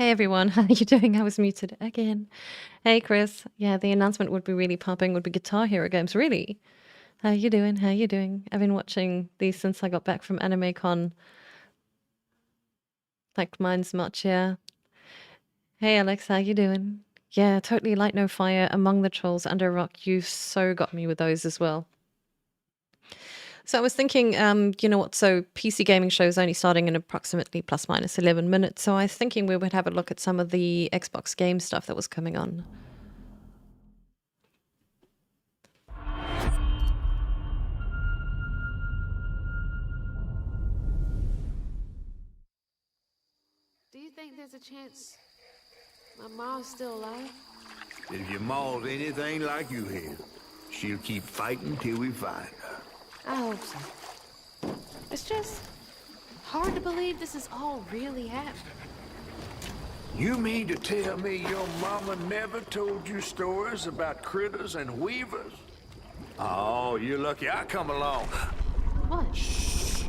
Hey everyone, how are you doing? I was muted again. Hey Chris. Yeah, the announcement would be really popping would be Guitar Hero games. Really? How you doing? How you doing? I've been watching these since I got back from Anime Con. Like mine's much, yeah. Hey Alex, how you doing? Yeah, totally Light No Fire, Among the Trolls, Under a Rock. You've so got me with those as well. So I was thinking, you know what? So PC gaming show is only starting in approximately plus minus 11 minutes. So I was thinking we would have a look at some of the Xbox game stuff that was coming on. Do you think there's a chance my mom's still alive? If your ma's anything like you have, she'll keep fighting till we find her. I hope so. It's just hard to believe this is all really happening. You mean to tell me your mama never told you stories about critters and weavers? Oh, you're lucky I come along. What? Shh.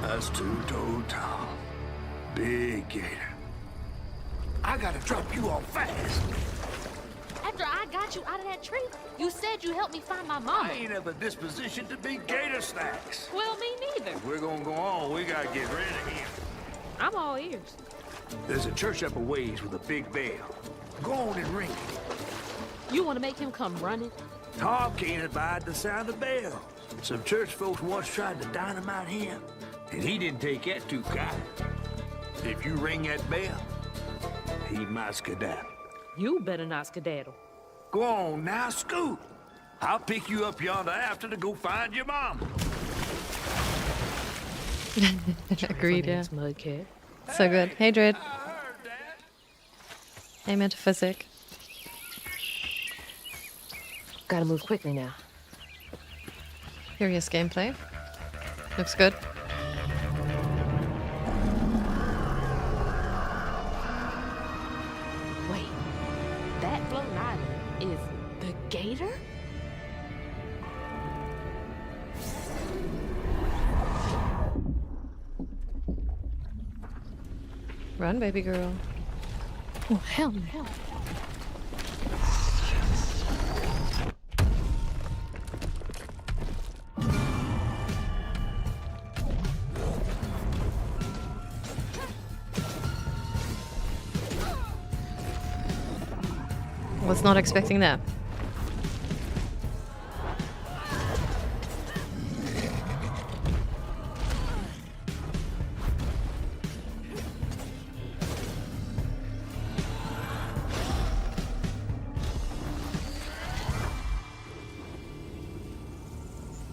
That's two-toed Tom. Big gator. I gotta drop you off fast. After I got you out of that tree, you said you helped me find my mama. I ain't have a disposition to be gator snacks. Well, me neither. If we're gonna go on, we gotta get rid of him. I'm all ears. There's a church up a ways with a big bell. Go on and ring it. You want to make him come running? Tom can't abide the sound of the bell. Some church folks once tried to dynamite him, and he didn't take that too kind. If you ring that bell, he might skedaddle. You better not skedaddle. Go on now, scoot. I'll pick you up yonder after to go find your mom. Agreed, yeah. Mudcat. So good. Hey, Dread. I heard that. Hey, Metaphysic. Gotta move quickly now. Curious gameplay. Looks good. Wait, that floating island is the gator? Run, baby girl. Oh, hell no. Was not expecting that.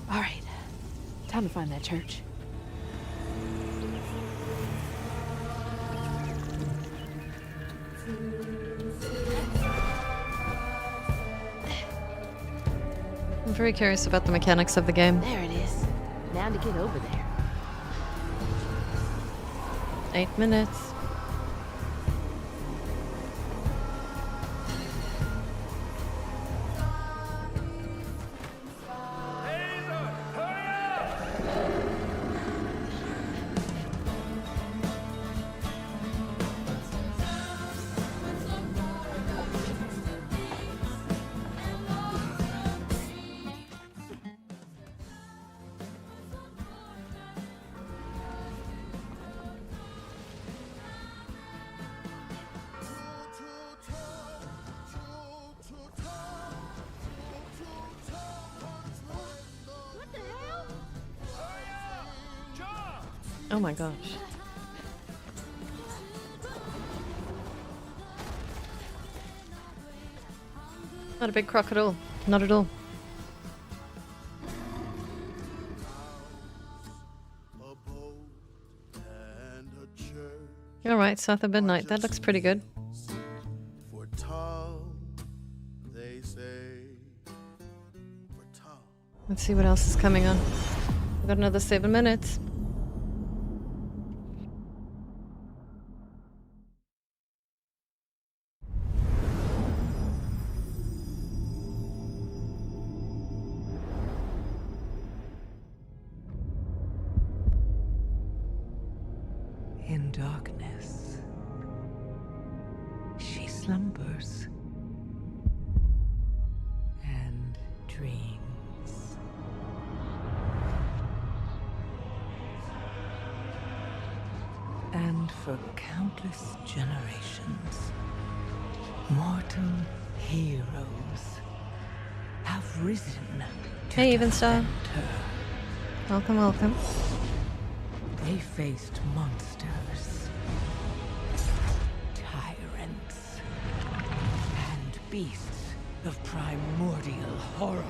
All right, time to find that church. I'm very curious about the mechanics of the game. There it is. Now to get over there. 8 minutes. What the hell? Oh my gosh. Not a big croc at all. Not at all. Alright, South of Midnight. That looks pretty good. For Tom, they say. For Tom. Let's see what else is coming on. We've got another 7 minutes. In darkness, she slumbers and dreams. And for countless generations, mortal heroes have risen to Hey, Evenstar. defend her. Welcome, welcome. They faced monsters, tyrants, and beasts of primordial horror.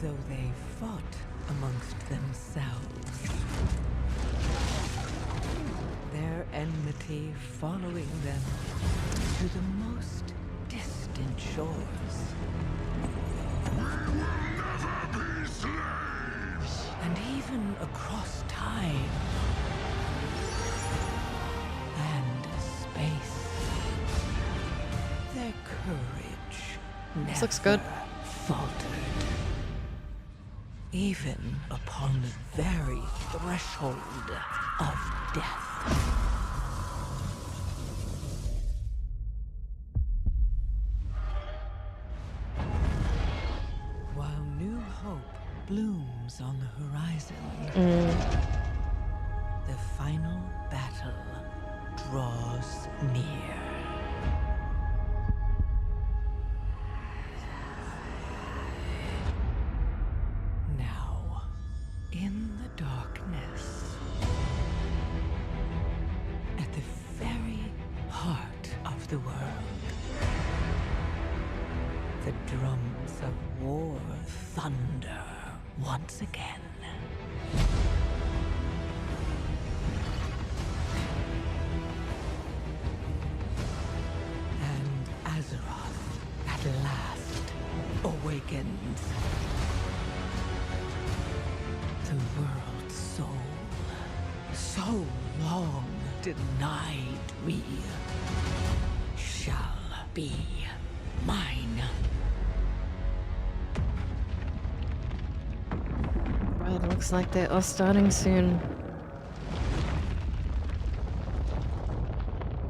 Though they fought amongst themselves, their enmity following them to the most distant shores. And even across time and space. Their courage This looks good. never faltered. Even upon the very threshold of death. While new hope blooms on the horizon, the final battle draws near. Now, in the darkness, at the very heart of the world, the drums of war thunder once again. And Azeroth at last awakens. The world's soul, so long denied me, shall be mine. Well, it looks like they are starting soon.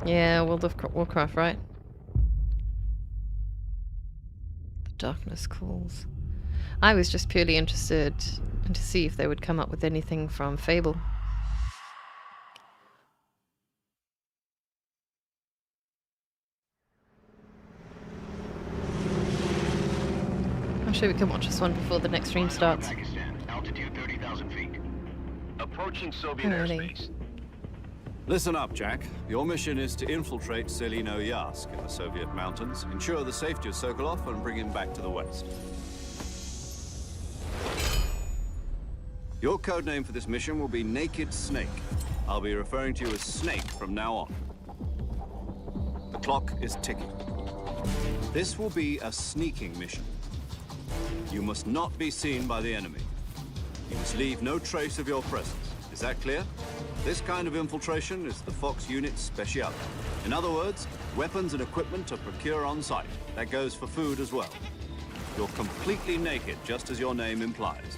Yeah, World of Warcraft, right? The darkness calls. I was just purely interested to see if they would come up with anything from Fable. I'm sure we can watch this one before the next stream starts. Pakistan, altitude 30,000 feet. Approaching Soviet Alrighty. airspace. Listen up, Jack. Your mission is to infiltrate Selino Yask in the Soviet mountains, ensure the safety of Sokolov, and bring him back to the West. Your codename for this mission will be Naked Snake. I'll be referring to you as Snake from now on. The clock is ticking. This will be a sneaking mission. You must not be seen by the enemy. You must leave no trace of your presence. Is that clear? This kind of infiltration is the Fox unit's speciality. In other words, weapons and equipment are procured on site. That goes for food as well. You're completely naked, just as your name implies.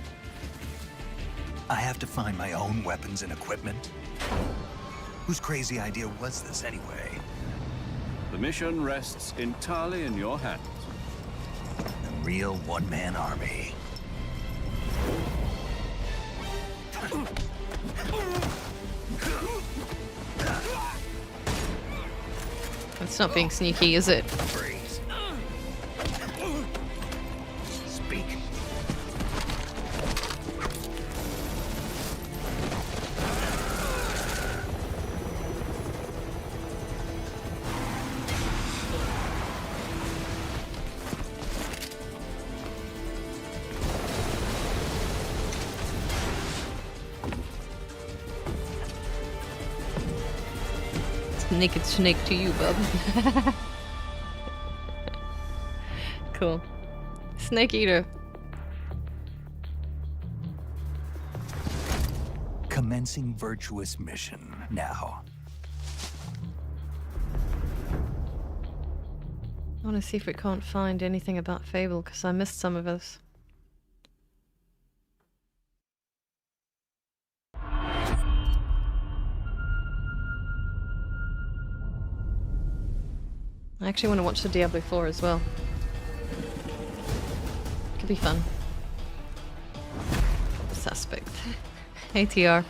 I have to find my own weapons and equipment? Whose crazy idea was this anyway? The mission rests entirely in your hands. A real one-man army. It's not being sneaky, is it? Freeze. Speak. Naked snake to you, bub. Cool. Snake eater. Commencing virtuous mission now. I want to see if we can't find anything about Fable, because I missed some of this. I actually want to watch the Diablo 4 as well. Could be fun. Suspect. ATR.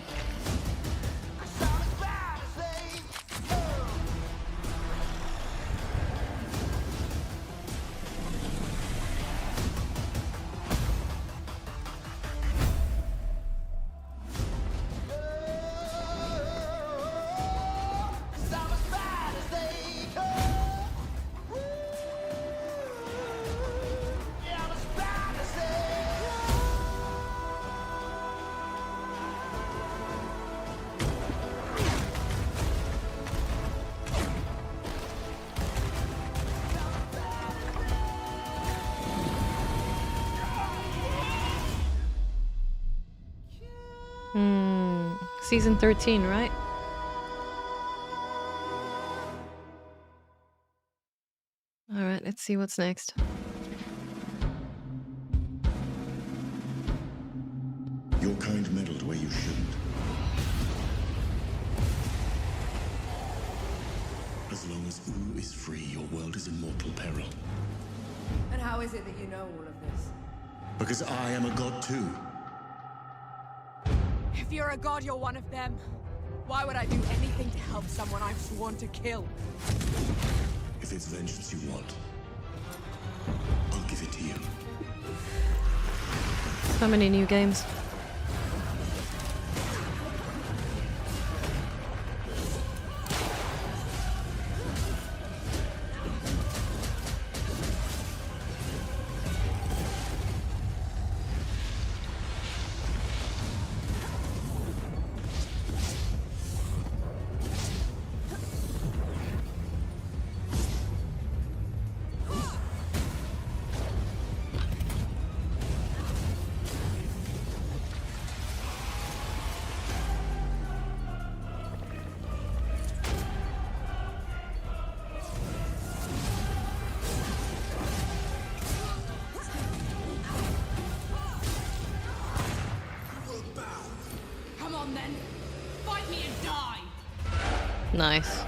Season 13, right? Alright, let's see what's next. Your kind meddled where you shouldn't. As long as Oo is free, your world is in mortal peril. And how is it that you know all of this? Because I am a god too. If you're a god, you're one of them. Why would I do anything to help someone I've sworn to kill? If it's vengeance you want, I'll give it to you. So many new games. Come on then. Fight me and die. Nice.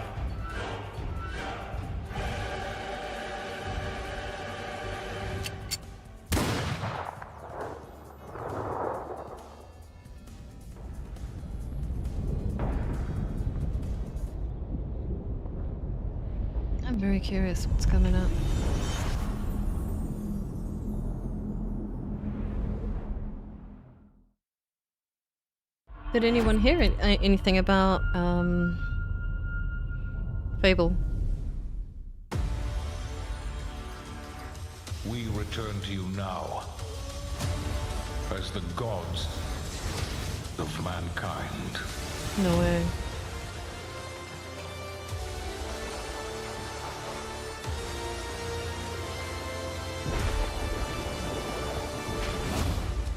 I'm very curious what's coming up. Did anyone hear anything about Fable? We return to you now as the gods of mankind. No way.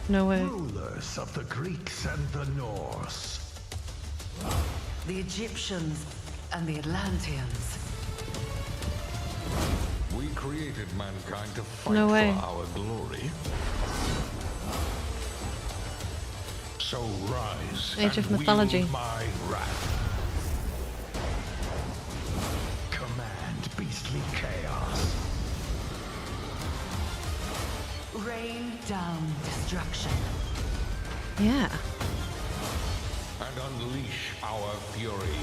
No way. Rulers of the Greeks and the Norse. The Egyptians and the Atlanteans. We created mankind to fight No way. for our glory. So rise Age and of Mythology. wield my wrath. Command beastly chaos. Rain down destruction. Yeah. And unleash our fury.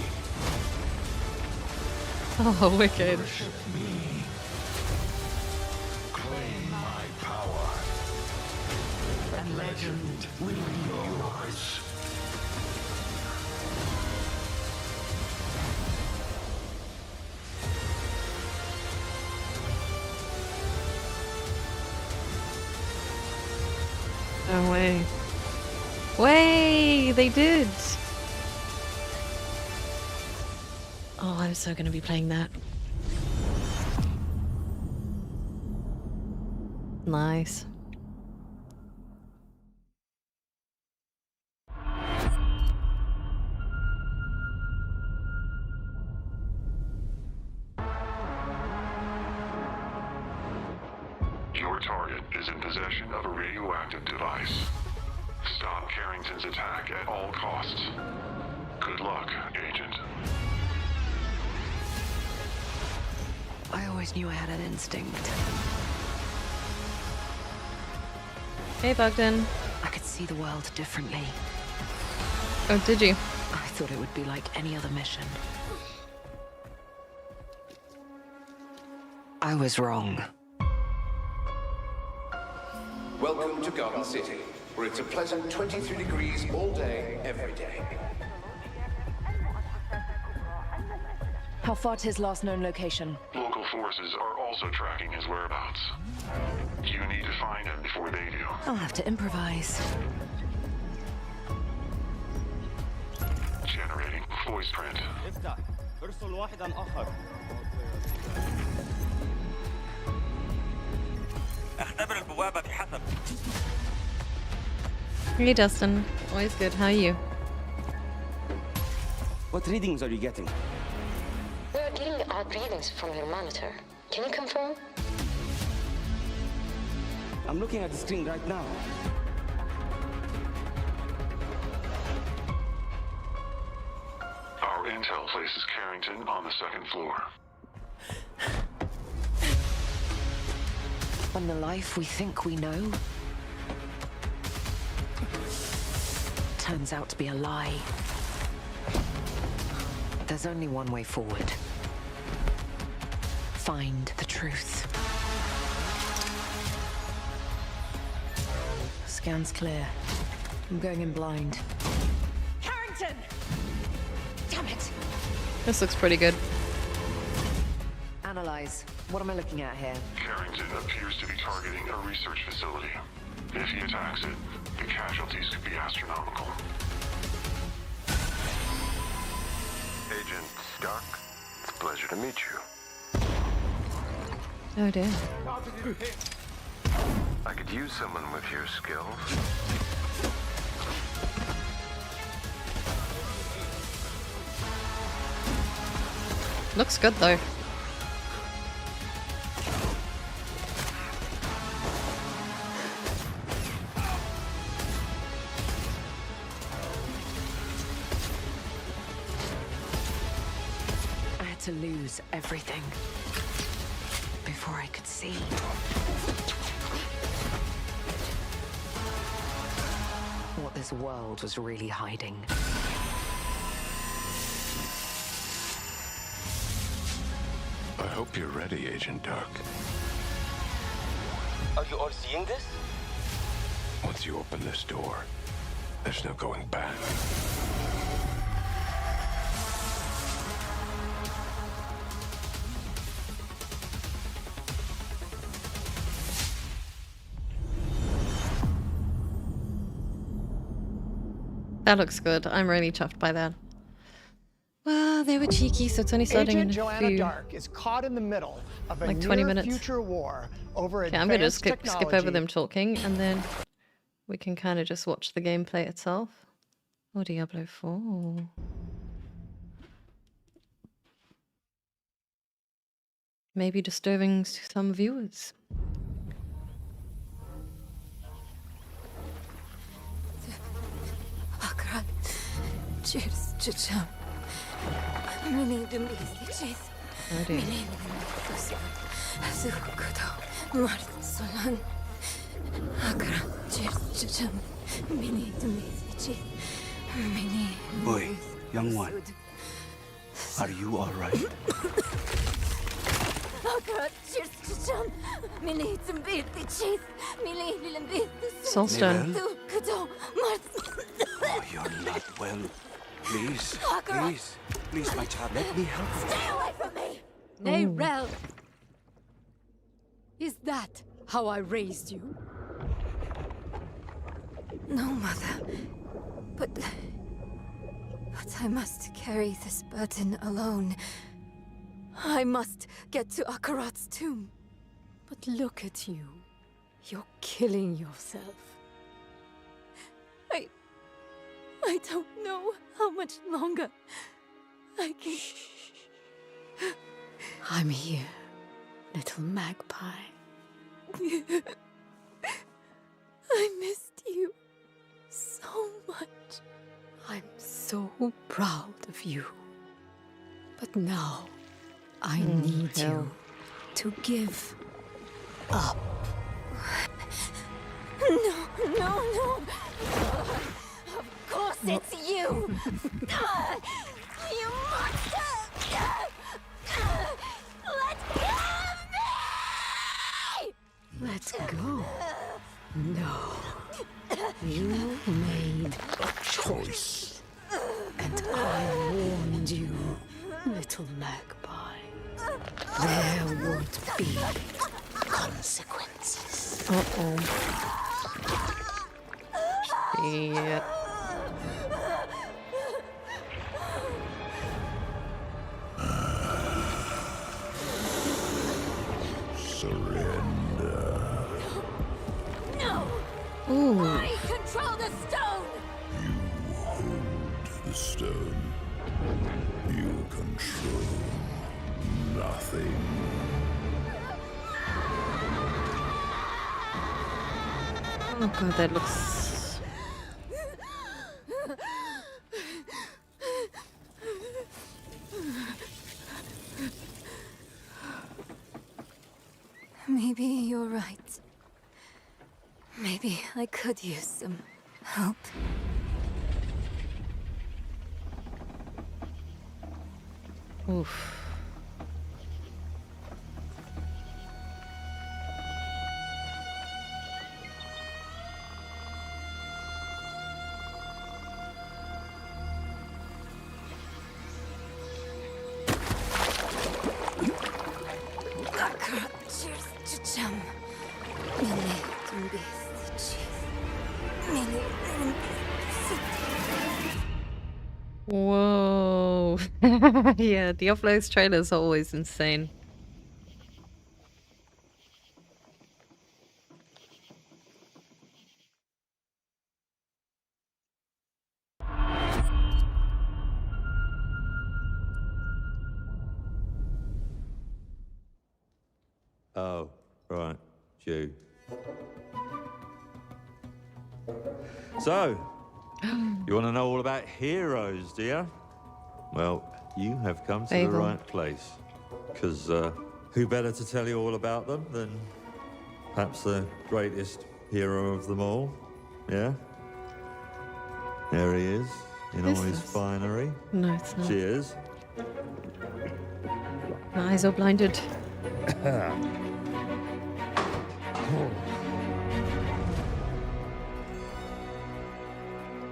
Oh, wicked. Worship me. Claim my power. And legend will be yours. No way. Way! They did! Oh, I'm so gonna be playing that. Nice. Your target is in possession of a radioactive device. Stop Carrington's attack at all costs. Good luck, Agent. I always knew I had an instinct. Hey, Bogdan. I could see the world differently. Oh, did you? I thought it would be like any other mission. I was wrong. Welcome to Garden City, where it's a pleasant 23 degrees all day, every day. How far to his last known location? Local forces are also tracking his whereabouts. You need to find him before they do. I'll have to improvise. Generating voice print. Hey, Dustin. Always good. How are you? What readings are you getting? We're getting odd readings from your monitor. Can you confirm? I'm looking at the screen right now. Our intel places Carrington on the second floor. And the life we think we know turns out to be a lie. There's only one way forward. Find the truth. Scan's clear. I'm going in blind. Carrington! Damn it! This looks pretty good. Analyze. What am I looking at here? Carrington appears to be targeting a research facility. If he attacks it, the casualties could be astronomical. Agent Stark, it's a pleasure to meet you. Oh, dear. I could use someone with your skills. Looks good, though. I had to lose everything before I could see. What this world was really hiding. I hope you're ready, Agent Dark. Are you all seeing this? Once you open this door, there's no going back. That looks good. I'm really chuffed by that. Well, they were cheeky, so it's only starting Agent in a Joanna few, Dark is caught in the middle of a like 20 minutes. near-future war over Okay, I'm going to advanced skip over technology. them talking, and then we can kind of just watch the gameplay itself. Oh, Diablo 4. Maybe disturbing some viewers. Akra, cheers, chicham. Mini de cheese. Oh dear. Mini de Zukudo, Mart Solan. Akra, cheers, chicham. Mini de cheese. Mini. Boy, young one. Are you all right? Akra, cheers, chicham. Mini de cheese. Mini de Soulstone. Zukudo, Mart. Oh, you're not well. Please, please, please, my child, let me help you. Stay away from me! Nayrel! Is that how I raised you? No, Mother. But I must carry this burden alone. I must get to Akarat's tomb. But look at you. You're killing yourself. I don't know how much longer I can... I'm here, little magpie. I missed you so much. I'm so proud of you. But now, I need you. to give up. No, no, no. Of course it's you. You monster. Let go of me! Let's go. No. You made a choice. And I warned you, little magpie. There would be consequences. Uh-oh. Shit. Surrender. No! Ooh. I control the stone! You hold the stone. You control nothing. Oh god, that looks... Maybe you're right. Maybe I could use some help. Oof. Whoa. Yeah, the uploads trailers are always insane. Oh, right. You. So, you want to know all about heroes, do you? Well, you have come to the Fable. right place. Because who better to tell you all about them than perhaps the greatest hero of them all? Yeah? There he is, in all Who's his this? finery. No, it's not. Cheers. My eyes are blinded.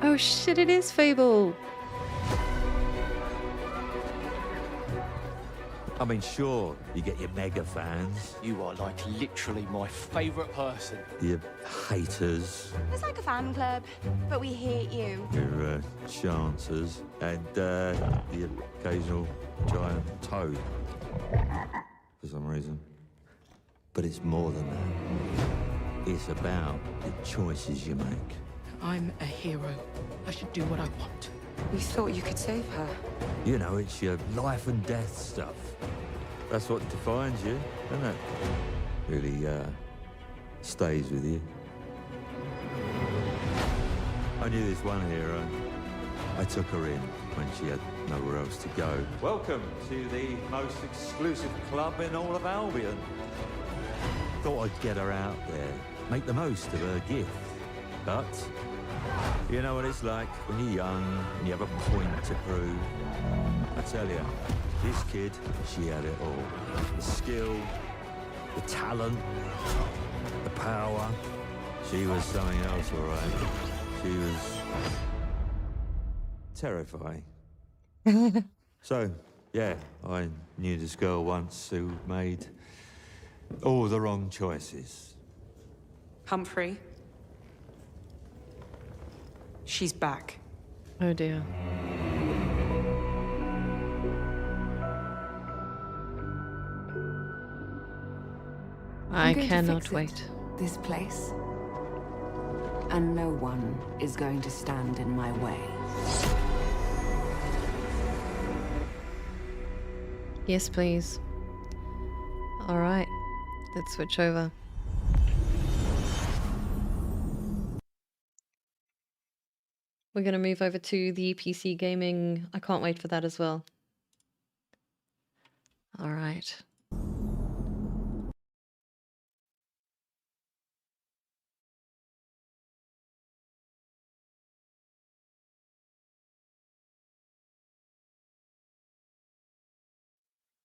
Oh shit, it is Fable. I mean, sure, you get your mega fans, You are like literally my favourite person. your haters, It's like a fan club, but we hate you. your chancers, and the occasional giant toad, for some reason. But it's more than that. It's about the choices you make. I'm a hero. I should do what I want. You thought you could save her? You know, it's your life and death stuff. That's what defines you, doesn't it? Really, stays with you. I knew this one hero. I took her in when she had nowhere else to go. Welcome to the most exclusive club in all of Albion. Thought I'd get her out there, make the most of her gift. But you know what it's like when you're young and you have a point to prove. I tell you, this kid, she had it all. The skill, the talent, the power. She was something else, all right. She was terrifying. So, yeah, I knew this girl once who made all the wrong choices. Humphrey. She's back. Oh dear. I I'm going to cannot fix it. wait. This place. And no one is going to stand in my way. Yes, please. All right, let's switch over. We're going to move over to the PC gaming. I can't wait for that as well. All right.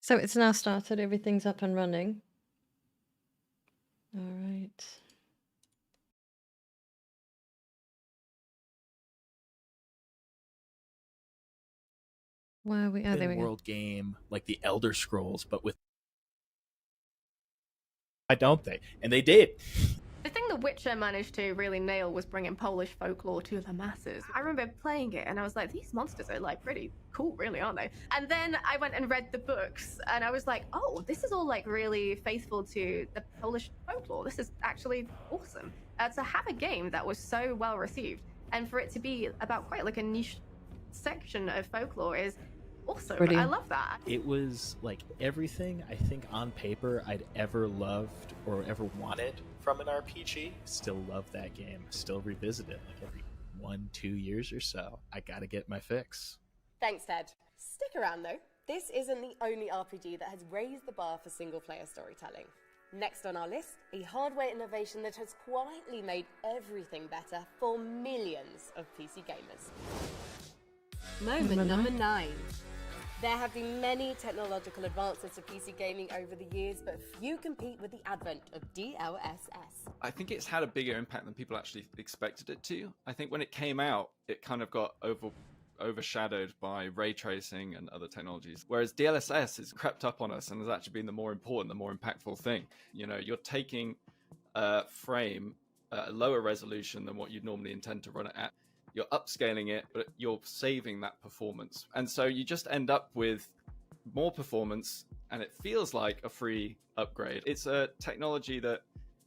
So it's now started. Everything's up and running. All right. Where are we? Oh, there we go. World game like the Elder Scrolls, but with why don't they? And they did. The thing The Witcher managed to really nail was bringing Polish folklore to the masses. I remember playing it and I was like, these monsters are like pretty cool, really, aren't they? And then I went and read the books and I was like, oh, this is all like really faithful to the Polish folklore. This is actually awesome. To have a game that was so well received and for it to be about quite like a niche section of folklore is awesome. Brilliant. I love that. It was like everything I think on paper I'd ever loved or ever wanted from an RPG. Still love that game. Still revisit it like every 1-2 years or so. I gotta get my fix. Thanks, Ted. Stick around though. This isn't the only RPG that has raised the bar for single-player storytelling. Next on our list, a hardware innovation that has quietly made everything better for millions of PC gamers. Moment number 9. There have been many technological advances to PC gaming over the years, but few compete with the advent of DLSS. I think it's had a bigger impact than people actually expected it to. I think when it came out, it kind of got overshadowed by ray tracing and other technologies, whereas DLSS has crept up on us and has actually been the more important, the more impactful thing. You know, you're taking a frame at a lower resolution than what you'd normally intend to run it at. You're upscaling it, but you're saving that performance. And so you just end up with more performance, and it feels like a free upgrade. It's a technology that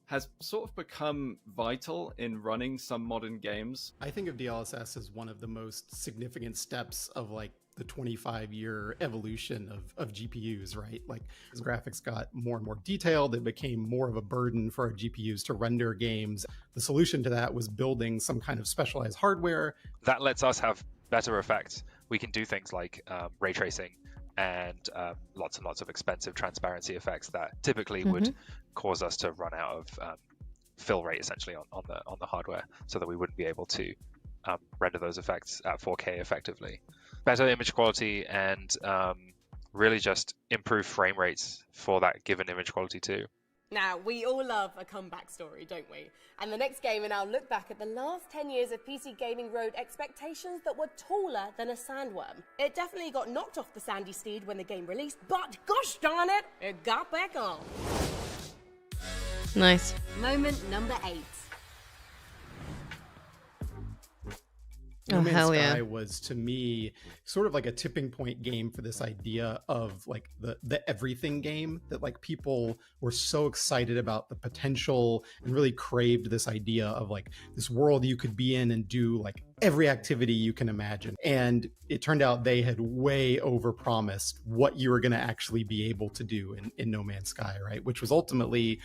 has sort of become vital in running some modern games. I think of DLSS as one of the most significant steps of like the 25-year evolution of GPUs, right? Like as graphics got more and more detailed, it became more of a burden for our GPUs to render games. The solution to that was building some kind of specialized hardware. That lets us have better effects. We can do things like ray tracing and lots and lots of expensive transparency effects that typically would cause us to run out of fill rate essentially on the hardware, so that we wouldn't be able to render those effects at 4K effectively. Better image quality and really just improve frame rates for that given image quality too. Now, we all love a comeback story, don't we? And the next game in our look back at the last 10 years of PC gaming rode expectations that were taller than a sandworm. It definitely got knocked off the sandy steed when the game released, but gosh darn it, it got back on. Nice. Moment number 8. No Man's hell Sky yeah. was, to me, sort of like a tipping point game for this idea of like the everything game, that like people were so excited about the potential and really craved this idea of like this world you could be in and do like every activity you can imagine. And it turned out they had way overpromised what you were going to actually be able to do in No Man's Sky, right? Which was ultimately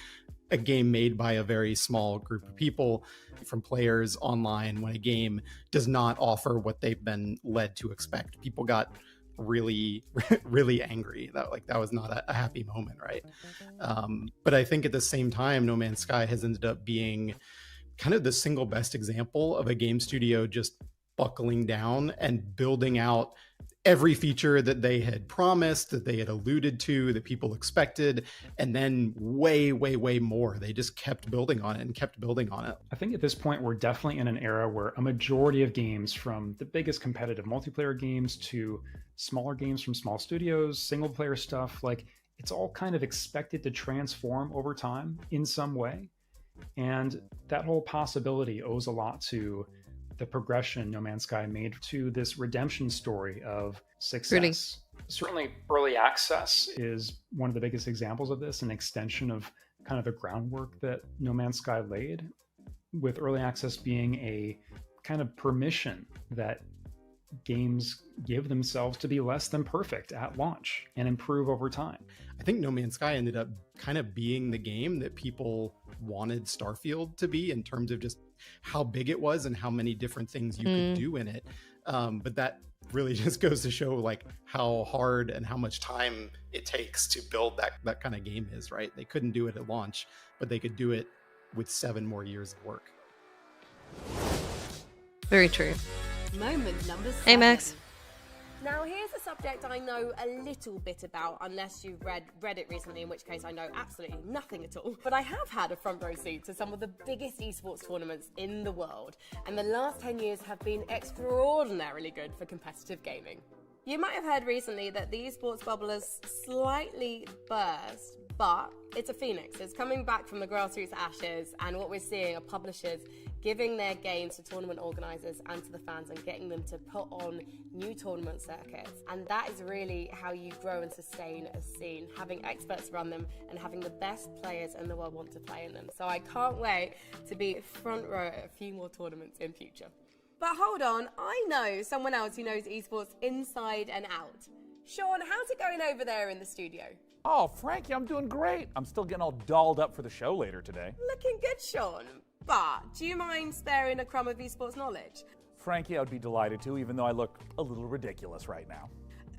a game made by a very small group of people, from players online, when a game does not offer what they've been led to expect. People got really, really angry. That was not a happy moment, right? But I think at the same time, No Man's Sky has ended up being kind of the single best example of a game studio just buckling down and building out every feature that they had promised, that they had alluded to, that people expected, and then way, way, way more. They just kept building on it and kept building on it. I think at this point, we're definitely in an era where a majority of games, from the biggest competitive multiplayer games to smaller games from small studios, single player stuff, like it's all kind of expected to transform over time in some way. And that whole possibility owes a lot to the progression No Man's Sky made to this redemption story of success. Really? Certainly early access is one of the biggest examples of this, an extension of kind of the groundwork that No Man's Sky laid, with early access being a kind of permission that games give themselves to be less than perfect at launch and improve over time. I think No Man's Sky ended up kind of being the game that people wanted Starfield to be, in terms of just how big it was and how many different things you could do in it. But that really just goes to show like how hard and how much time it takes to build that kind of game is, right? They couldn't do it at launch, but they could do it with 7 more years of work. Very true. Moment number 7. Hey, Max. Now, here's a subject I know a little bit about, unless you've read it recently, in which case I know absolutely nothing at all. But I have had a front row seat to some of the biggest esports tournaments in the world, and the last 10 years have been extraordinarily good for competitive gaming. You might have heard recently that the esports bubble has slightly burst, but it's a phoenix. It's coming back from the grassroots ashes, and what we're seeing are publishers giving their games to tournament organisers and to the fans and getting them to put on new tournament circuits. And that is really how you grow and sustain a scene, having experts run them and having the best players in the world want to play in them. So I can't wait to be front row at a few more tournaments in future. But hold on, I know someone else who knows esports inside and out. Sean, how's it going over there in the studio? Oh, Frankie, I'm doing great. I'm still getting all dolled up for the show later today. Looking good, Sean. But do you mind sparing a crumb of esports knowledge? Frankie, I would be delighted to, even though I look a little ridiculous right now.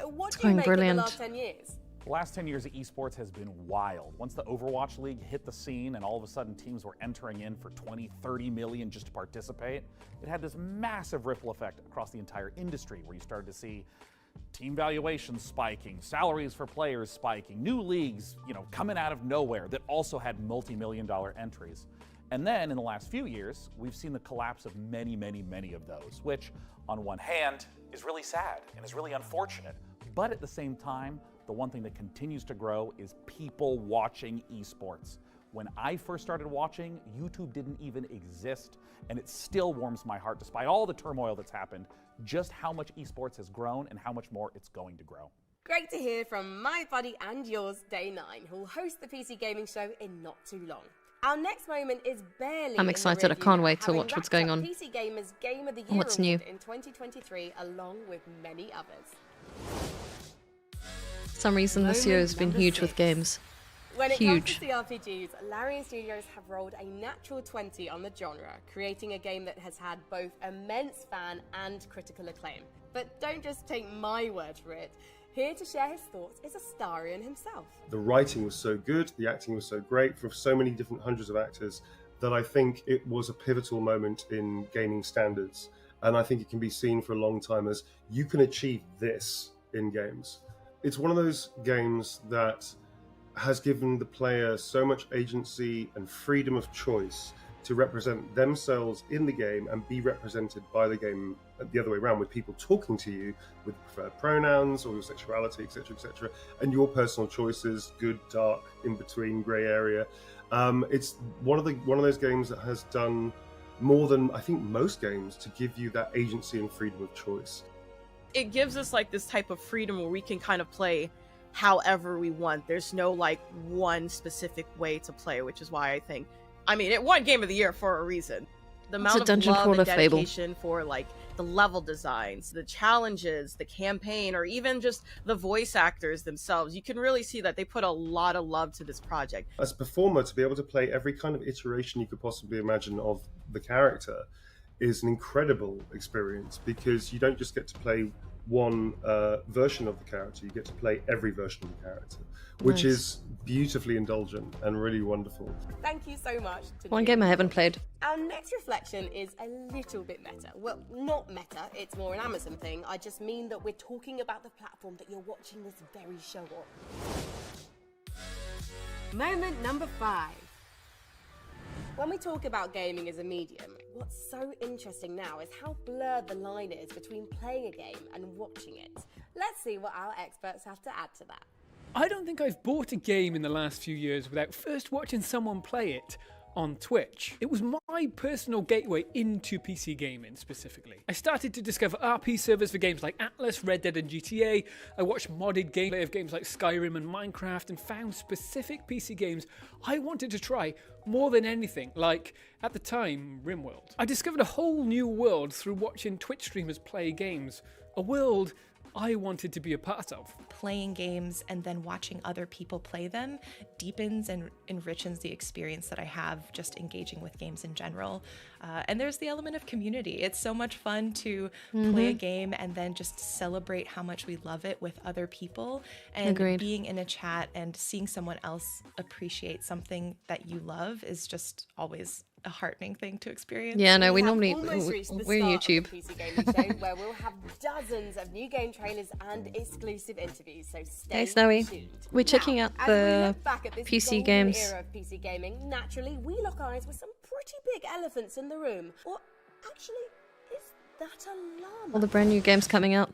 What do you make of the last 10 years? The last 10 years of esports has been wild. Once the Overwatch League hit the scene and all of a sudden teams were entering in for 20, 30 million just to participate, it had this massive ripple effect across the entire industry where you started to see team valuations spiking, salaries for players spiking, new leagues, coming out of nowhere that also had multi-million-dollar entries. And then in the last few years, we've seen the collapse of many, many, many of those, which on one hand is really sad and is really unfortunate. But at the same time, the one thing that continues to grow is people watching esports. When I first started watching, YouTube didn't even exist, and it still warms my heart, despite all the turmoil that's happened, just how much esports has grown and how much more it's going to grow. Great to hear from my buddy and yours, Day 9, who'll host the PC Gaming Show in not too long. Our next moment is barely. I'm excited. I can't wait to watch what's going on. PC Gamer's Game of the Year What's new in 2023, along with many others. For some reason this year has been huge with games. When it Huge. comes to CRPGs, Larian Studios have rolled a natural 20 on the genre, creating a game that has had both immense fan and critical acclaim. But don't just take my word for it. Here to share his thoughts is Astarion himself. The writing was so good, the acting was so great for so many different hundreds of actors that I think it was a pivotal moment in gaming standards. And I think it can be seen for a long time as you can achieve this in games. It's one of those games that has given the player so much agency and freedom of choice to represent themselves in the game and be represented by the game the other way around, with people talking to you with preferred pronouns or your sexuality, etc., and your personal choices, good, dark, in between, grey area. It's one of those games that has done more than I think most games to give you that agency and freedom of choice. It gives us like this type of freedom where we can kind of play however we want. There's no like one specific way to play, which is why I think, it won Game of the Year for a reason. The amount of love and dedication for like the level designs, the challenges, the campaign, or even just the voice actors themselves, you can really see that they put a lot of love to this project. As a performer, to be able to play every kind of iteration you could possibly imagine of the character is an incredible experience, because you don't just get to play one version of the character, you get to play every version of the character, which is beautifully indulgent and really wonderful. Thank you so much. One game I haven't played. Our next reflection is a little bit meta. Well, not meta, it's more an Amazon thing. I just mean that we're talking about the platform that you're watching this very show on. Moment number 5. When we talk about gaming as a medium, what's so interesting now is how blurred the line is between playing a game and watching it. Let's see what our experts have to add to that. I don't think I've bought a game in the last few years without first watching someone play it on Twitch. It was my personal gateway into PC gaming specifically. I started to discover RP servers for games like Atlas, Red Dead and GTA. I watched modded gameplay of games like Skyrim and Minecraft and found specific PC games I wanted to try more than anything, like, at the time, RimWorld. I discovered a whole new world through watching Twitch streamers play games, a world I wanted to be a part of. Playing games and then watching other people play them deepens and enriches the experience that I have just engaging with games in general. And there's the element of community. It's so much fun to play a game and then just celebrate how much we love it with other people. And being in a chat and seeing someone else appreciate something that you love is just always a heartening thing to experience. Yeah, no, we have normally almost reached the we're start YouTube. of the PC Gaming Show, where we'll have dozens of new game trailers and exclusive interviews. So stay Hey, Snowy. tuned. We're checking out As we the look back at this PC golden games. era of PC gaming, naturally we lock eyes with some pretty big elephants in the room. Or actually, is that a llama? All the brand new games coming out.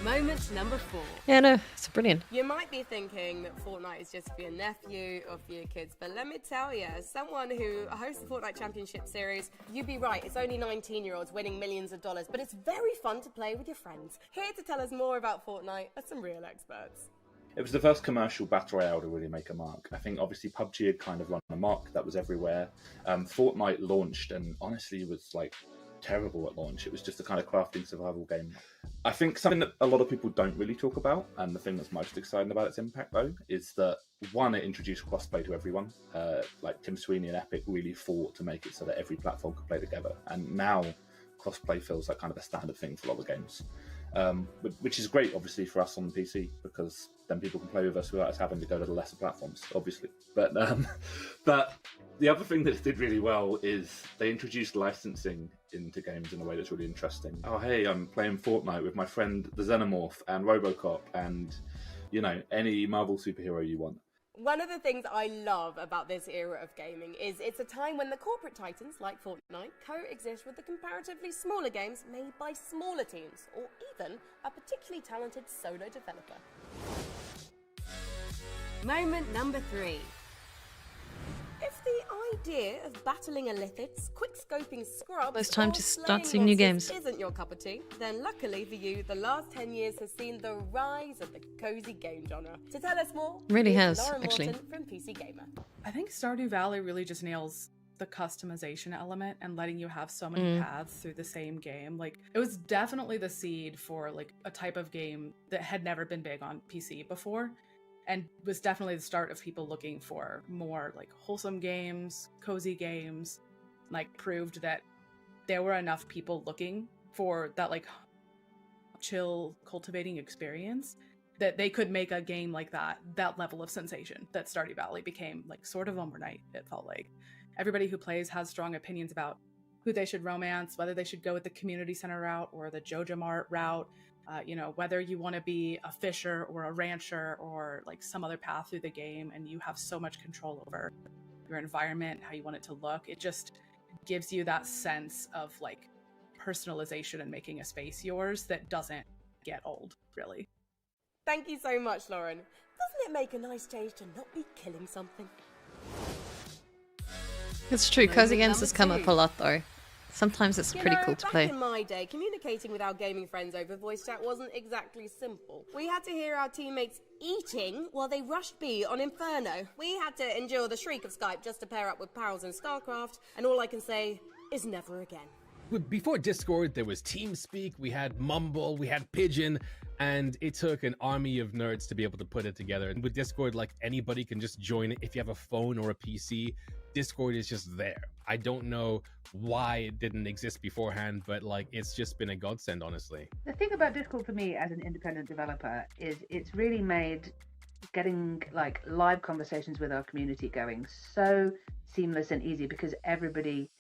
Moment number 4. Yeah, no, it's brilliant. You might be thinking that Fortnite is just for your nephew or for your kids, but let me tell you, as someone who hosts the Fortnite Championship Series, you'd be right, it's only 19-year-olds winning millions of dollars, but it's very fun to play with your friends. Here to tell us more about Fortnite are some real experts. It was the first commercial battle royale to really make a mark. I think obviously PUBG had kind of run a mark that was everywhere. Fortnite launched and honestly was like terrible at launch. It was just a kind of crafting survival game. I think something that a lot of people don't really talk about, and the thing that's most exciting about its impact though, is that one, it introduced crossplay to everyone. Like Tim Sweeney and Epic really fought to make it so that every platform could play together, and now crossplay feels like kind of a standard thing for a lot of games. Which is great, obviously, for us on the PC, because then people can play with us without us having to go to the lesser platforms, obviously. But the other thing that it did really well is they introduced licensing into games in a way that's really interesting. Oh, hey, I'm playing Fortnite with my friend the Xenomorph and Robocop and, you know, any Marvel superhero you want. One of the things I love about this era of gaming is it's a time when the corporate titans, like Fortnite, coexist with the comparatively smaller games made by smaller teams, or even a particularly talented solo developer. Moment number 3. If the idea of battling illithids, quick-scoping scrubs, It's time or to start slaying seeing new monsters games. isn't your cup of tea, then luckily for you, the last 10 years has seen the rise of the cozy game genre. To tell us more, Really here's has, Lauren actually. Morton from PC Gamer. I think Stardew Valley really just nails the customization element and letting you have so many paths through the same game. Like, it was definitely the seed for like a type of game that had never been big on PC before, and was definitely the start of people looking for more like wholesome games, cozy games. Like, proved that there were enough people looking for that like chill cultivating experience that they could make a game like that level of sensation that Stardew Valley became, like, sort of overnight. It felt like everybody who plays has strong opinions about who they should romance, whether they should go with the community center route or the Joja Mart route, you know, whether you want to be a fisher or a rancher or like some other path through the game, and you have so much control over your environment, how you want it to look. It just gives you that sense of like personalization and making a space yours that doesn't get old, really. Thank you so much, Lauren. Doesn't it make a nice change to not be killing something? It's true, cozy games Number has come 2. up a lot though. Sometimes it's pretty cool to play. Back in my day, communicating with our gaming friends over voice chat wasn't exactly simple. We had to hear our teammates eating while they rushed B on Inferno. We had to endure the shriek of Skype just to pair up with pals in StarCraft, and all I can say is never again. Before Discord, there was TeamSpeak, we had Mumble, we had Pigeon, and it took an army of nerds to be able to put it together. And with Discord, like, anybody can just join it. If you have a phone or a PC, Discord is just there. I don't know why it didn't exist beforehand, but like, it's just been a godsend, honestly. The thing about Discord for me as an independent developer is it's really made getting like live conversations with our community going so seamless and easy, because everybody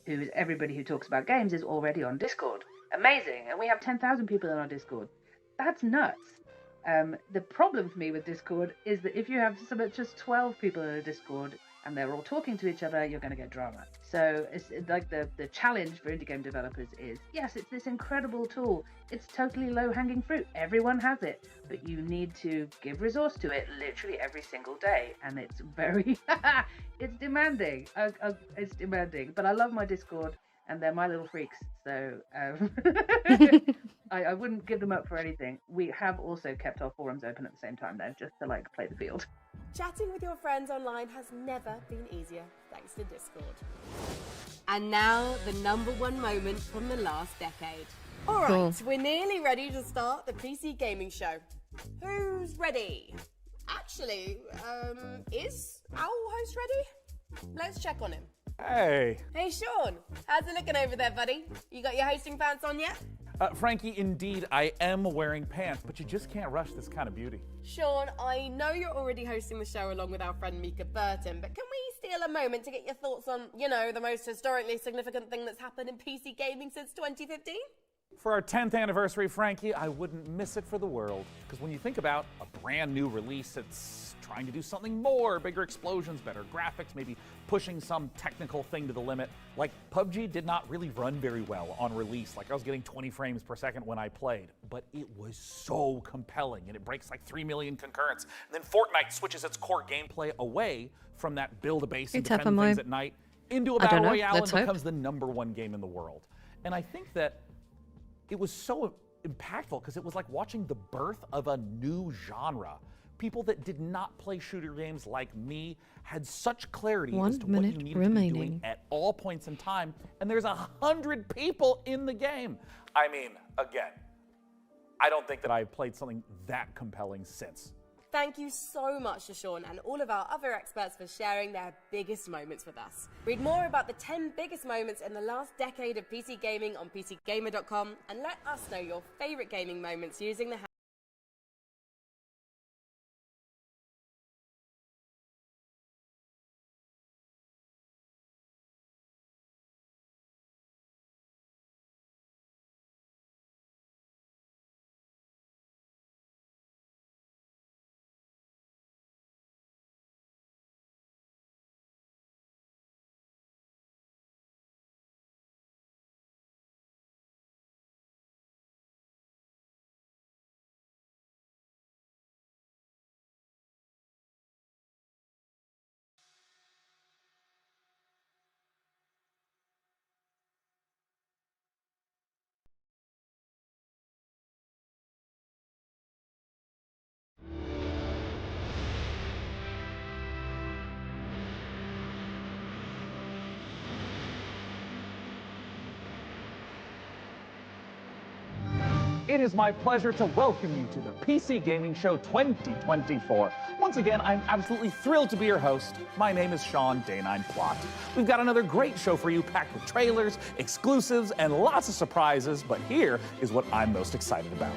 who talks about games is already on Discord. Amazing. And we have 10,000 people in our Discord. That's nuts. The problem for me with Discord is that if you have just 12 people in a Discord and they're all talking to each other, you're going to get drama. So it's like the challenge for indie game developers is, yes, it's this incredible tool. It's totally low-hanging fruit. Everyone has it. But you need to give resource to it literally every single day. And it's very... it's demanding. It's demanding. But I love my Discord, and they're my little freaks. So I wouldn't give them up for anything. We have also kept our forums open at the same time, though, just to like play the field. Chatting with your friends online has never been easier, thanks to Discord. And now, the number one moment from the last decade. Alright, Cool. We're nearly ready to start the PC Gaming Show. Who's ready? Actually, is our host ready? Let's check on him. Hey. Hey, Sean. How's it looking over there, buddy? You got your hosting pants on yet? Frankie, indeed, I am wearing pants, but you just can't rush this kind of beauty. Sean, I know you're already hosting the show along with our friend Mika Burton, but can we steal a moment to get your thoughts on, you know, the most historically significant thing that's happened in PC gaming since 2015? For our 10th anniversary, Frankie, I wouldn't miss it for the world. Because when you think about a brand new release, it's trying to do something more, bigger explosions, better graphics, maybe pushing some technical thing to the limit. Like, PUBG did not really run very well on release. Like, I was getting 20 frames per second when I played, but it was so compelling, and it breaks like 3 million concurrents. And then Fortnite switches its core gameplay away from that build a base and defend things at night into a battle royale and becomes the #1 game in the world. And I think that it was so impactful because it was like watching the birth of a new genre. People that did not play shooter games like me had such clarity as to what you needed to be doing at all points in time, and there's 100 people in the game. I mean, again, I don't think that I've played something that compelling since. Thank you so much to Sean and all of our other experts for sharing their biggest moments with us. Read more about the 10 biggest moments in the last decade of PC gaming on PCGamer.com and let us know your favorite gaming moments using the It is my pleasure to welcome you to the PC Gaming Show 2024. Once again, I'm absolutely thrilled to be your host. My name is Sean Day9 Plot. We've got another great show for you, packed with trailers, exclusives, and lots of surprises, but here is what I'm most excited about.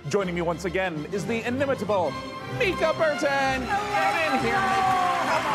Joining me once again is the inimitable Mika Burton. Get in here, Mika. Come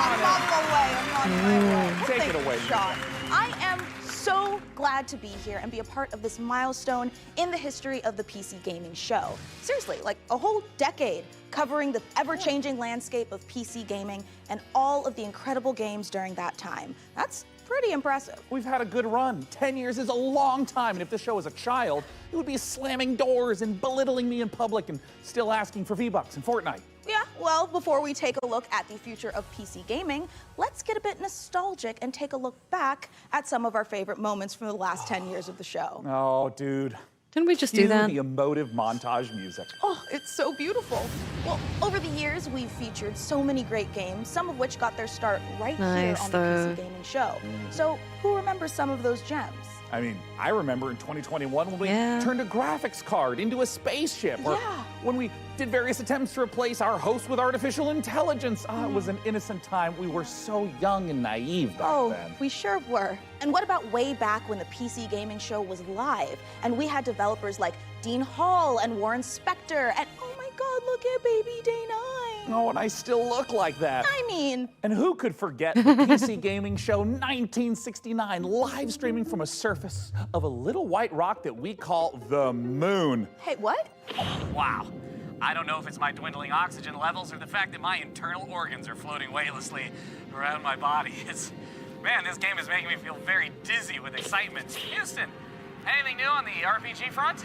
on in. Take it away, Sean. I am so glad to be here and be a part of this milestone in the history of the PC gaming show. Seriously, like a whole decade covering the ever-changing landscape of PC gaming and all of the incredible games during that time. That's pretty impressive. We've had a good run. 10 years is a long time, and if this show was a child, it would be slamming doors and belittling me in public and still asking for V-Bucks and Fortnite. Yeah, well, before we take a look at the future of PC gaming, let's get a bit nostalgic and take a look back at some of our favorite moments from the last 10 years of the show. Oh, dude. Didn't we just do that? The emotive montage music. Oh, it's so beautiful. Well, over the years, we've featured so many great games, some of which got their start right here on the PC Gaming Show. So, who remembers some of those gems? I mean, I remember in 2021 when we turned a graphics card into a spaceship, or when we did various attempts to replace our host with artificial intelligence. It was an innocent time. We were so young and naive back then. We sure were. And what about way back when the PC Gaming Show was live, and we had developers like Dean Hall and Warren Spector, and oh my God, look at baby Day9. Oh, and I still look like that. I mean... And who could forget the PC Gaming Show 1969, live streaming from a surface of a little white rock that we call the moon. Hey, what? Wow. I don't know if it's my dwindling oxygen levels or the fact that my internal organs are floating weightlessly around my body. Man, this game is making me feel very dizzy with excitement. Houston, anything new on the RPG front?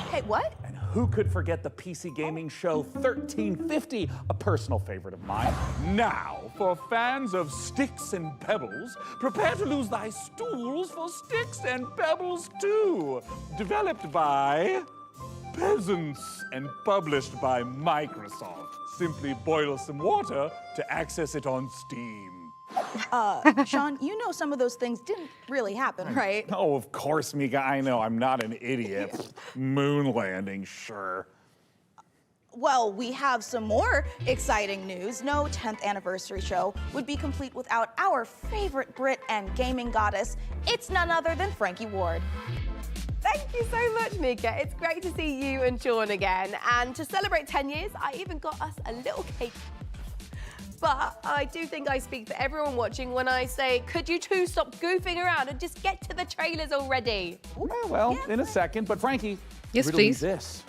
Hey, what? And who could forget the PC Gaming Show 1350, a personal favorite of mine? Now, for fans of Sticks and Pebbles, prepare to lose thy stools for Sticks and Pebbles 2. Developed by peasants and published by Microsoft. Simply boil some water to access it on Steam. Sean, you know some of those things didn't really happen, right? Oh, of course, Mika. I know. I'm not an idiot. Moon landing, sure. Well, we have some more exciting news. No 10th anniversary show would be complete without our favorite Brit and gaming goddess. It's none other than Frankie Ward. Thank you so much, Mika. It's great to see you and Sean again. And to celebrate 10 years, I even got us a little cake. But I do think I speak for everyone watching when I say, could you two stop goofing around and just get to the trailers already? Well, in a second, but Frankie, Yes, riddle me please. this.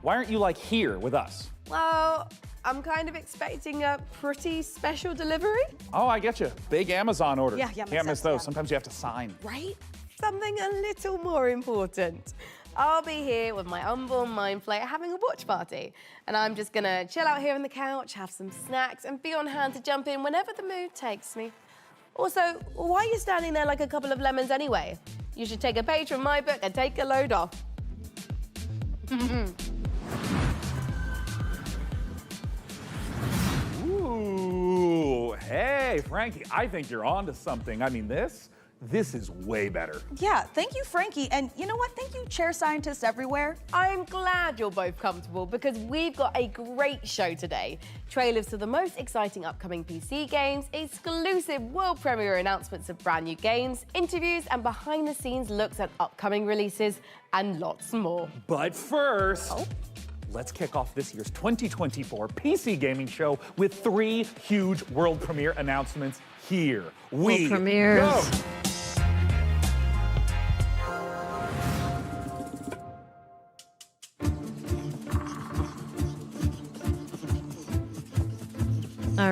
Why aren't you like here with us? Well, I'm kind of expecting a pretty special delivery. Oh, I get you. Big Amazon order. Yeah, makes Can't miss sense, those. yeah. Sometimes you have to sign. Right? Something a little more important. I'll be here with my unborn mind flayer having a watch party. And I'm just gonna chill out here on the couch, have some snacks, and be on hand to jump in whenever the mood takes me. Also, why are you standing there like a couple of lemons anyway? You should take a page from my book and take a load off. Ooh, hey, Frankie, I think you're onto something. I mean, this is way better. Yeah, thank you, Frankie. And you know what? Thank you, chair scientists everywhere. I'm glad you're both comfortable because we've got a great show today. Trailers to the most exciting upcoming PC games, exclusive world premiere announcements of brand new games, interviews and behind the scenes looks at upcoming releases, and lots more. But first, let's kick off this year's 2024 PC gaming show with 3 huge world premiere announcements. Here we World premieres. go.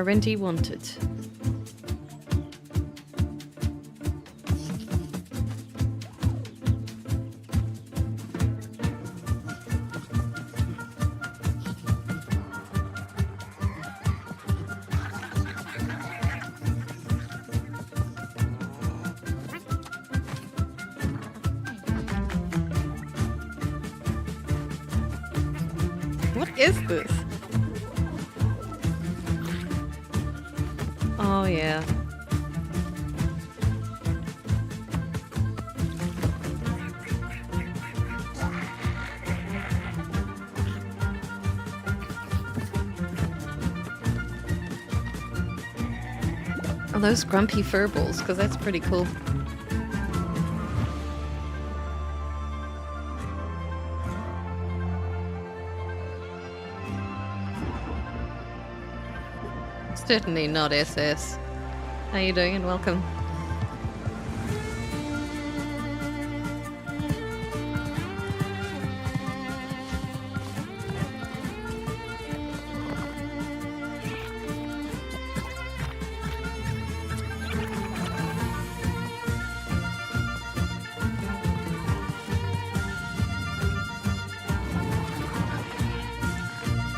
Renty wanted. What is this? Oh, yeah. Are those grumpy furballs? Because that's pretty cool. Certainly not SS. How you doing and welcome.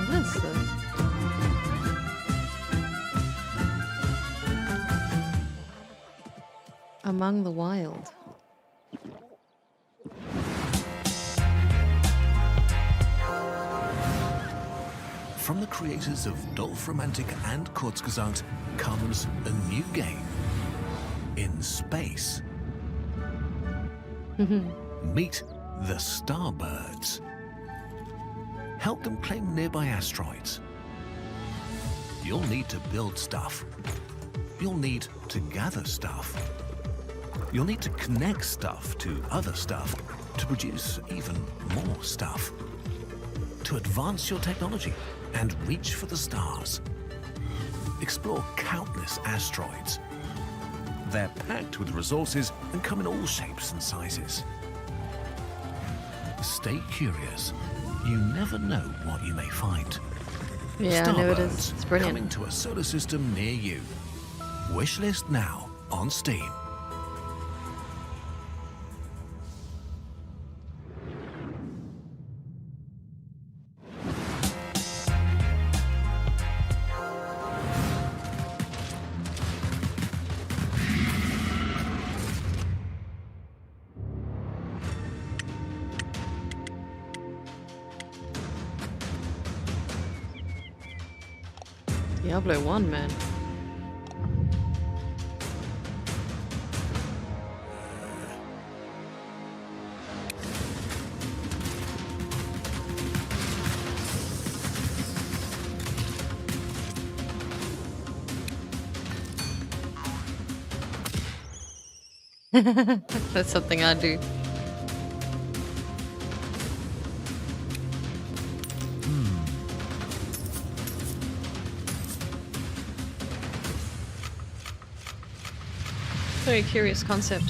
What is this? Among the Wild. From the creators of Dolph-Romantic and Kurzgesagt comes a new game in space. Meet the Starbirds. Help them claim nearby asteroids. You'll need to build stuff. You'll need to gather stuff. You'll need to connect stuff to other stuff to produce even more stuff. To advance your technology and reach for the stars. Explore countless asteroids. They're packed with resources and come in all shapes and sizes. Stay curious. You never know what you may find. Yeah, I know it is. Starbirds, It's brilliant. coming to a solar system near you. Wishlist now on Steam. Diablo 1, man. That's something I do. Very curious concept.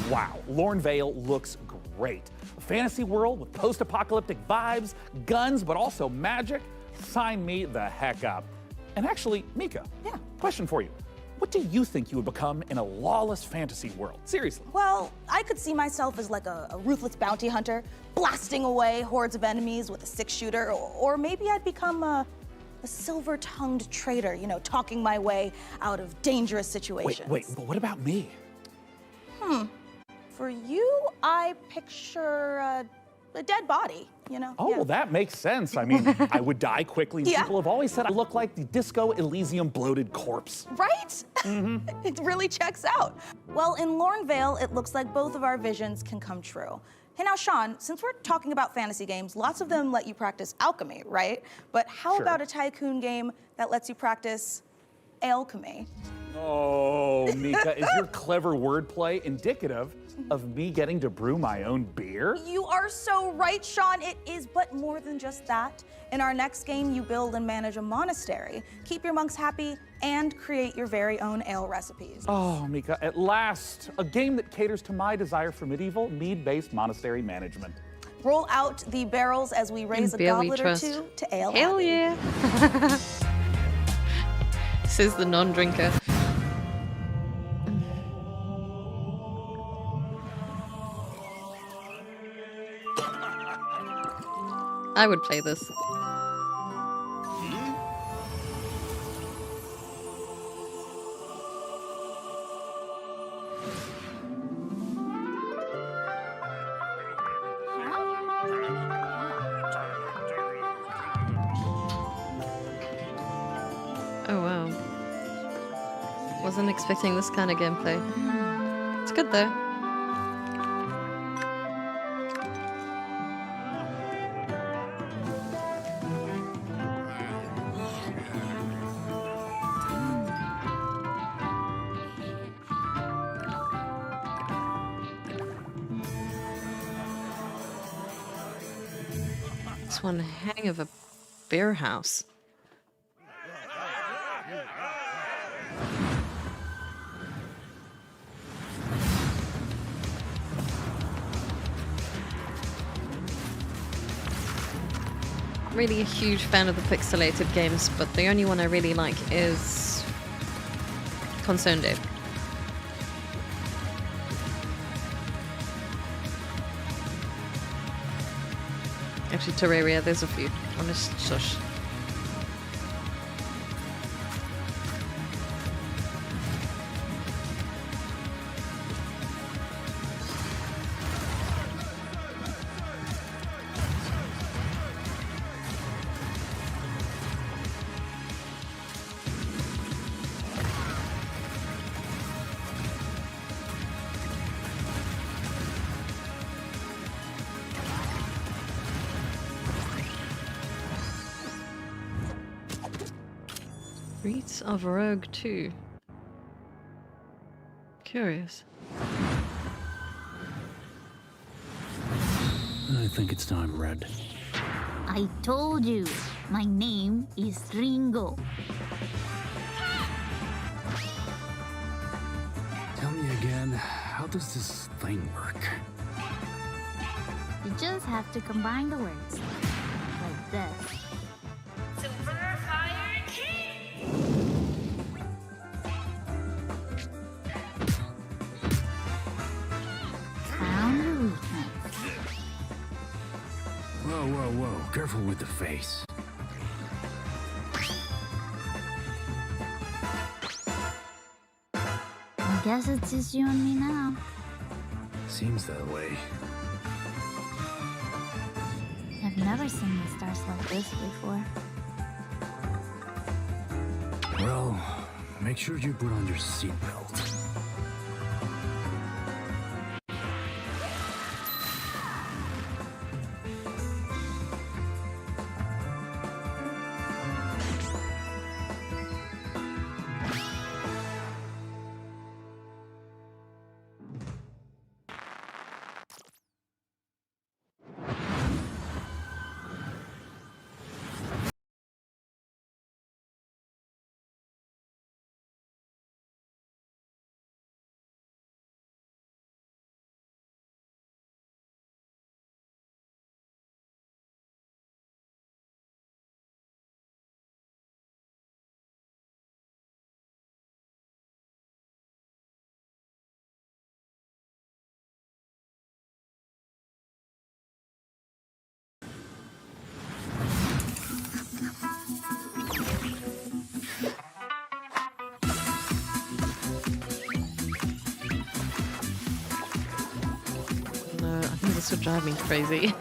Wow, Lornvale looks great. A fantasy world with post-apocalyptic vibes, guns, but also magic. Sign me the heck up. And actually, Mika, question for you. What do you think you would become in a lawless fantasy world? Seriously. Well, I could see myself as like a ruthless bounty hunter, blasting away hordes of enemies with a six-shooter, or maybe I'd become a silver-tongued traitor, you know, talking my way out of dangerous situations. Wait, but what about me? For you, I picture a dead body, you know? Oh, well, that makes sense. I mean, I would die quickly. Yeah. People have always said I look like the Disco Elysium bloated corpse. Right? It really checks out. Well, in Lornvale, it looks like both of our visions can come true. Hey, now, Sean, since we're talking about fantasy games, lots of them let you practice alchemy, right? But how Sure. about a tycoon game that lets you practice alchemy? Oh, Mika, is your clever wordplay indicative of me getting to brew my own beer? You are so right, Sean. It is, but more than just that. In our next game, you build and manage a monastery, keep your monks happy, and create your very own ale recipes. Oh, Mika, at last, a game that caters to my desire for medieval, mead-based monastery management. Roll out the barrels as we raise a beer we goblet or trust. two to ale. Hell Abbey. yeah. Says the non-drinker. I would play this. Oh wow. Wasn't expecting this kind of gameplay. It's good though. It's one hang of a beer house. Really a huge fan of the pixelated games, but the only one I really like is Concerned Ape. Actually, Terraria, there's a few. Honest, shush. Rites of Rogue 2. Curious. I think it's time, Red. I told you, my name is Ringo. Tell me again, how does this thing work? You just have to combine the words. Like this. Super Fire Found the weakness. Whoa, whoa, whoa. Careful with the face. I guess it's just you and me now. Seems that way. I've never seen the stars like this before. Well, make sure you put on your seatbelt. this would drive me crazy.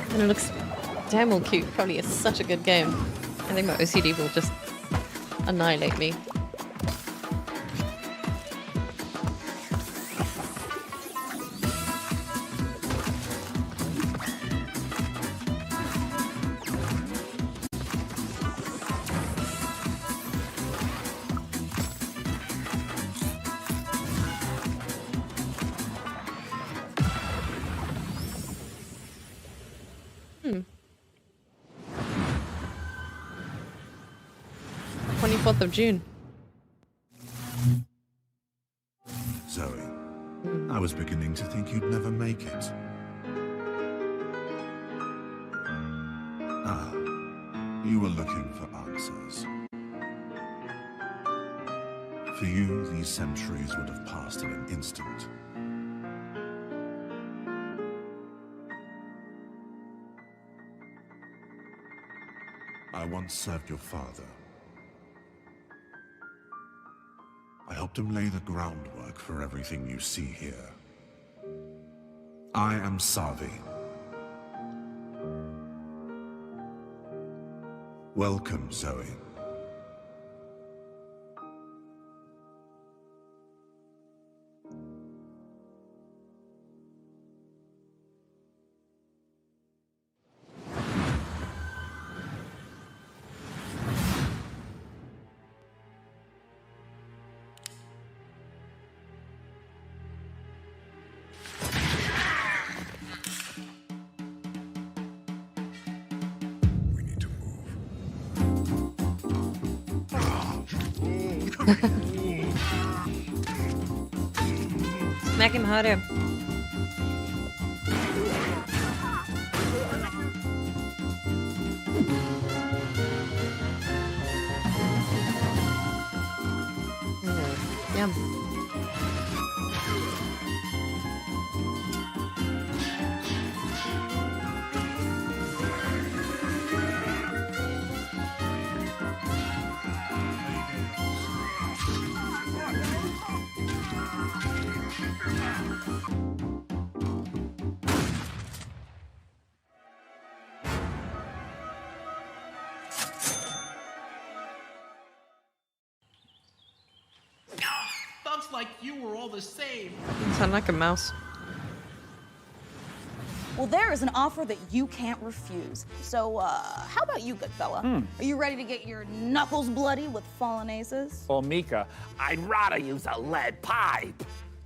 And it looks damn well cute. Probably is such a good game. I think my OCD will just annihilate me. Hmm. 24th of June. Zoe, I was beginning to think you'd never make it. Ah, you were looking for answers. For you, these centuries would have passed in an instant. I once served your father. I helped him lay the groundwork for everything you see here. I am Savi. Welcome, Zoe. Smack him harder. Yum. Thugs like you were all the same. You sound like a mouse. Well, there is an offer that you can't refuse. So, how about you, good fella? Are you ready to get your knuckles bloody with fallen aces? Well, Mika, I'd rather use a lead pipe.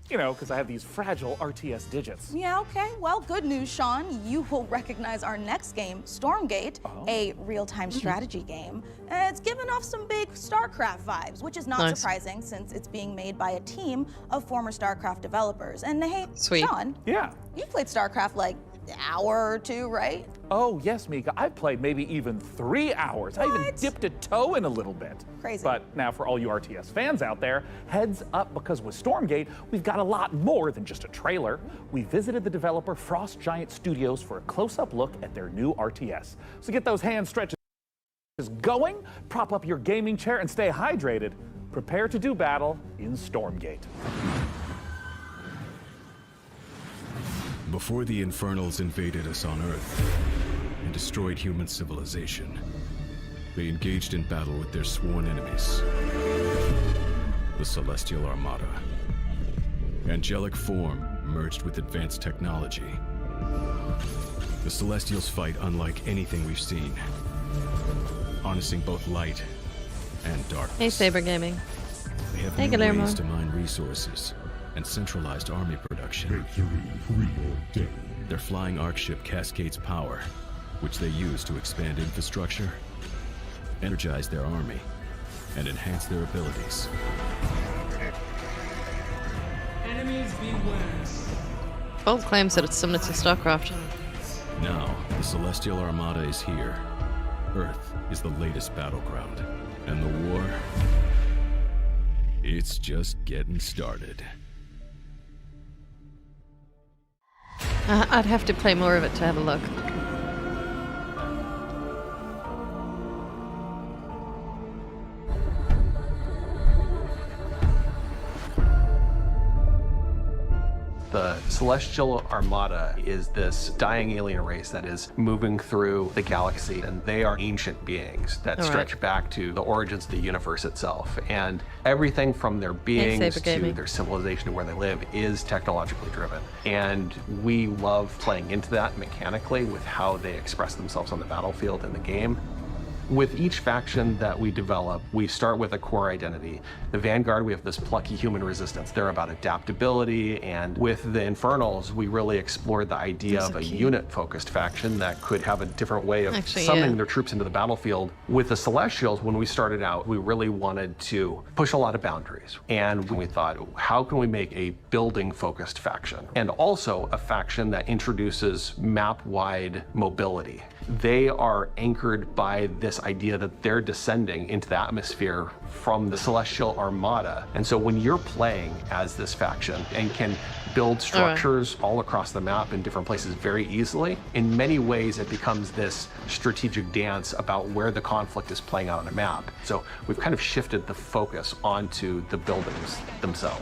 You know, because I have these fragile RTS digits. Yeah, okay. Well, good news, Sean. You will recognize our next game, Stormgate, a real-time strategy game. It's given off some big StarCraft vibes, which is not surprising since it's being made by a team of former StarCraft developers. And hey, Sean, you played StarCraft like an hour or two, right? Oh, yes, Mika. I've played maybe even 3 hours. I even dipped a toe in a little bit. Crazy. But now for all you RTS fans out there, heads up, because with Stormgate, we've got a lot more than just a trailer. We visited the developer Frost Giant Studios for a close-up look at their new RTS. So get those hand stretches going, prop up your gaming chair, and stay hydrated. Prepare to do battle in Stormgate. Before the Infernals invaded us on Earth and destroyed human civilization, they engaged in battle with their sworn enemies, the Celestial Armada. Angelic form merged with advanced technology. The Celestials fight unlike anything we've seen, harnessing both light and darkness. Hey, Saber Gaming. They have Hey, new Guillermo. ways to mine resources and centralized army production. Their flying arc ship cascades power, which they use to expand infrastructure, energize their army, and enhance their abilities. Enemies beware. Bold claims that it's similar to StarCraft. Now, the Celestial Armada is here. Earth is the latest battleground, and the war, it's just getting started. I'd have to play more of it to have a look. The Celestial Armada is this dying alien race that is moving through the galaxy, and they are ancient beings that stretch back to the origins of the universe itself. And everything from their beings to their civilization to where they live is technologically driven. And we love playing into that mechanically with how they express themselves on the battlefield in the game. With each faction that we develop, we start with a core identity. The Vanguard, we have this plucky human resistance. They're about adaptability, and with the Infernals, we really explored the idea of a unit-focused faction that could have a different way of summoning their troops into the battlefield. With the Celestials, when we started out, we really wanted to push a lot of boundaries. And we thought, how can we make a building-focused faction? And also a faction that introduces map-wide mobility. They are anchored by this idea that they're descending into the atmosphere from the Celestial Armada. And so when you're playing as this faction and can build structures all across the map in different places very easily, in many ways it becomes this strategic dance about where the conflict is playing out on a map. So we've kind of shifted the focus onto the buildings themselves.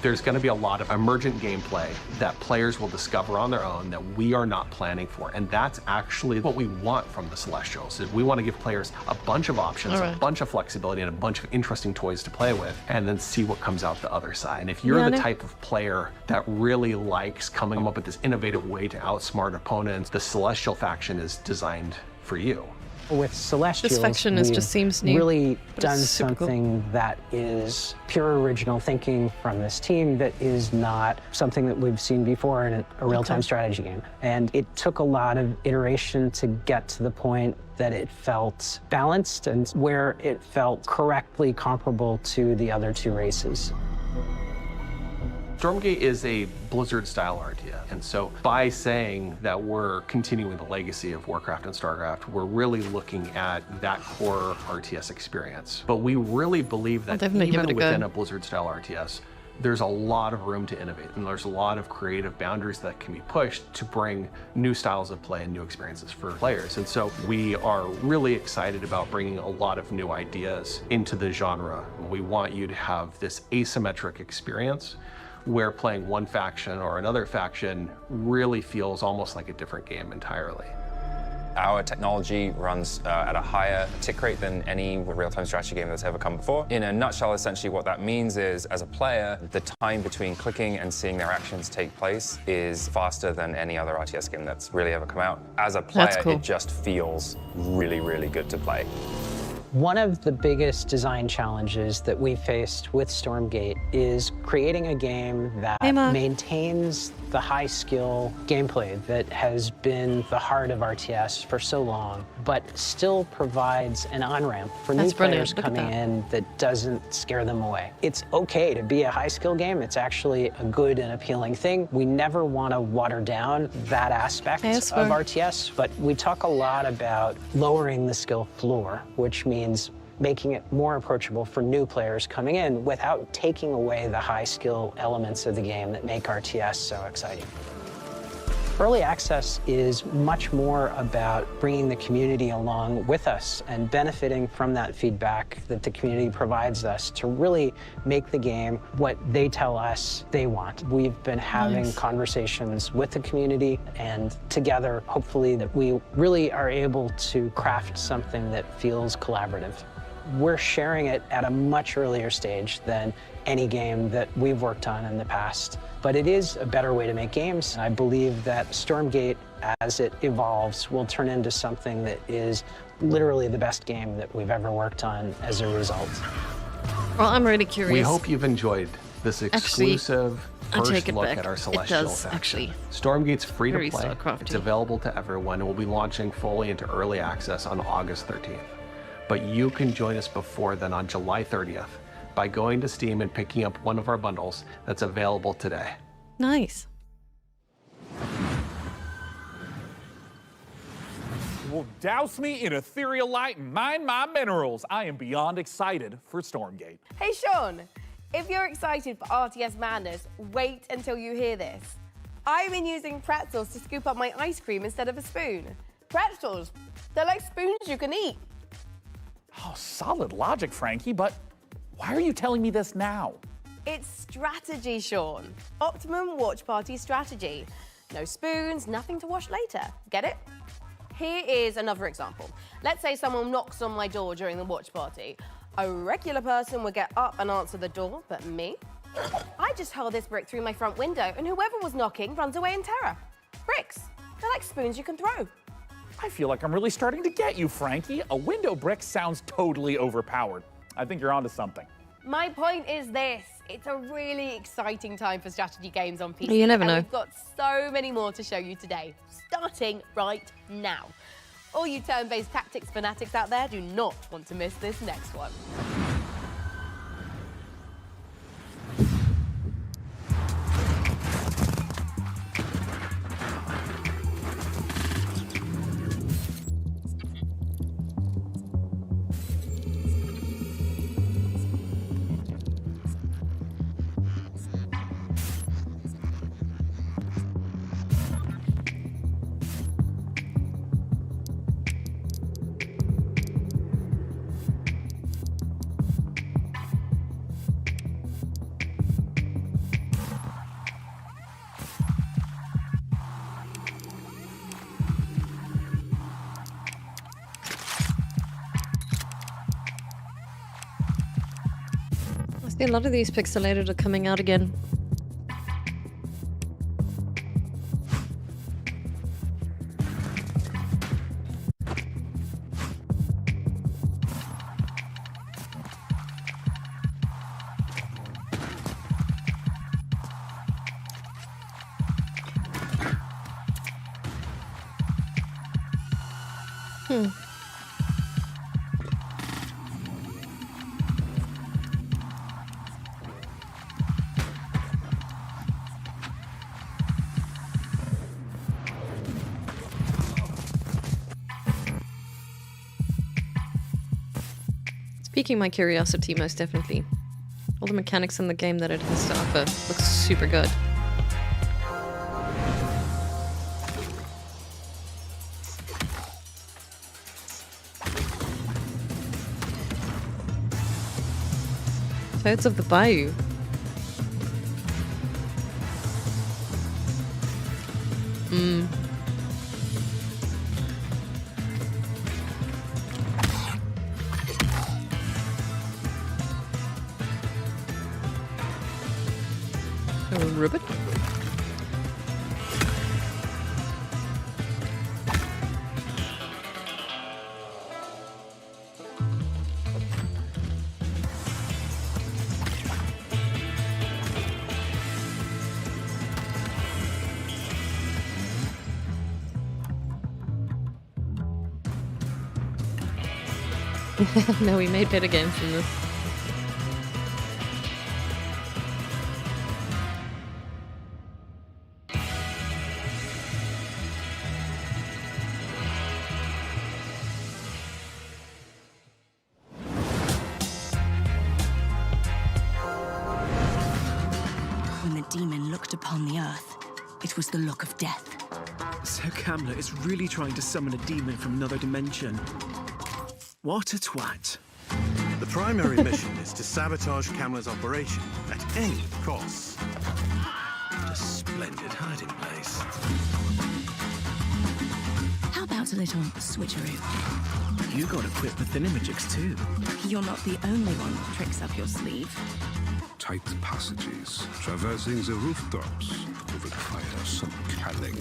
There's going to be a lot of emergent gameplay that players will discover on their own that we are not planning for. And that's actually what we want from the Celestials. Is we want to give players a bunch of options, a bunch of flexibility, and a bunch of interesting toys to play with, and then see what comes out the other side. And if you're the type of player that really likes coming up with this innovative way to outsmart opponents, the Celestial faction is designed for you. With Celestials, this faction just seems new, really done super something that is pure original thinking from this team that is not something that we've seen before in a real-time strategy game. And it took a lot of iteration to get to the point that it felt balanced and where it felt correctly comparable to the other two races. Stormgate is a Blizzard-style RTS, and so by saying that we're continuing the legacy of Warcraft and StarCraft, we're really looking at that core RTS experience. But we really believe that even within a Blizzard-style RTS, there's a lot of room to innovate, and there's a lot of creative boundaries that can be pushed to bring new styles of play and new experiences for players. And so we are really excited about bringing a lot of new ideas into the genre. We want you to have this asymmetric experience where playing one faction or another faction really feels almost like a different game entirely. Our technology runs at a higher tick rate than any real-time strategy game that's ever come before. In a nutshell, essentially what that means is, as a player, the time between clicking and seeing their actions take place is faster than any other RTS game that's really ever come out. As a player, it just feels really, really good to play. One of the biggest design challenges that we faced with Stormgate is creating a game that maintains the high-skill gameplay that has been the heart of RTS for so long, but still provides an on-ramp for new players coming in that doesn't scare them away. It's okay to be a high-skill game. It's actually a good and appealing thing. We never want to water down that aspect of RTS, but we talk a lot about lowering the skill floor, which means making it more approachable for new players coming in without taking away the high skill elements of the game that make RTS so exciting. Early access is much more about bringing the community along with us and benefiting from that feedback that the community provides us to really make the game what they tell us they want. We've been having conversations with the community, and together, hopefully, that we really are able to craft something that feels collaborative. We're sharing it at a much earlier stage than any game that we've worked on in the past. But it is a better way to make games. I believe that Stormgate, as it evolves, will turn into something that is literally the best game that we've ever worked on as a result. Well, I'm really curious. We hope you've enjoyed this exclusive first look at our Celestial faction. Stormgate's free to play. It's available to everyone, and we'll be launching fully into early access on August 13th. But you can join us before then on July 30th by going to Steam and picking up one of our bundles that's available today. Nice. Well, douse me in ethereal light and mine my minerals. I am beyond excited for Stormgate. Hey Sean, if you're excited for RTS Madness, wait until you hear this. I've been using pretzels to scoop up my ice cream instead of a spoon. Pretzels, they're like spoons you can eat. Oh, solid logic, Frankie, but why are you telling me this now? It's strategy, Sean. Optimum watch party strategy. No spoons, nothing to wash later. Get it? Here is another example. Let's say someone knocks on my door during the watch party. A regular person would get up and answer the door, but me? I just hurl this brick through my front window and whoever was knocking runs away in terror. Bricks, they're like spoons you can throw. I feel like I'm really starting to get you, Frankie. A window brick sounds totally overpowered. I think you're onto something. My point is this. It's a really exciting time for strategy games on PC. You never know. And we've got so many more to show you today, starting right now. All you turn-based tactics fanatics out there do not want to miss this next one. A lot of these pixelated are coming out again. Piquing my curiosity, most definitely. All the mechanics in the game that it has to offer looks super good. Toads of the Bayou. Ribbit? No, we made better games than this. When the demon looked upon the earth, it was the look of death. So Camlet is really trying to summon a demon from another dimension. What a twat. The primary mission is to sabotage Camlet's operation at any cost. What a splendid hiding place. How about a little switcheroo? You got equipped with thingamajig's too. You're not the only one with tricks up your sleeve. Tight passages, traversing the rooftops, will require some cunning.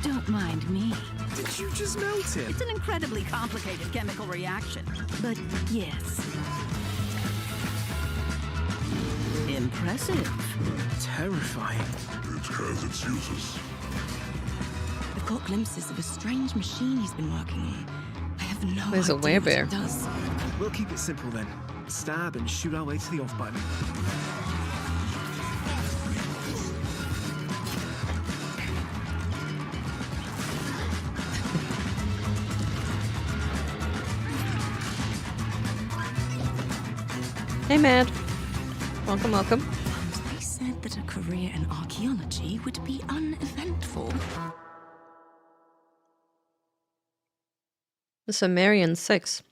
Don't mind me. Did you just melt it? It's an incredibly complicated chemical reaction. But yes. Impressive. Terrifying. It has its uses. I've got glimpses of a strange machine he's been working on. I have no There's a idea what werebear. it does. We'll keep it simple then. Stab and shoot our way to the off button. Hey, Mad. Welcome, welcome. They said that career in archaeology would be uneventful. The Sumerian 6.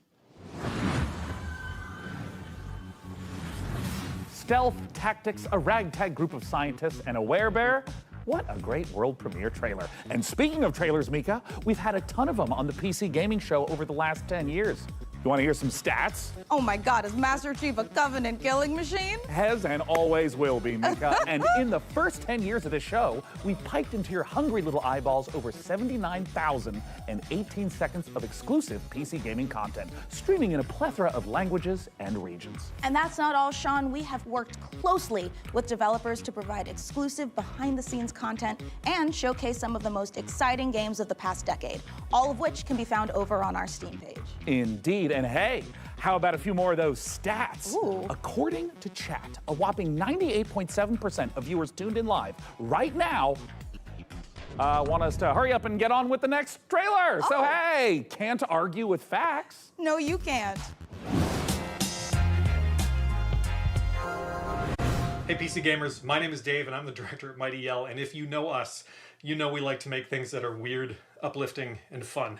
Stealth, tactics, a ragtag group of scientists, and a werebear. What a great world premiere trailer. And speaking of trailers, Mika, we've had a ton of them on the PC gaming show over the last 10 years. You want to hear some stats? Oh my God, is Master Chief a Covenant killing machine? Has and always will be, Mika. And in the first 10 years of this show, we've piped into your hungry little eyeballs over 79,018 seconds of exclusive PC gaming content, streaming in a plethora of languages and regions. And that's not all, Sean. We have worked closely with developers to provide exclusive behind-the-scenes content and showcase some of the most exciting games of the past decade, all of which can be found over on our Steam page. Indeed. And hey, how about a few more of those stats? Ooh. According to chat, a whopping 98.7% of viewers tuned in live right now want us to hurry up and get on with the next trailer. So hey, can't argue with facts. No, you can't. Hey PC gamers, my name is Dave and I'm the director at Mighty Yell, and if you know us, you know we like to make things that are weird, uplifting, and fun.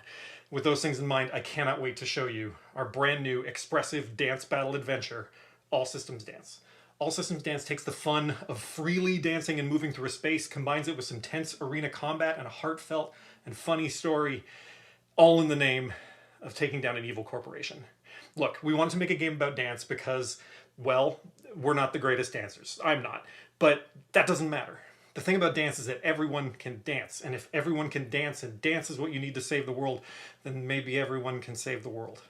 With those things in mind, I cannot wait to show you our brand new expressive dance battle adventure, All Systems Dance. All Systems Dance takes the fun of freely dancing and moving through a space, combines it with some tense arena combat and a heartfelt and funny story, all in the name of taking down an evil corporation. Look, we wanted to make a game about dance because, well, we're not the greatest dancers. I'm not. But that doesn't matter. The thing about dance is that everyone can dance, and if everyone can dance, and dance is what you need to save the world, then maybe everyone can save the world.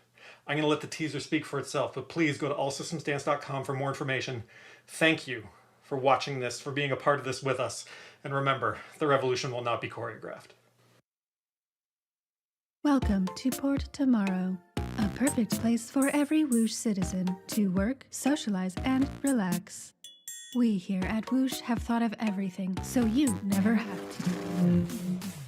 I'm going to let the teaser speak for itself, but please go to allsystemsdance.com for more information. Thank you for watching this, for being a part of this with us, and remember, the revolution will not be choreographed. Welcome to Port Tomorrow, a perfect place for every Whoosh citizen to work, socialize, and relax. We here at Whoosh have thought of everything, so you never have to.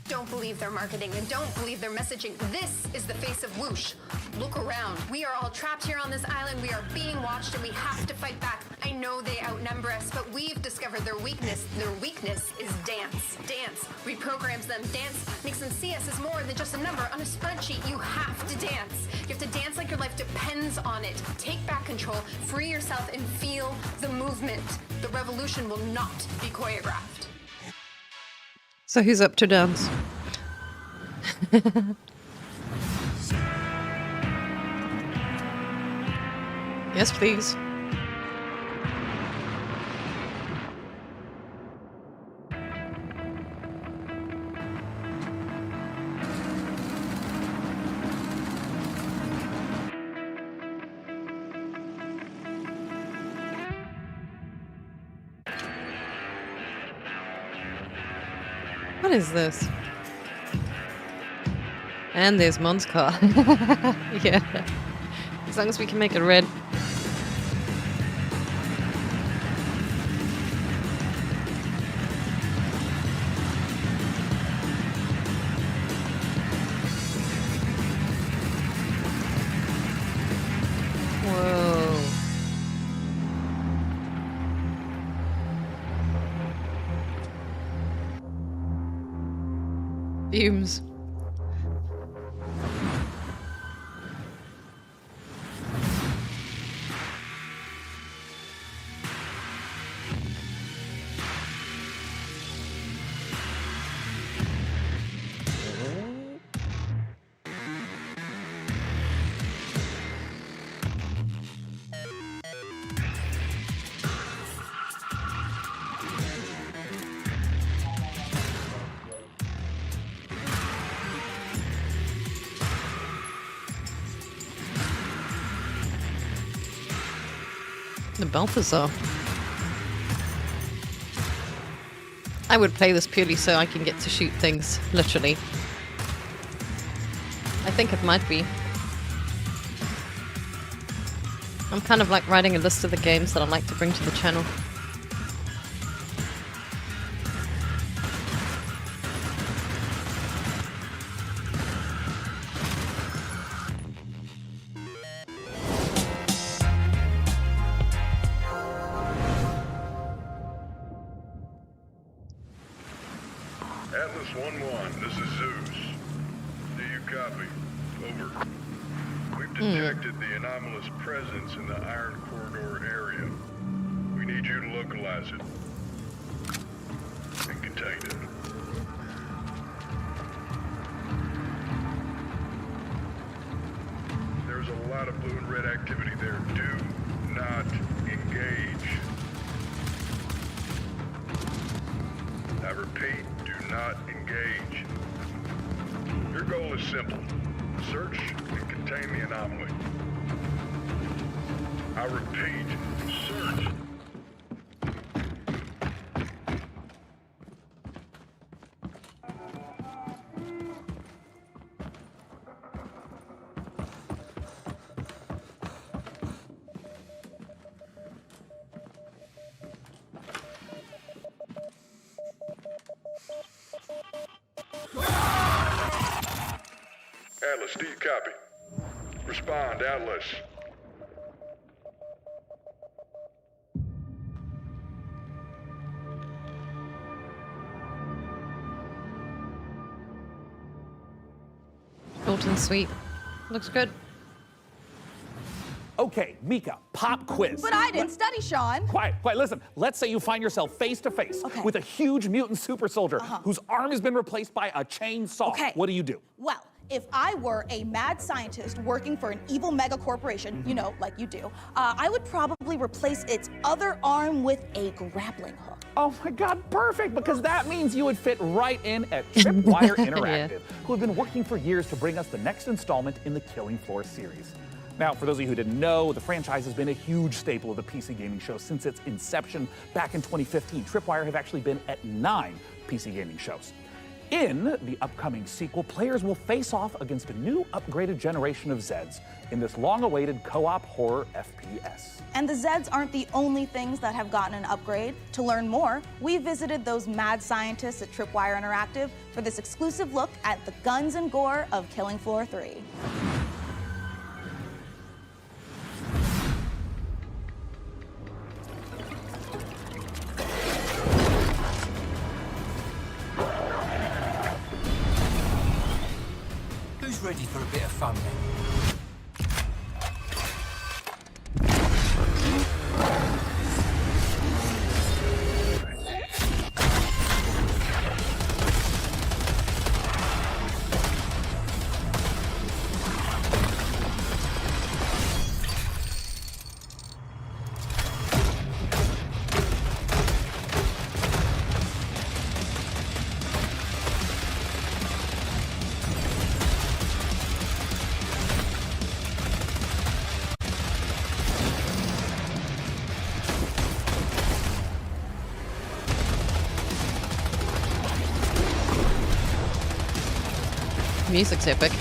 Don't believe their marketing and don't believe their messaging. This is the face of Whoosh. Look around. We are all trapped here on this island. We are being watched and we have to fight back. I know they outnumber us, but we've discovered their weakness. Their weakness is dance. Dance reprograms them. Dance makes them see us as more than just a number on a spreadsheet. You have to dance. You have to dance like your life depends on it. Take back control, free yourself, and feel the movement. The revolution will not be choreographed. So who's up to dance? Yes, please. What is this? And there's Mon's car. Yeah. As long as we can make it red. Whoa. Fumes. The Balthazar. I would play this purely so I can get to shoot things, literally. I think it might be. I'm kind of like writing a list of the games that I'd like to bring to the channel. Atlas 1-1, this is Zeus. Do you copy? Over. We've detected the anomalous presence in the Iron Corridor area. We need you to localize it and contain it. There's a lot of blue and red activity there. Do not engage. I repeat, do not engage. Your goal is simple. Search and contain the anomaly. I repeat, search. Atlas, do you copy? Respond, Atlas. Short and sweet. Looks good. Okay, Mika, pop quiz. But I didn't study, Sean. Quiet. Listen, let's say you find yourself face to face with a huge mutant super soldier whose arm has been replaced by a chainsaw. Okay. What do you do? Well, if I were a mad scientist working for an evil mega corporation, you know, like you do, I would probably replace its other arm with a grappling hook. Oh my God, perfect, because that means you would fit right in at Tripwire Interactive, who have been working for years to bring us the next installment in the Killing Floor series. Now, for those of you who didn't know, the franchise has been a huge staple of the PC gaming show since its inception back in 2015. Tripwire have actually been at 9 PC gaming shows. In the upcoming sequel, players will face off against a new upgraded generation of Zeds in this long-awaited co-op horror FPS. And the Zeds aren't the only things that have gotten an upgrade. To learn more, we visited those mad scientists at Tripwire Interactive for this exclusive look at the guns and gore of Killing Floor 3. Who's ready for a bit of fun then? Music's epic.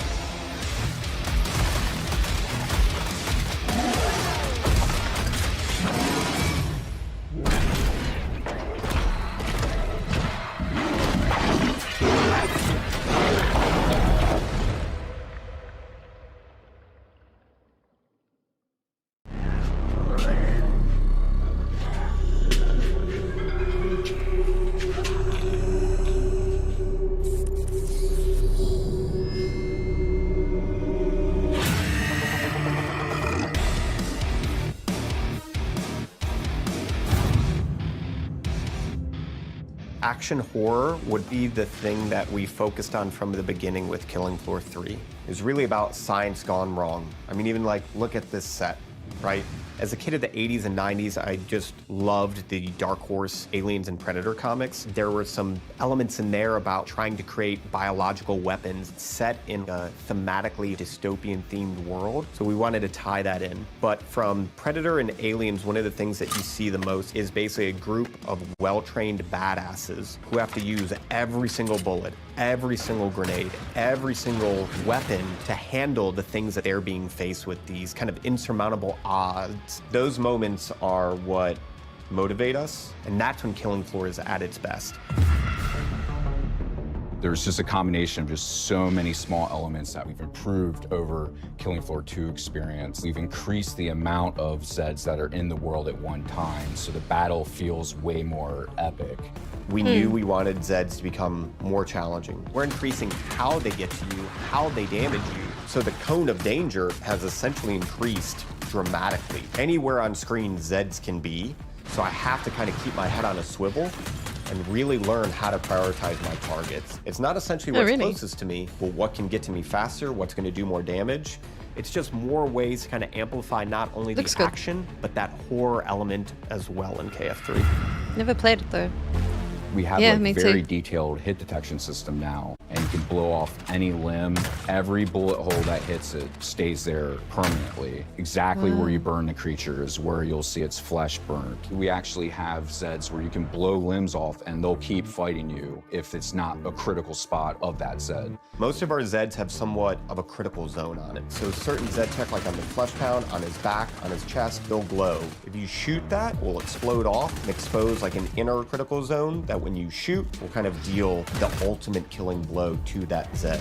Action horror would be the thing that we focused on from the beginning with Killing Floor 3. It was really about science gone wrong. I mean, even like, look at this set, right? As a kid of the 80s and 90s, I just loved the Dark Horse Aliens and Predator comics. There were some elements in there about trying to create biological weapons set in a thematically dystopian themed world. So we wanted to tie that in. But from Predator and Aliens, one of the things that you see the most is basically a group of well-trained badasses who have to use every single bullet, every single grenade, every single weapon to handle the things that they're being faced with, these kind of insurmountable odds. Those moments are what motivate us, and that's when Killing Floor is at its best. There's just a combination of just so many small elements that we've improved over Killing Floor 2 experience. We've increased the amount of Zeds that are in the world at one time, so the battle feels way more epic. We knew we wanted Zeds to become more challenging. We're increasing how they get to you, how they damage you, so the cone of danger has essentially increased dramatically. Anywhere on screen Zeds can be, so I have to kind of keep my head on a swivel and really learn how to prioritize my targets. It's not essentially what's closest to me, but what can get to me faster, what's going to do more damage. It's just more ways to kind of amplify not only the action, but that horror element as well in KF3. Never played it though. We have like very detailed hit detection system now, and you can blow off any limb. Every bullet hole that hits it stays there permanently. Exactly where you burn the creature is where you'll see its flesh burnt. We actually have Zeds where you can blow limbs off and they'll keep fighting you if it's not a critical spot of that Zed. Most of our Zeds have somewhat of a critical zone on it. So certain Zed tech, like on the flesh pound, on his back, on his chest, they'll glow. If you shoot that, it will explode off and expose like an inner critical zone that when you shoot will kind of deal the ultimate killing blow to that Zed.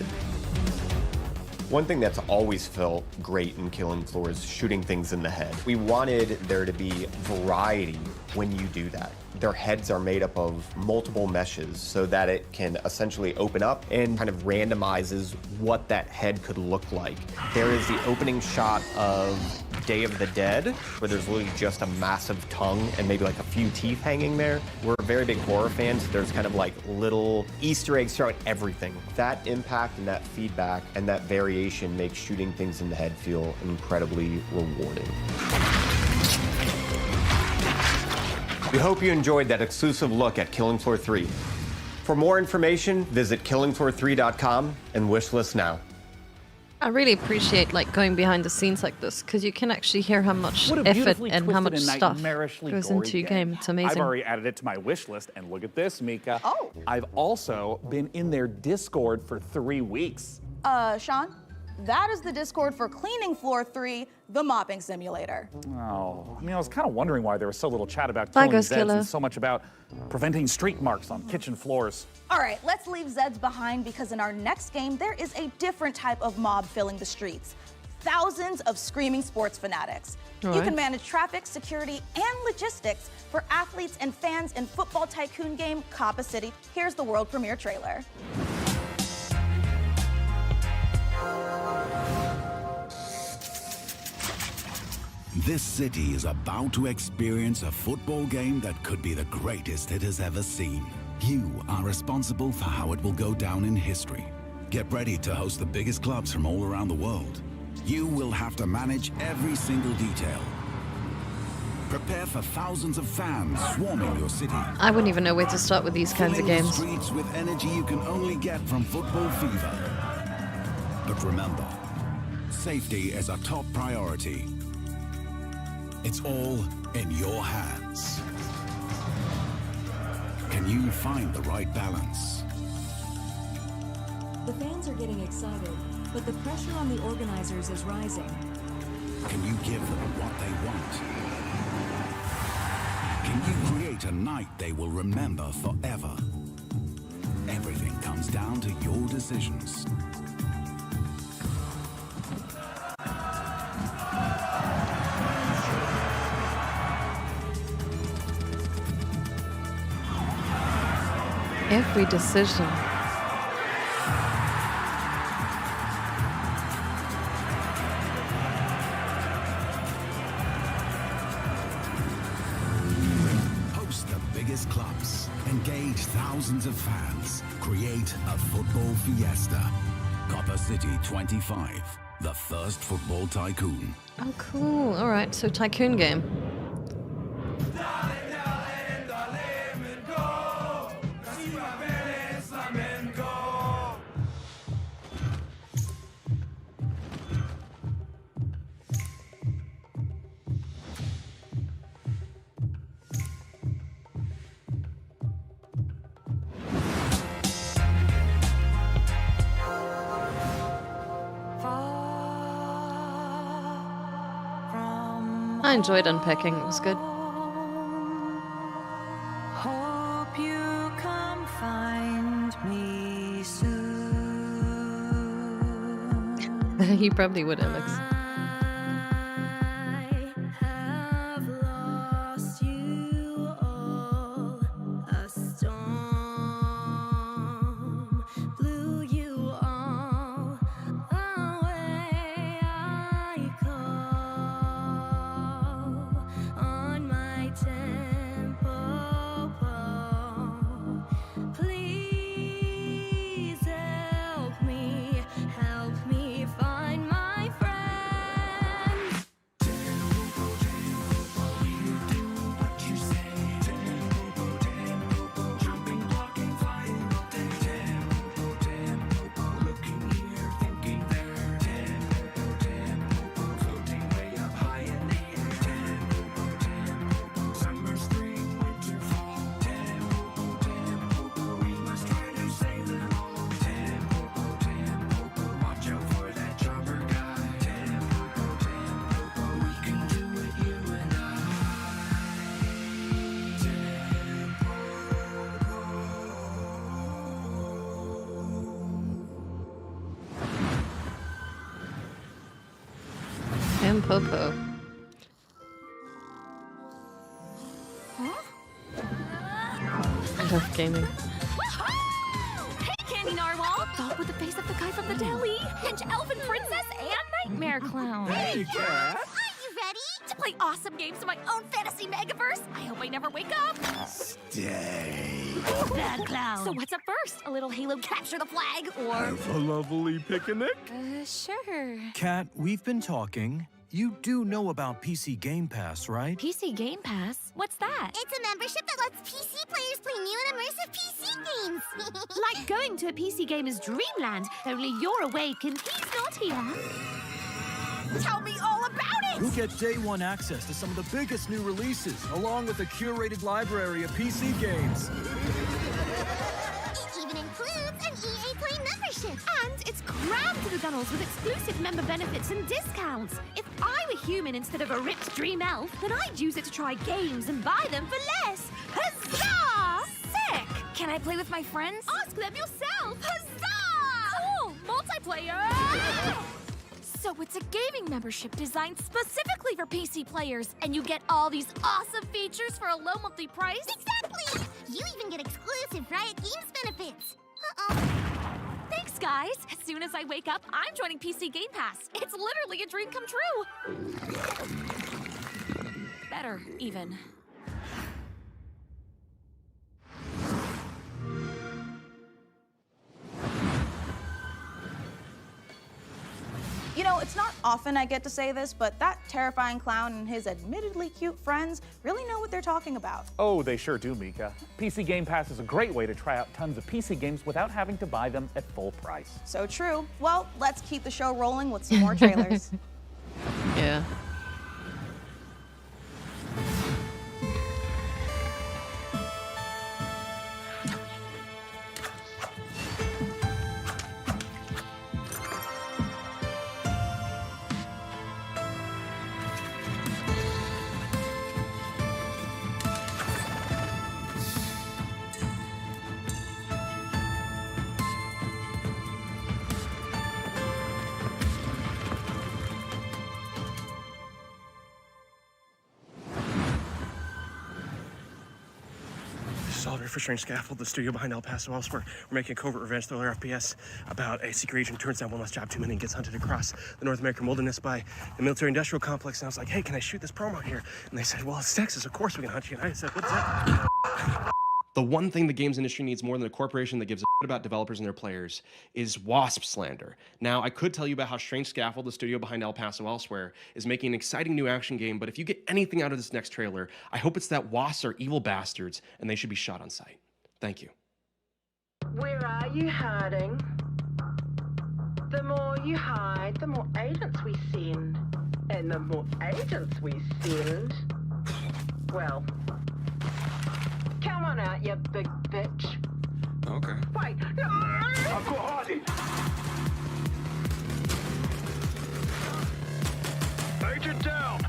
One thing that's always felt great in Killing Floor is shooting things in the head. We wanted there to be variety when you do that. Their heads are made up of multiple meshes so that it can essentially open up and kind of randomizes what that head could look like. There is the opening shot of Day of the Dead, where there's literally just a massive tongue and maybe like a few teeth hanging there. We're very big horror fans, so there's kind of like little Easter eggs throughout everything. That impact and that feedback and that variation makes shooting things in the head feel incredibly rewarding. We hope you enjoyed that exclusive look at Killing Floor 3. For more information, visit killingfloor3.com and wishlist now. I really appreciate like going behind the scenes like this because you can actually hear how much effort and how much stuff goes into your game. It's amazing. I've already added it to my wish list, and look at this, Mika. Oh. I've also been in their Discord for 3 weeks. Sean, that is the Discord for Cleaning Floor 3, the mopping simulator. Oh, I mean, I was kind of wondering why there was so little chat about killing Zeds and so much about preventing streak marks on kitchen floors. All right, let's leave Zeds behind because in our next game, there is a different type of mob filling the streets. Thousands of screaming sports fanatics. You can manage traffic, security, and logistics for athletes and fans in football tycoon game Coppa City. Here's the world premiere trailer. This city is about to experience a football game that could be the greatest it has ever seen. You are responsible for how it will go down in history. Get ready to host the biggest clubs from all around the world. You will have to manage every single detail. Prepare for thousands of fans swarming your city. I wouldn't even know where to start with these kinds of games. Streets with energy you can only get from football fever. But remember, safety is a top priority. It's all in your hands. Can you find the right balance? The fans are getting excited, but the pressure on the organizers is rising. Can you give them what they want? Can you create a night they will remember forever? Everything comes down to your decisions. Every decision. Host the biggest clubs. Engage thousands of fans. Create a football fiesta. Coppa City 25, the first football tycoon. Oh, cool. All right, so tycoon game. I enjoyed unpacking, it was good. Hope you come find me He probably would, Alex. Popo. I love gaming. Hey, Candy Narwhal! Dog with the face of the guy from the deli! Hinge Elfin Princess and Nightmare Clown! Hey, Cat! Are you ready to play awesome games in my own fantasy megaverse? I hope I never wake up! Stay. Bad clown! So what's up first? A little Halo capture the flag, or... Have a lovely picnic? Sure. Kat, we've been talking. You do know about PC Game Pass, right? PC Game Pass? What's that? It's a membership that lets PC players play new and immersive PC games. Like going to a PC gamer's dreamland, only you're awake and he's not here. Tell me all about it! You'll get day one access to some of the biggest new releases, along with a curated library of PC games. It even includes an EA Play membership. And it's crammed to the gunnels with exclusive member benefits and discounts. If I were human instead of a ripped dream elf, then I'd use it to try games and buy them for less. Huzzah! Sick! Can I play with my friends? Ask them yourself! Huzzah! Cool! Multiplayer! So it's a gaming membership designed specifically for PC players, and you get all these awesome features for a low monthly price? Exactly! You even get exclusive Riot Games benefits. Uh-oh. Thanks, guys. As soon as I wake up, I'm joining PC Game Pass. It's literally a dream come true. Better, even. You know, it's not often I get to say this, but that terrifying clown and his admittedly cute friends really know what they're talking about. Oh, they sure do, Mika. PC Game Pass is a great way to try out tons of PC games without having to buy them at full price. So true. Well, let's keep the show rolling with some more trailers. Yeah. For Strange Scaffold, the studio behind El Paso elsewhere. We're making a covert revenge thriller FPS about a secret agent turns down one last job too many and gets hunted across the North American wilderness by the military-industrial complex. And I was like, hey, can I shoot this promo here? And they said, well, it's Texas, of course we can hunt you. And I said, what's that? The one thing the games industry needs more than a corporation that gives a shit about developers and their players is WASP slander. Now, I could tell you about how Strange Scaffold, the studio behind El Paso elsewhere, is making an exciting new action game, but if you get anything out of this next trailer, I hope it's that WASPs are evil bastards and they should be shot on sight. Thank you. Where are you hiding? The more you hide, the more agents we send. And the more agents we send, well, come on out, you big bitch. Okay. Wait, no! I've got Hardy. Agent down.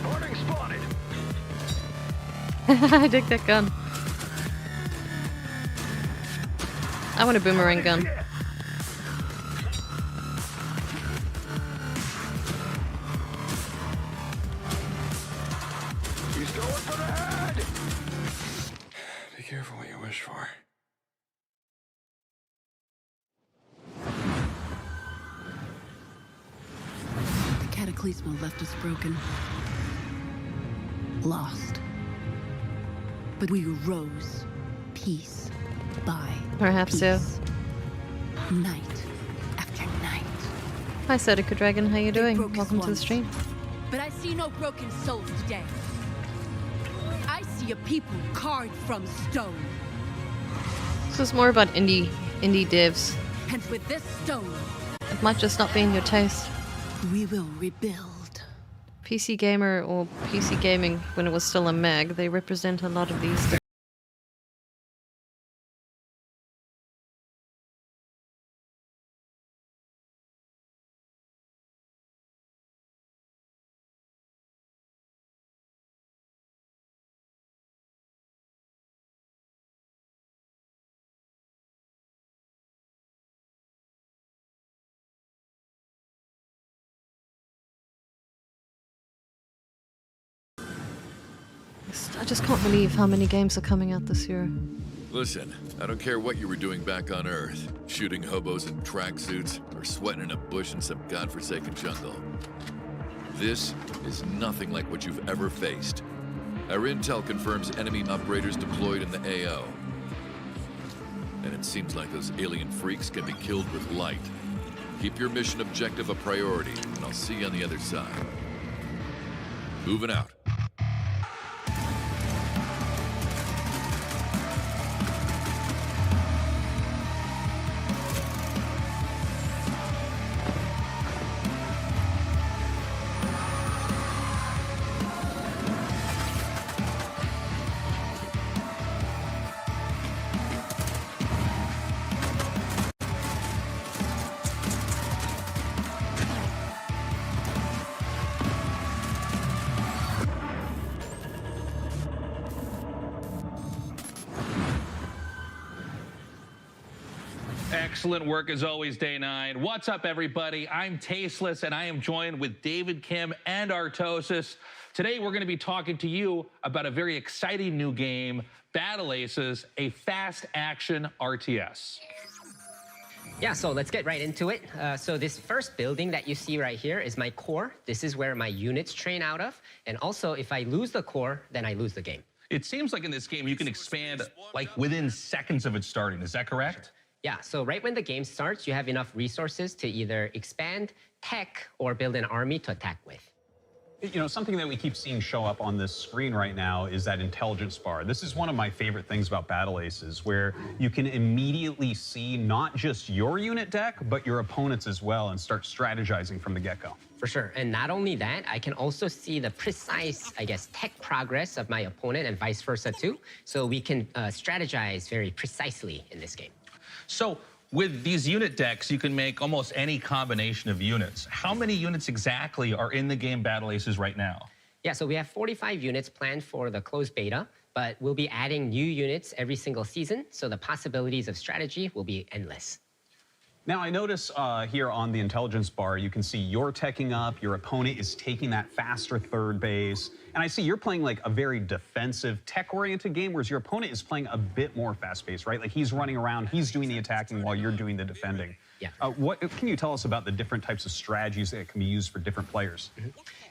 Harding spotted. I dig that gun. I want a boomerang gun. He's going for the head. Be careful what you wish for. The Cataclysma left us broken. Lost. But we rose, piece by Perhaps piece. so. Night after night. Hi, Sodica Dragon. How you doing? Welcome to the stream. But I see no broken souls today. I see a people carved from stone. This is more about indie devs. And with this stone, It might just not be in your taste. we will rebuild. PC Gamer or PC Gaming, when it was still a mag, they represent a lot of these. I just can't believe how many games are coming out this year. Listen, I don't care what you were doing back on Earth, shooting hobos in tracksuits or sweating in a bush in some godforsaken jungle. This is nothing like what you've ever faced. Our intel confirms enemy operators deployed in the AO. And it seems like those alien freaks can be killed with light. Keep your mission objective a priority, and I'll see you on the other side. Moving out. Excellent work as always, Day 9. What's up, everybody? I'm Tasteless, and I am joined with David Kim and Artosis. Today, we're going to be talking to you about a very exciting new game, Battle Aces, a fast-action RTS. Yeah, so let's get right into it. So this first building that you see right here is my core. This is where my units train out of. And also, if I lose the core, then I lose the game. It seems like in this game, you can expand like within seconds of it starting. Is that correct? Yeah, so right when the game starts, you have enough resources to either expand, tech, or build an army to attack with. You know, something that we keep seeing show up on this screen right now is that intelligence bar. This is one of my favorite things about Battle Aces, where you can immediately see not just your unit deck, but your opponent's as well, and start strategizing from the get-go. For sure, and not only that, I can also see the precise, I guess, tech progress of my opponent and vice versa too. So we can strategize very precisely in this game. So with these unit decks, you can make almost any combination of units. How many units exactly are in the game Battle Aces right now? Yeah, so we have 45 units planned for the closed beta, but we'll be adding new units every single season, so the possibilities of strategy will be endless. Now, I notice here on the intelligence bar, you can see you're teching up, your opponent is taking that faster third base, and I see you're playing like a very defensive, tech-oriented game, whereas your opponent is playing a bit more fast-paced, right? Like he's running around, he's doing the attacking while you're doing the defending. Yeah. What can you tell us about the different types of strategies that can be used for different players?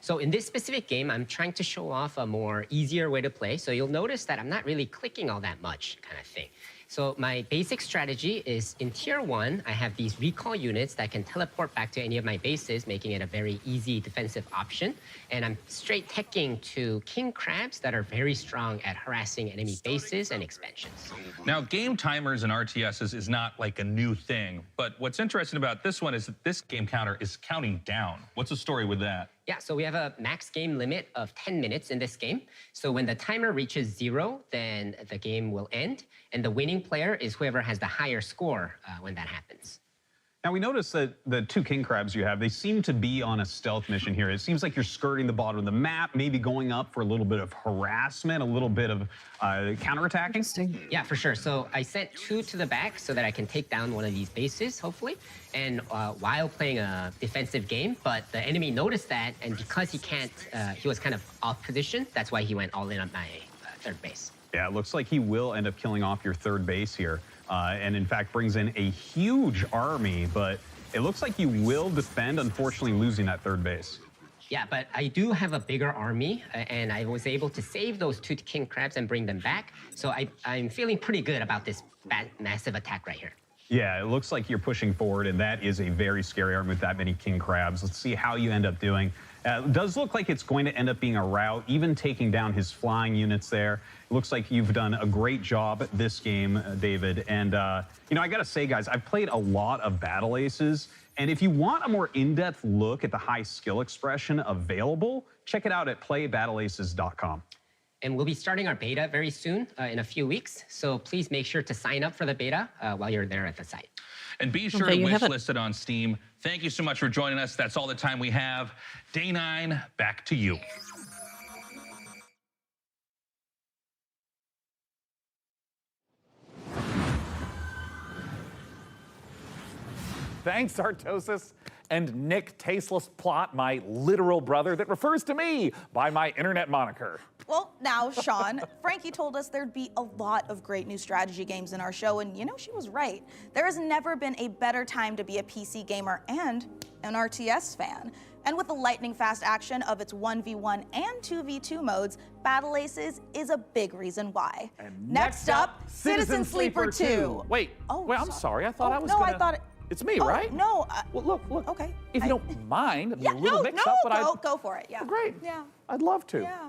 So in this specific game, I'm trying to show off a more easier way to play. So you'll notice that I'm not really clicking all that much kind of thing. So my basic strategy is in tier 1, I have these recall units that can teleport back to any of my bases, making it a very easy defensive option. And I'm straight teching to king crabs that are very strong at harassing enemy bases and expansions. Now, game timers and RTSs is not like a new thing, but what's interesting about this one is that this game counter is counting down. What's the story with that? Yeah, so we have a max game limit of 10 minutes in this game. So when the timer reaches 0, then the game will end. And the winning player is whoever has the higher score when that happens. Now, we noticed that the 2 king crabs you have, they seem to be on a stealth mission here. It seems like you're skirting the bottom of the map, maybe going up for a little bit of harassment, a little bit of counterattacking. Yeah, for sure. So I sent 2 to the back so that I can take down one of these bases, hopefully, and while playing a defensive game. But the enemy noticed that, and because he was kind of off position, that's why he went all in on my third base. Yeah, it looks like he will end up killing off your third base here. And in fact brings in a huge army, but it looks like you will defend, unfortunately losing that third base. Yeah, but I do have a bigger army, and I was able to save those 2 king crabs and bring them back. So I'm feeling pretty good about this massive attack right here. Yeah, it looks like you're pushing forward, and that is a very scary army with that many king crabs. Let's see how you end up doing. It does look like it's going to end up being a rout, even taking down his flying units there. It looks like you've done a great job this game, David. And, you know, I got to say, guys, I've played a lot of Battle Aces. And if you want a more in-depth look at the high skill expression available, check it out at playbattleaces.com. And we'll be starting our beta very soon, in a few weeks. So please make sure to sign up for the beta while you're there at the site. And be sure to wishlist it on Steam. Thank you so much for joining us. That's all the time we have. Day 9, back to you. Thanks, Artosis. And Nick Tasteless Plot, my literal brother that refers to me by my internet moniker. Well, now, Sean, Frankie told us there'd be a lot of great new strategy games in our show, and you know, she was right. There has never been a better time to be a PC gamer and an RTS fan. And with the lightning-fast action of its 1v1 and 2v2 modes, Battle Aces is a big reason why. And next up, Citizen Sleeper 2. Wait, I'm sorry. I thought I was no, gonna... I thought it... It's me, Oh, right? no. Well, look. Okay. If you don't mind, it'd be Yeah, a little no, mix-up, but go for it. Yeah. Great. Yeah. I'd love to. Yeah.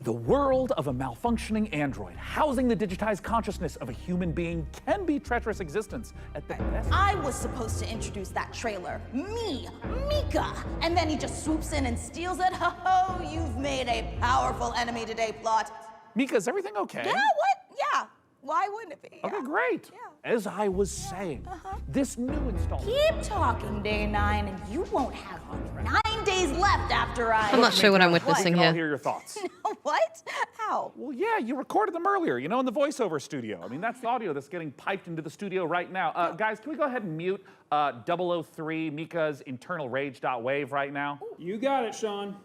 The world of a malfunctioning android housing the digitized consciousness of a human being can be treacherous existence at the best. I was supposed to introduce that trailer. Me, Mika. And then he just swoops in and steals it. Ho, you've made a powerful enemy today, Plot. Mika, is everything okay? Yeah, what? Yeah. Why wouldn't it be? Okay, great. As I was saying, this new installment... Keep talking, Day 9, and you won't have 9 days left after I... I'm not sure what I'm witnessing I'll here. hear your thoughts. What? How? Well, yeah, you recorded them earlier, you know, in the voiceover studio. I mean, that's the audio that's getting piped into the studio right now. Guys, can we go ahead and mute 003 Mika's internal rage.wave right now? You got it, Sean.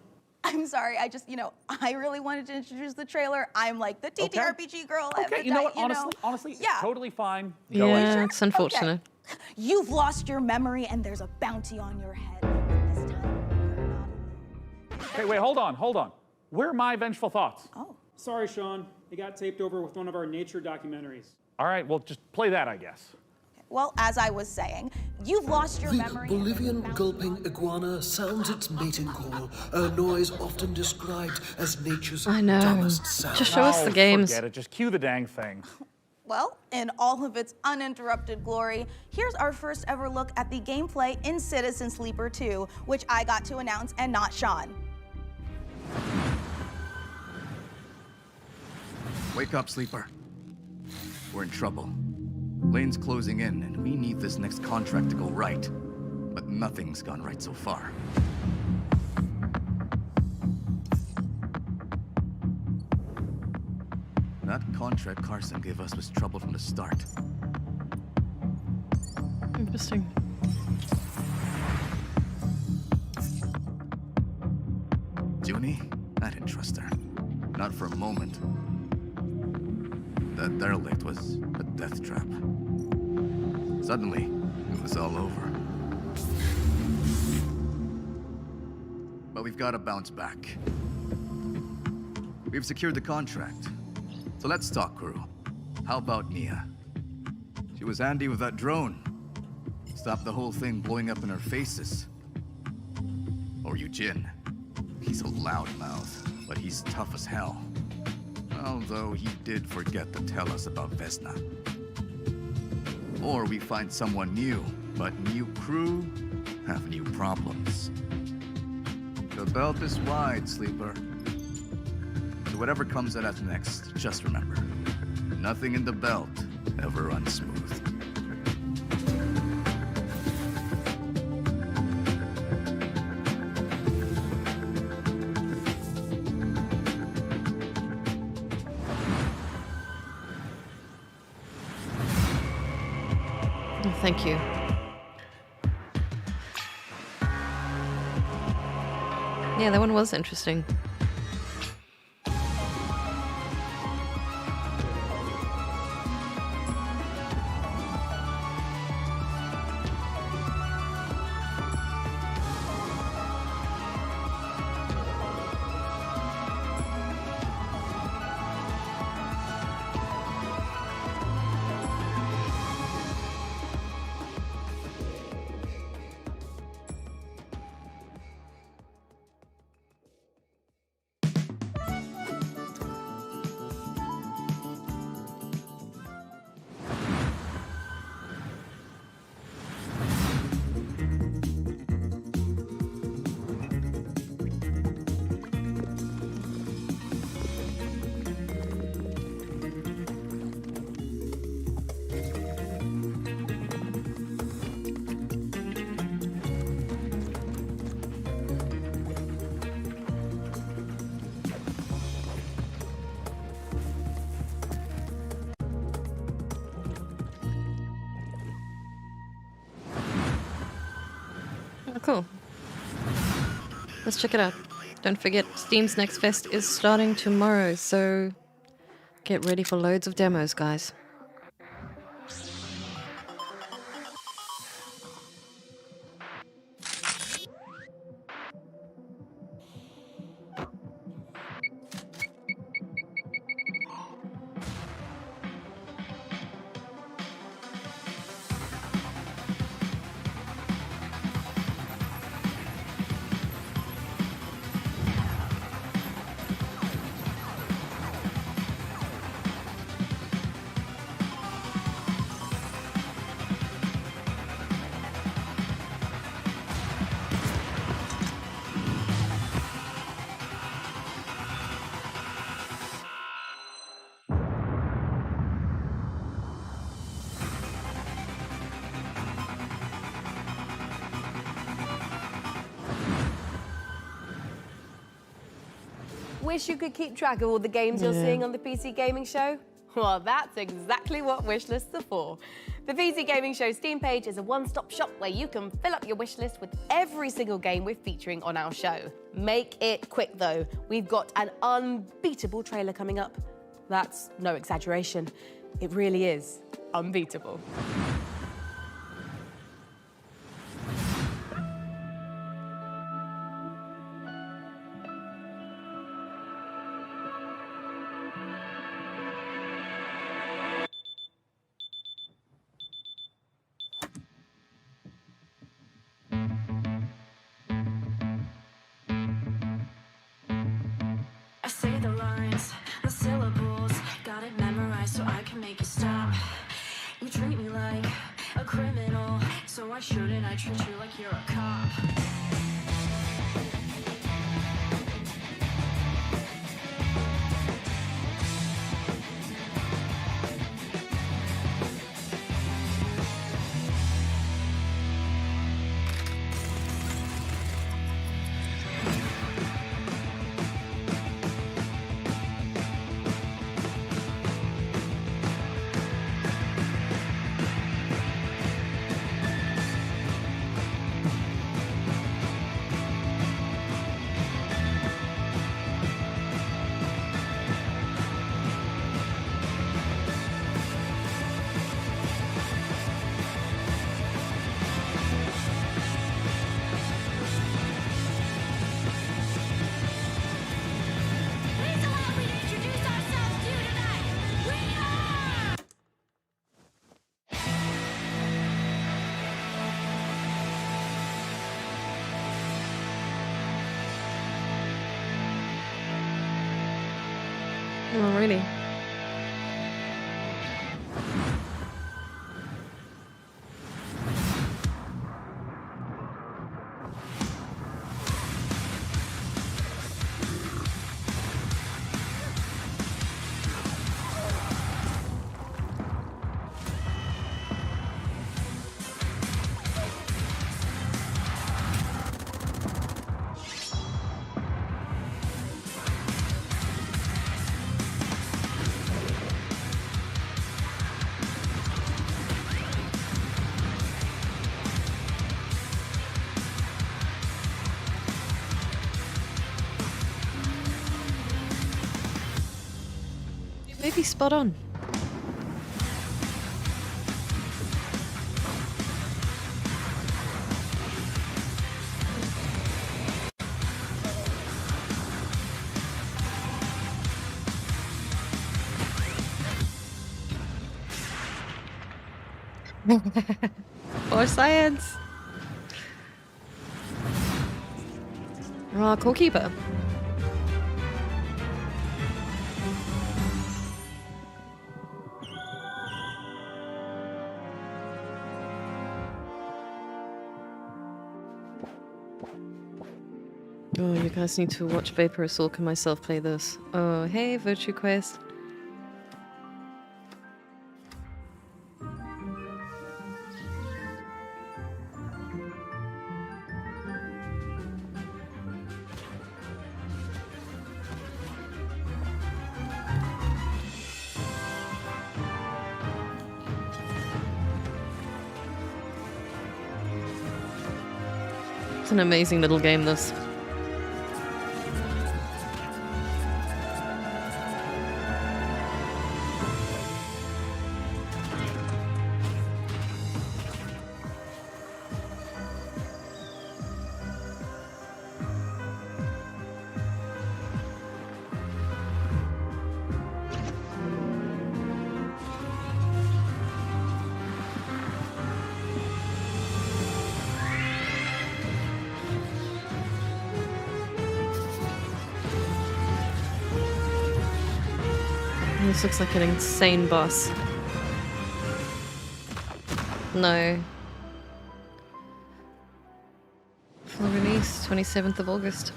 I'm sorry, I just, I really wanted to introduce the trailer. I'm like the TTRPG girl. Okay, you know what, honestly, yeah. totally fine. Go yeah, it's unfortunate. Okay. You've lost your memory and there's a bounty on your head. This time, you're not alone. Okay, wait, hold on. Where are my vengeful thoughts? Oh. Sorry, Sean. They got taped over with one of our nature documentaries. All right, well, just play that, I guess. Well, as I was saying, you've lost your memory. The Bolivian gulping iguana sounds its mating call, a noise often described as nature's dumbest sound. Just show us the games. Forget it, just cue the dang thing. Well, in all of its uninterrupted glory, here's our first ever look at the gameplay in Citizen Sleeper 2, which I got to announce and not Sean. Wake up, Sleeper. We're in trouble. Lane's closing in, and we need this next contract to go right. But nothing's gone right so far. That contract Carson gave us was trouble from the start. Interesting. Junie? I didn't trust her. Not for a moment. That derelict was a death trap. Suddenly, it was all over. But we've got to bounce back. We've secured the contract. So let's talk, crew. How about Nia? She was handy with that drone. Stopped the whole thing blowing up in our faces. Or Eugene. He's a loudmouth, but he's tough as hell. Although he did forget to tell us about Vesna. Or we find someone new, but new crew have new problems. The belt is wide, Sleeper. So whatever comes at us next, just remember, nothing in the belt ever runs smooth. Thank you. Yeah, that one was interesting. Oh, cool. Let's check it out. Don't forget, Steam's Next Fest is starting tomorrow, so get ready for loads of demos, guys. Wish you could keep track of all the games you're seeing on the PC Gaming Show? Well, that's exactly what wish lists are for. The PC Gaming Show Steam page is a one-stop shop where you can fill up your wish list with every single game we're featuring on our show. Make it quick, though. We've got an unbeatable trailer coming up. That's no exaggeration. It really is unbeatable. I say the lines, the syllables, got it memorized so I can make you stop. You treat me like a criminal, so why shouldn't I treat you like you're a cop? Oh, really? Maybe spot on. For science. Goalkeeper. Oh, you guys need to watch Vapor Assault and myself play this. Oh, hey, Virtue Quest. It's an amazing little game, this. This looks like an insane boss. No. Full release, 27th of August.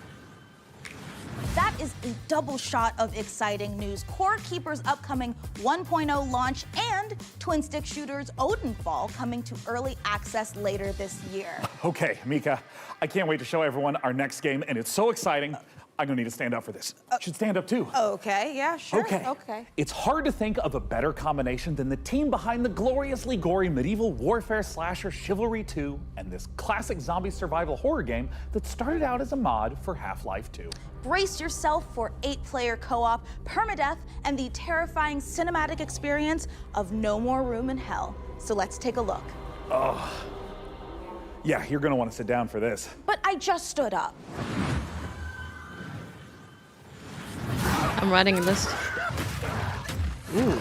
That is a double shot of exciting news. Core Keeper's upcoming 1.0 launch and twin stick shooters Odenfall coming to early access later this year. Okay, Mika, I can't wait to show everyone our next game, and it's so exciting. I'm gonna need to stand up for this. You should stand up too. Okay, yeah, sure. Okay. It's hard to think of a better combination than the team behind the gloriously gory medieval warfare slasher Chivalry 2 and this classic zombie survival horror game that started out as a mod for Half-Life 2. Brace yourself for 8-player co-op, permadeath, and the terrifying cinematic experience of No More Room in Hell. So let's take a look. Oh. Yeah, you're gonna want to sit down for this. But I just stood up. I'm writing a list. Ooh.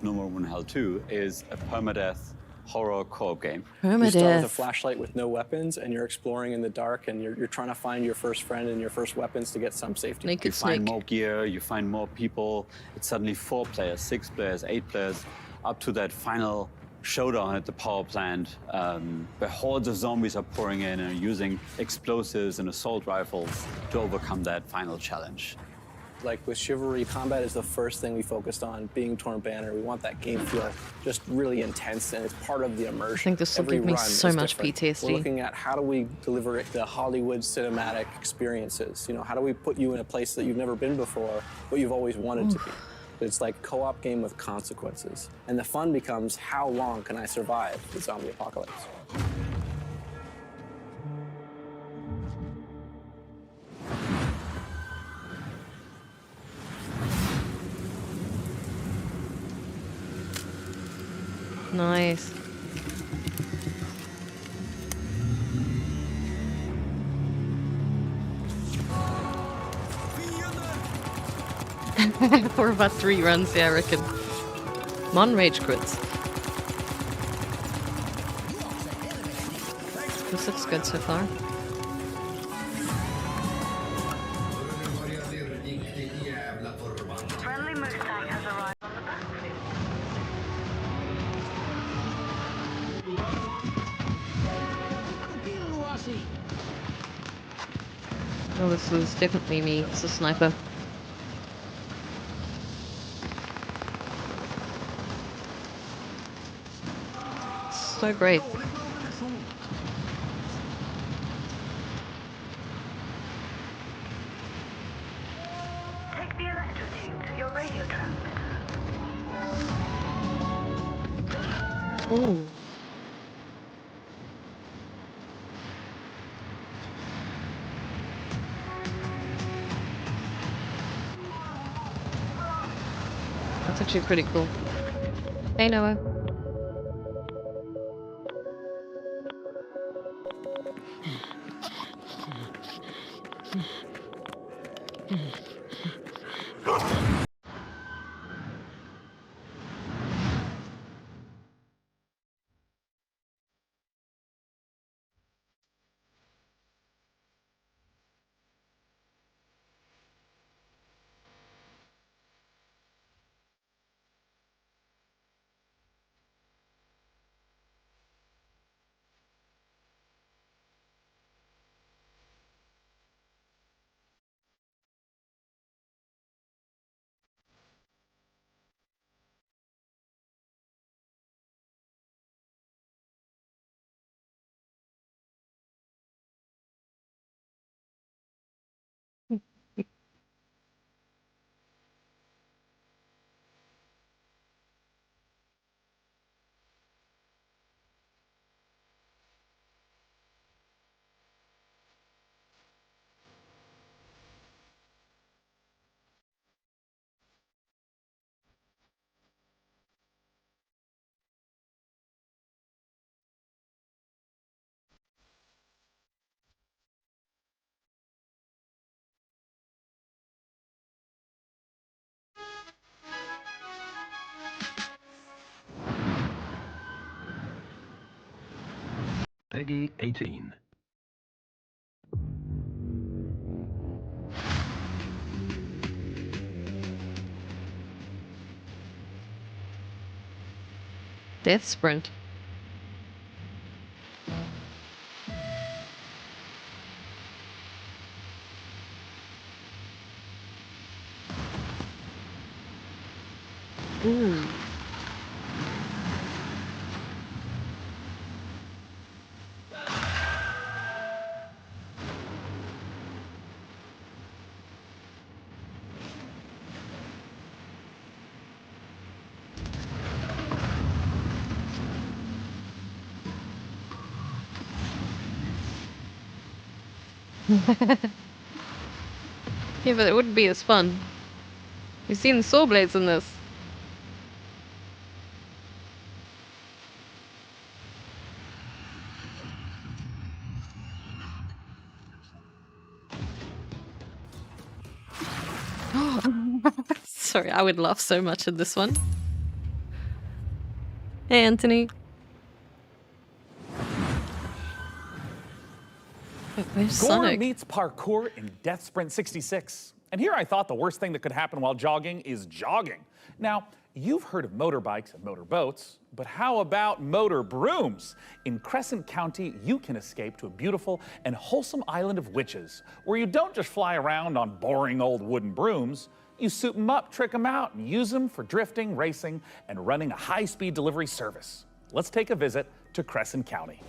No More Room in Hell 2 is a permadeath horror co-op game. You start with a flashlight with no weapons, and you're exploring in the dark, and you're trying to find your first friend and your first weapons to get some safety. You find more gear, you find more people. It's suddenly 4 players, 6 players, 8 players, up to that final showdown at the power plant, where hordes of zombies are pouring in and are using explosives and assault rifles to overcome that final challenge. Like with Chivalry, combat is the first thing we focused on, being Torn Banner. We want that game feel just really intense, and it's part of the immersion. I think this will Every give me run so is much different. PTSD. We're looking at how do we deliver the Hollywood cinematic experiences. You know, how do we put you in a place that you've never been before, but you've always wanted to be. It's like a co-op game with consequences. And the fun becomes, how long can I survive the zombie apocalypse? Nice. For about 3 runs, yeah, I reckon. Rage crits. This looks good so far. Friendly Mustang has arrived on the battlefield. Oh, this is definitely me. It's a sniper. So great. Take the electro tube to your radio transmitter. Ooh. That's actually pretty cool. Hey, Noah. Peggy 18. Death Sprint. Ooh. Yeah, but it wouldn't be as fun. You've seen saw blades in this. Sorry, I would laugh so much in this one. Hey, Anthony. Where's Gore Sonic? meets parkour in Death Sprint 66. And here I thought the worst thing that could happen while jogging is jogging. Now, you've heard of motorbikes and motorboats, but how about motor brooms? In Crescent County, you can escape to a beautiful and wholesome island of witches, where you don't just fly around on boring old wooden brooms. You soup them up, trick them out, and use them for drifting, racing, and running a high-speed delivery service. Let's take a visit to Crescent County.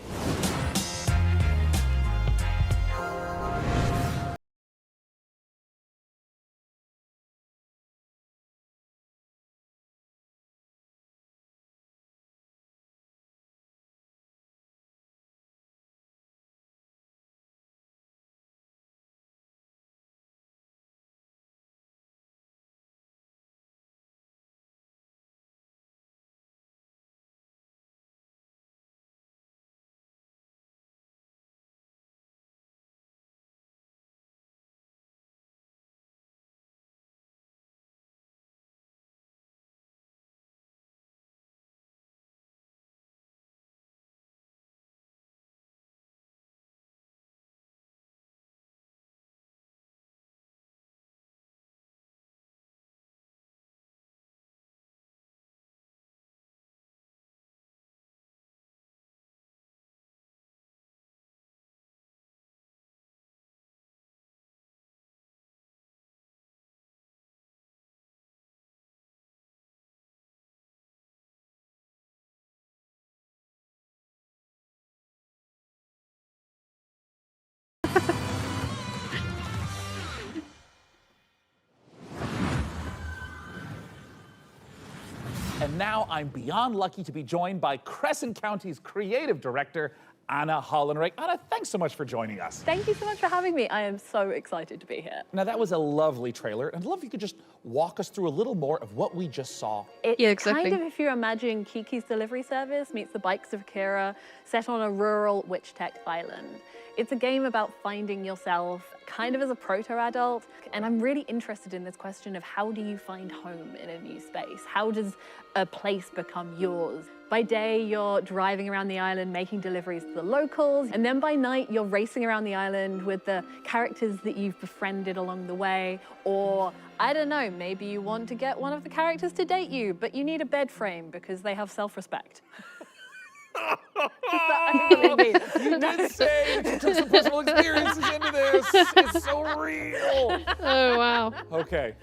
And now I'm beyond lucky to be joined by Crescent County's creative director, Anna Hollenreich. Anna, thanks so much for joining us. Thank you so much for having me. I am so excited to be here. Now, that was a lovely trailer, and I'd love if you could just walk us through a little more of what we just saw. It's kind of if you imagine Kiki's Delivery Service meets the Bikes of Kira, set on a rural witch tech island. It's a game about finding yourself kind of as a proto-adult, and I'm really interested in this question of how do you find home in a new space? How does a place become yours? By day, you're driving around the island, making deliveries to the locals, and then by night, you're racing around the island with the characters that you've befriended along the way, or, I don't know, maybe you want to get one of the characters to date you, but you need a bed frame because they have self-respect. You did say that you took some personal experiences into this. It's so real. Oh, wow. Okay,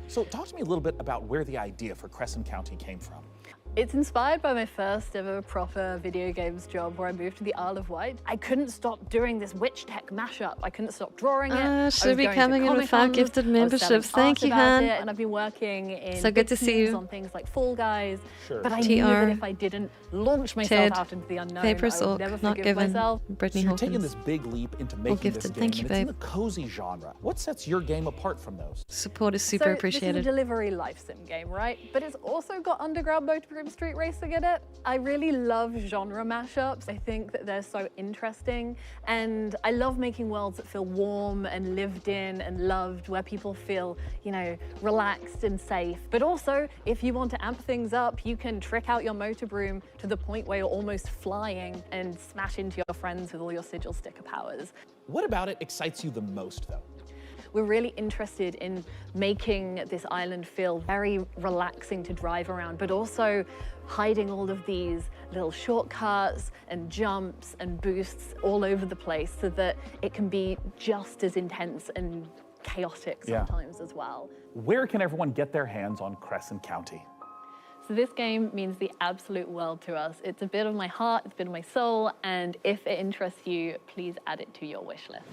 so talk to me a little bit about where the idea for Crescent County came from. It's inspired by my first ever proper video games job where I moved to the Isle of Wight. I couldn't stop doing this witch tech mashup. I couldn't stop drawing it. She'll be coming in with 5 gifted memberships. Thank you, Han. And I've been working in So good to see you. on things like Fall Guys. Sure. But I knew TR. that if I didn't launch myself Ted. out into the unknown, Paper I Silk, would never not forgive given. myself. Brittany So you're Hawkins. taking this big leap into making this gifted. game, Thank you, and it's in babe. the cozy genre. What sets your game apart from those? Support is super So appreciated. This is a delivery life sim game, right? But it's also got underground motorhome street racing in it. I really love genre mashups. I think that they're so interesting. And I love making worlds that feel warm and lived in and loved, where people feel, you know, relaxed and safe. But also, if you want to amp things up, you can trick out your motor broom to the point where you're almost flying and smash into your friends with all your sigil sticker powers. What about it excites you the most, though? We're really interested in making this island feel very relaxing to drive around, but also hiding all of these little shortcuts and jumps and boosts all over the place so that it can be just as intense and chaotic sometimes as well. Where can everyone get their hands on Crescent County? So this game means the absolute world to us. It's a bit of my heart, it's a bit of my soul, and if it interests you, please add it to your wish list.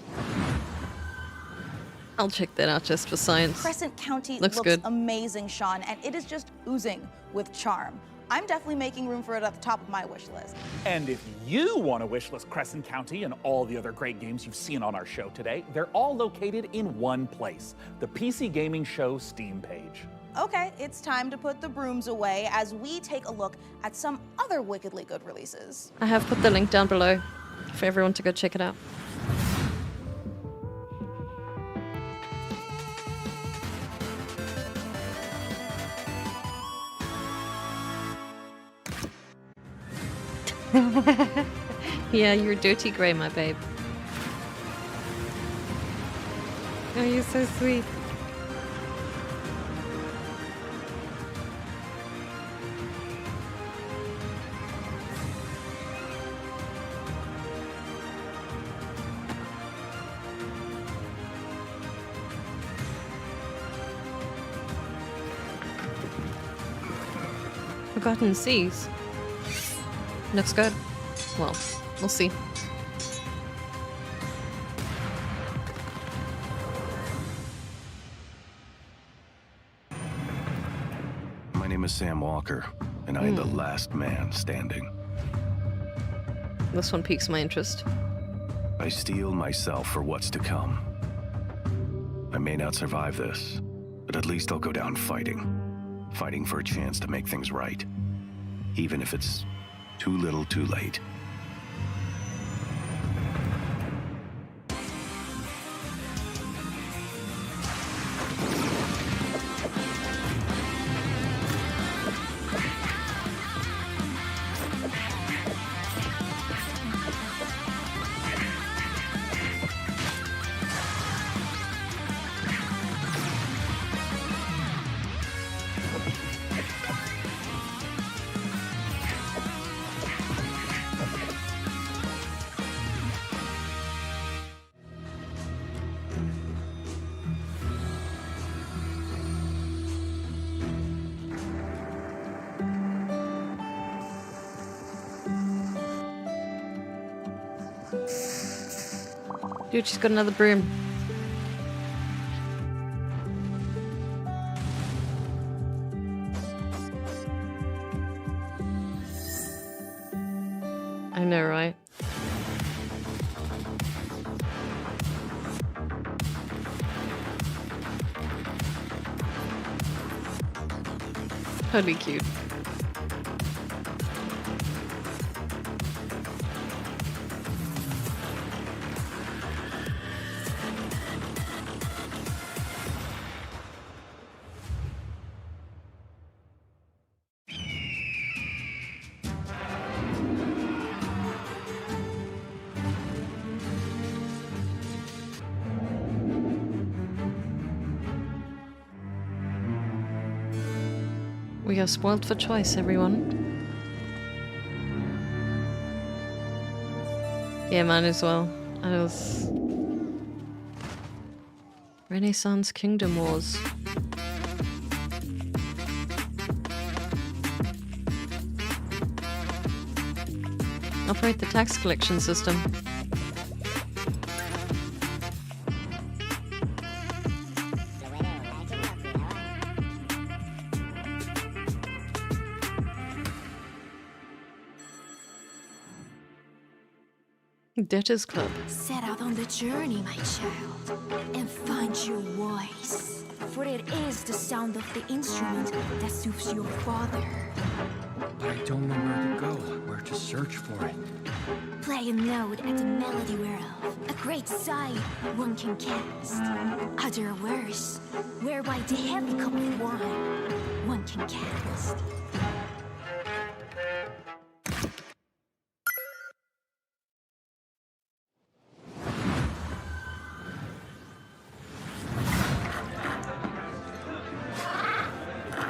I'll check that out just for science. Crescent County Looks looks good. amazing, Sean, and it is just oozing with charm. I'm definitely making room for it at the top of my wish list. And if you want to wishlist Crescent County and all the other great games you've seen on our show today, they're all located in one place, the PC Gaming Show Steam page. Okay, it's time to put the brooms away as we take a look at some other wickedly good releases. I have put the link down below for everyone to go check it out. Yeah, you're dirty grey, my babe. Oh, you're so sweet. Forgotten Seas. Looks good. Well, we'll see. My name is Sam Walker, and I am the last man standing. This one piques my interest. I steel myself for what's to come. I may not survive this, but at least I'll go down fighting. Fighting for a chance to make things right. Even if it's too little too late. Dude, she's got another broom. I know, right? Totally cute. We are spoiled for choice, everyone. Yeah, mine as well. I was... Renaissance Kingdom Wars. Operate the tax collection system. Debtors Club. Set out on the journey, my child, and find your voice. For it is the sound of the instrument that soothes your father. But I don't know where to go, where to search for it. Play a note at the melody whereof a great sight one can cast. Other words, whereby the heavy cup of wine one can cast.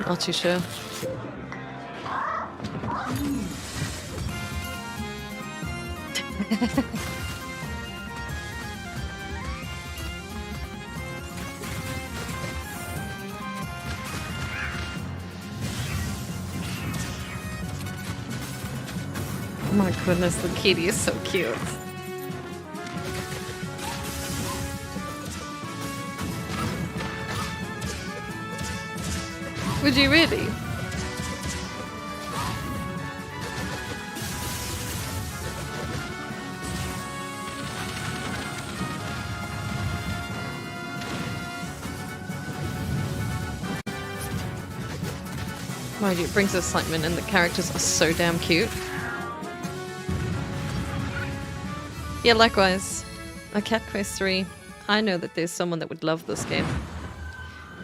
Not too sure. My goodness, the kitty is so cute. Would you really? Mind you, it brings excitement and the characters are so damn cute. Yeah, likewise. A Cat Quest 3. I know that there's someone that would love this game.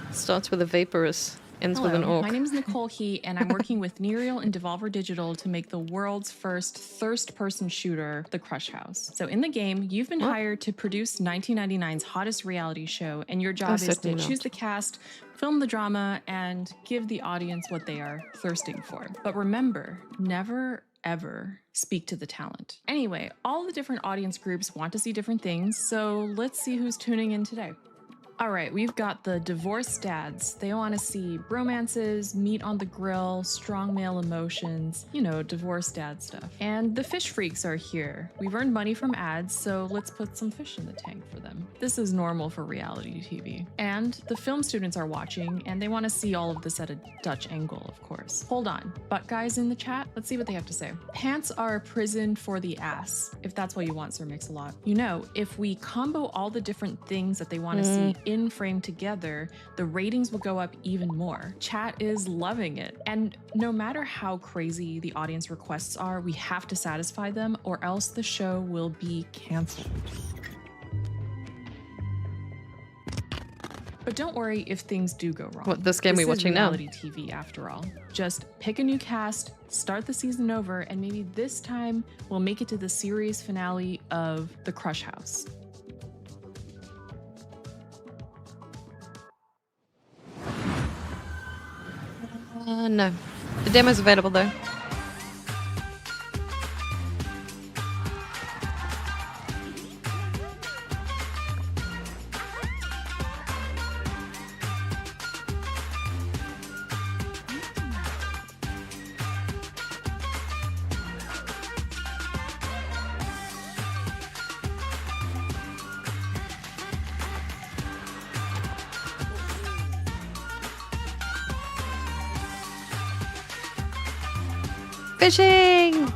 Starts with a vaporous, ends with an orc. My name is Nicole Heat, and I'm working with Nereal and Devolver Digital to make the world's first thirst-person shooter, The Crush House. So in the game, you've been hired to produce 1999's hottest reality show, and your job is to certainly choose not. the cast, film the drama, and give the audience what they are thirsting for. But remember, never ever speak to the talent. Anyway, all the different audience groups want to see different things, so let's see who's tuning in today. All right, we've got the divorced dads. They want to see bromances, meat on the grill, strong male emotions, you know, divorced dad stuff. And the fish freaks are here. We've earned money from ads, so let's put some fish in the tank for them. This is normal for reality TV. And the film students are watching, and they want to see all of this at a Dutch angle, of course. Hold on, butt guys in the chat? Let's see what they have to say. Pants are a prison for the ass, if that's what you want, Sir Mix-a-Lot. You know, if we combo all the different things that they want to see in frame together, the ratings will go up even more. Chat is loving it. And no matter how crazy the audience requests are, we have to satisfy them or else the show will be canceled. But don't worry if things do go wrong. What, this game we're watching now? Reality TV after all. Just pick a new cast, start the season over, and maybe this time we'll make it to the series finale of The Crush House. No. The demo's available though. Fishing!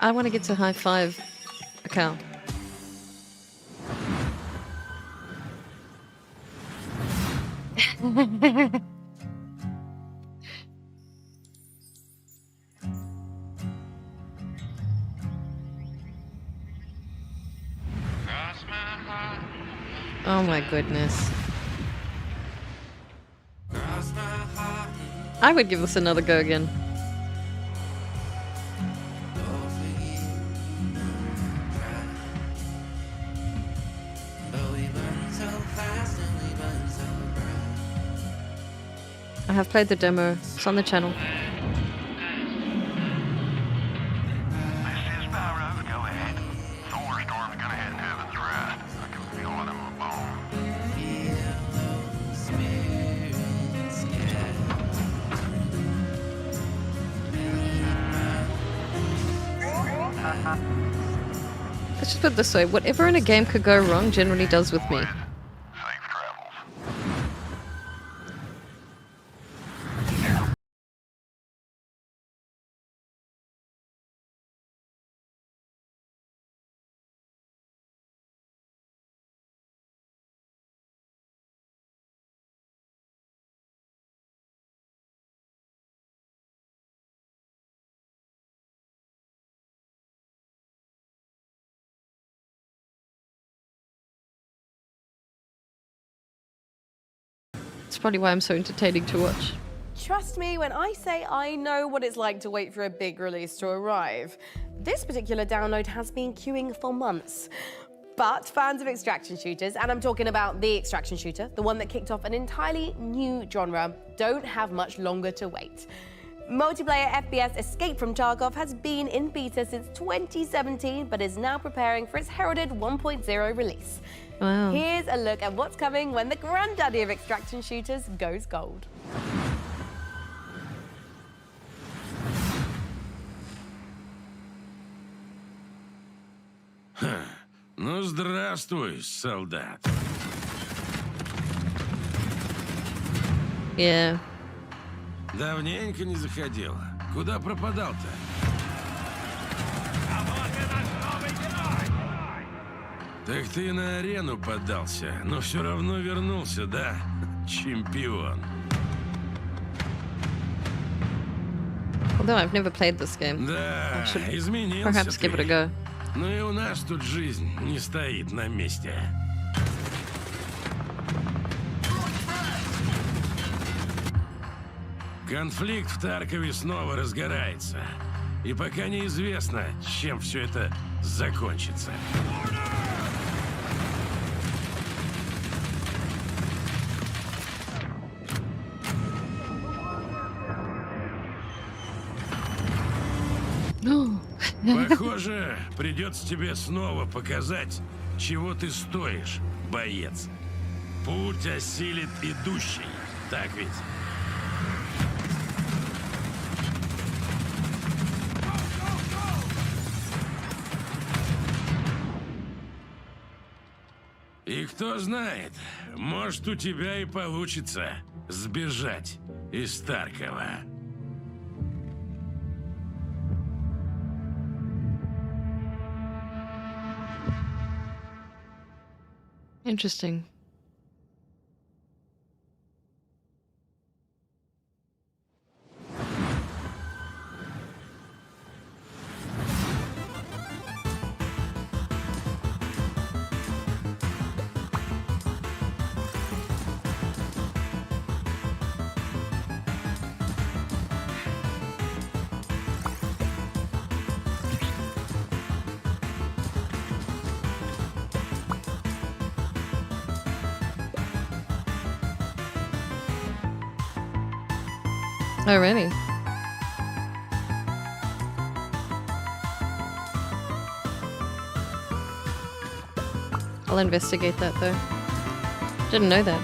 I want to get to high 5 a cow. Oh my goodness. I would give this another go again. I have played the demo. It's on the channel. Let's just put it this way, whatever in a game could go wrong generally does with me. That's probably why I'm so entertaining to watch. Trust me when I say I know what it's like to wait for a big release to arrive. This particular download has been queuing for months. But fans of extraction shooters, and I'm talking about the extraction shooter, the one that kicked off an entirely new genre, don't have much longer to wait. Multiplayer FPS Escape from Tarkov has been in beta since 2017, but is now preparing for its heralded 1.0 release. Wow. Here's a look at what's coming when the granddaddy of extraction shooters goes gold. Ну, здравствуй, солдат. Yeah. Давненько не заходил. Куда пропадал-то? Так ты на арену поддался, но все равно вернулся, да? Чемпион. Although I've never played this game. Да, I should изменился perhaps give it a go. Ну и у нас тут жизнь не стоит на месте. Конфликт в Таркове снова разгорается. И пока неизвестно, чем все это закончится. Похоже, придется тебе снова показать, чего ты стоишь, боец. Путь осилит идущий, так ведь? И кто знает, может, у тебя и получится сбежать из Таркова. Interesting. Oh, really? I'll investigate that, though. Didn't know that.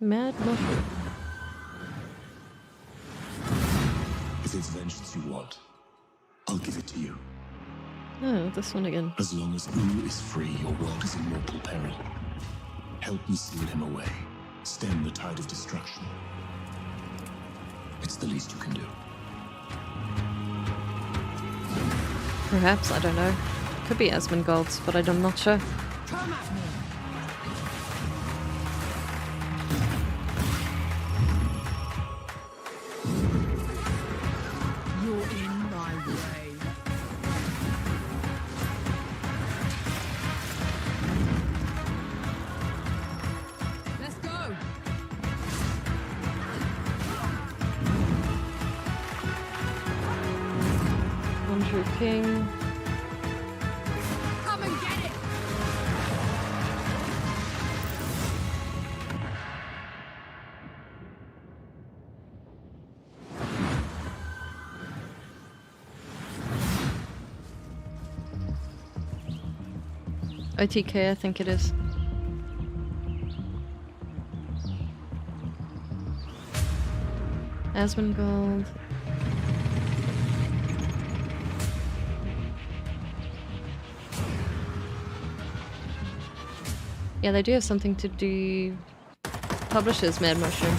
Mad mushroom. If it's vengeance you want, I'll give it to you. Oh, this one again. As long as U is free, your world is in mortal peril. Help me seal him away. Stem the tide of destruction. It's the least you can do. Perhaps, I don't know. Could be Asmongold's, but I'm not sure. Come at me. You're in my way. Let's go. Andrew King. Come and get it. OTK, I think it is. Asmongold. Yeah, they do have something to do. Publishers, Mad Mushroom.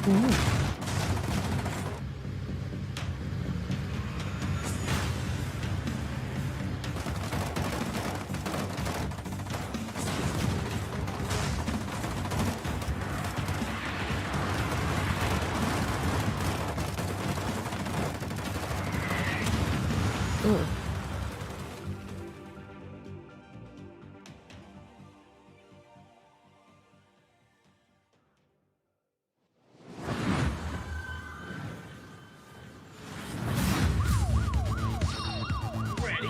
Ooh. Ooh. Ready?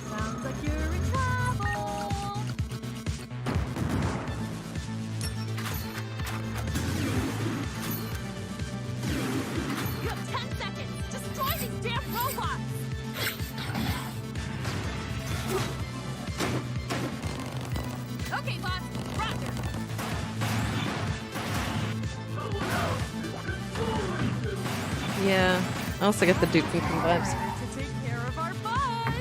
Sounds like you're in trouble. You have 10 seconds. Destroy these damn robots. Okay, boss. Roger. Yeah, I also get the Duke Nukem vibes. To take care of our bud.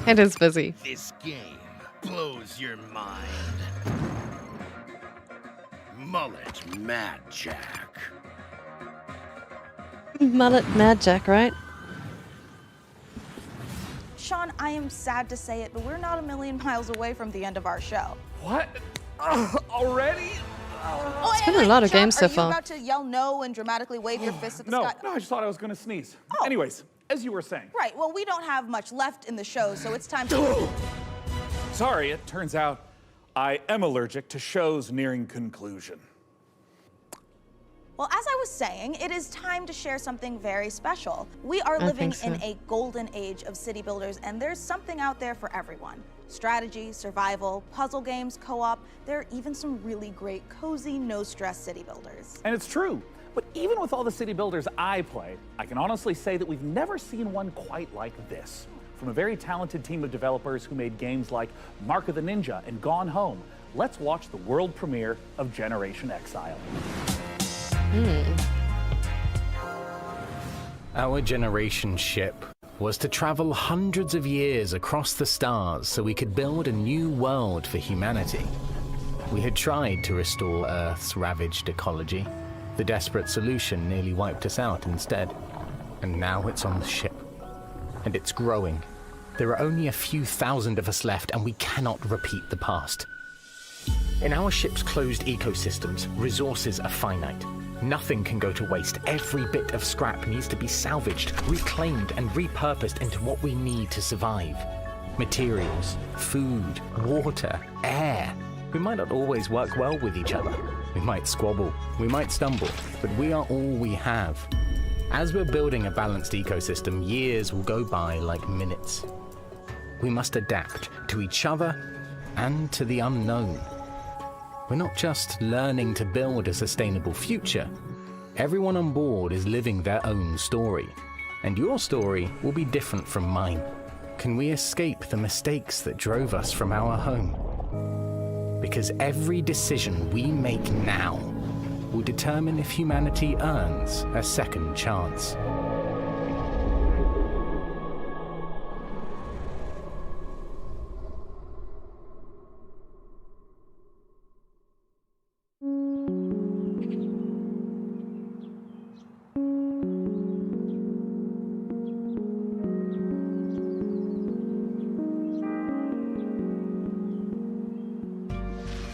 It is busy. This game blows your mind. Mullet Mad Jack. Mullet Mad Jack, right? Sean, I am sad to say it, but we're not a million miles away from the end of our show. What? Already? Oh, It's been a lot of Sean, games so are you far. about to yell no and dramatically wave your fist at the No, sky? no, I just thought I was gonna sneeze. Anyways, as you were saying. Right, well, we don't have much left in the show, so it's time to... Sorry, it turns out I am allergic to shows nearing conclusion. Well, as I was saying, it is time to share something very special. We are I living think in so. a golden age of city builders, and there's something out there for everyone. Strategy, survival, puzzle games, co-op, there are even some really great, cozy, no-stress city builders. And it's true. But even with all the city builders I play, I can honestly say that we've never seen one quite like this. From a very talented team of developers who made games like Mark of the Ninja and Gone Home, let's watch the world premiere of Generation Exile. Our generation ship was to travel hundreds of years across the stars so we could build a new world for humanity. We had tried to restore Earth's ravaged ecology. The desperate solution nearly wiped us out instead. And now it's on the ship. And it's growing. There are only a few thousand of us left, and we cannot repeat the past. In our ship's closed ecosystems, resources are finite. Nothing can go to waste. Every bit of scrap needs to be salvaged, reclaimed, and repurposed into what we need to survive. Materials, food, water, air. We might not always work well with each other. We might squabble, we might stumble, but we are all we have. As we're building a balanced ecosystem, years will go by like minutes. We must adapt to each other and to the unknown. We're not just learning to build a sustainable future. Everyone on board is living their own story, and your story will be different from mine. Can we escape the mistakes that drove us from our home? Because every decision we make now will determine if humanity earns a second chance.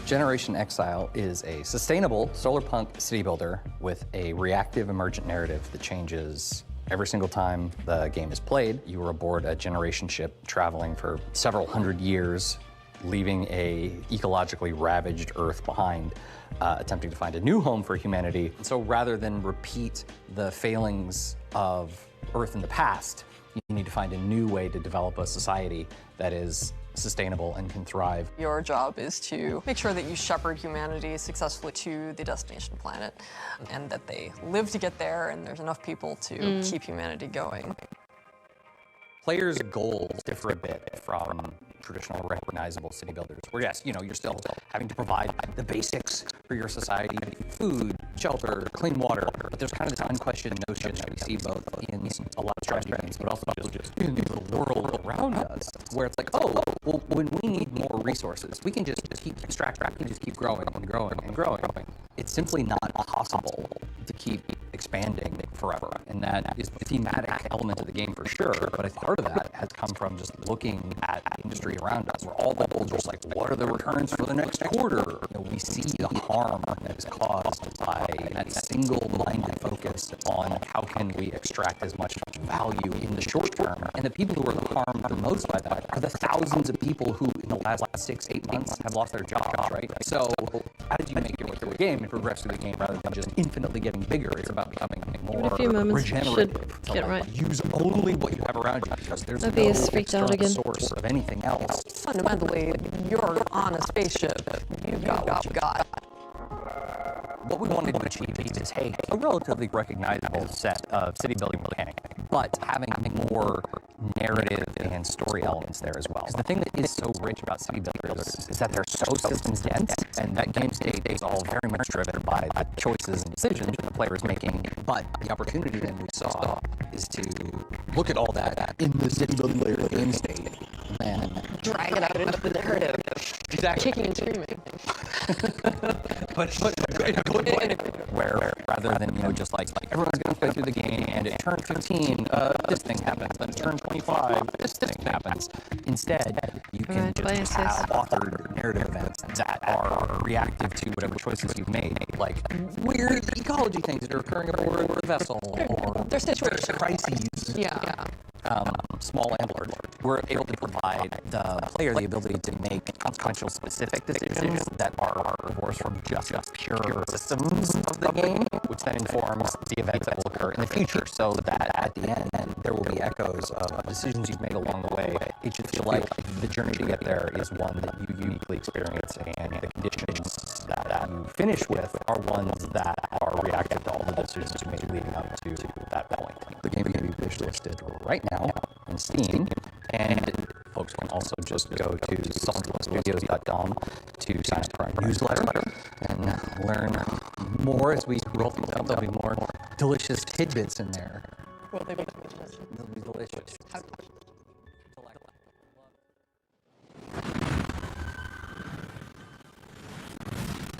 Generation Exile is a sustainable solarpunk city builder with a reactive emergent narrative that changes every single time the game is played. You are aboard a generation ship traveling for several hundred years, leaving a ecologically ravaged Earth behind, attempting to find a new home for humanity. So rather than repeat the failings of Earth in the past, you need to find a new way to develop a society that is sustainable and can thrive. Your job is to make sure that you shepherd humanity successfully to the destination planet, and that they live to get there, and there's enough people to keep humanity going. Players' goals differ a bit from traditional recognizable city builders, where yes, you're still having to provide the basics for your society: food, shelter, clean water. But there's kind of this unquestioned notion that we see both in a lot of strategy games, but also just in the world around us, where it's like, oh, well, when we need more resources, we can just keep extracting, we can just keep growing and growing and growing. It's simply not possible to keep expanding forever, and that is a thematic element of the game for sure, but I think part of that has come from just looking at the industry around us, where all the goals are just like, what are the returns for the next quarter? We see the harm that is caused by that single-minded focus on how can we extract as much value in the short term, and the people who are harmed the most by that are the thousands of people who in the last 6-8 months have lost their jobs, right? So how did you make your way through a game and progress through the game rather than just infinitely getting bigger? It's about becoming more regenerative. Should get right. Use only what you have around you, because there's Maybe no he's freaked out external again. source of anything else. Fundamentally, you're on a spaceship. You've got what you got. What we wanted to achieve is, hey, a relatively recognizable set of city building mechanics, but having more narrative and story elements there as well. Because the thing that is so rich about city builders is that they're so systems dense, and that game state is all very much driven by the choices and decisions the player is making. But the opportunity then we saw is to look at all that in the city building layer of the game state and drag it out into the narrative. Exactly. Kicking and screaming. but in a good way, where rather than just like everyone's going to play through the game and at turn 15 this thing happens, then at turn 25 this thing happens. Instead, you can just have authored narrative events that are reactive to whatever choices you've made, like weird ecology things that are occurring aboard the vessel, or there's situations, crises. Yeah. Small and large. We're able to provide the player the ability to make consequential specific decisions that are divorced from just pure systems of the game, which then informs the events that will occur in the future, so that at the end there will be echoes of decisions you've made along the way. It should feel like the journey to get there is one that you uniquely experience, and the conditions that you finish with are ones that are reactive to all the decisions you made leading up to that point. The game can be visualisted right now on Steam, and folks can also just go to solidstudios.com to sign up for our newsletter and learn more as we roll things out. There'll be more delicious tidbits in there. Will they be delicious? They'll be delicious.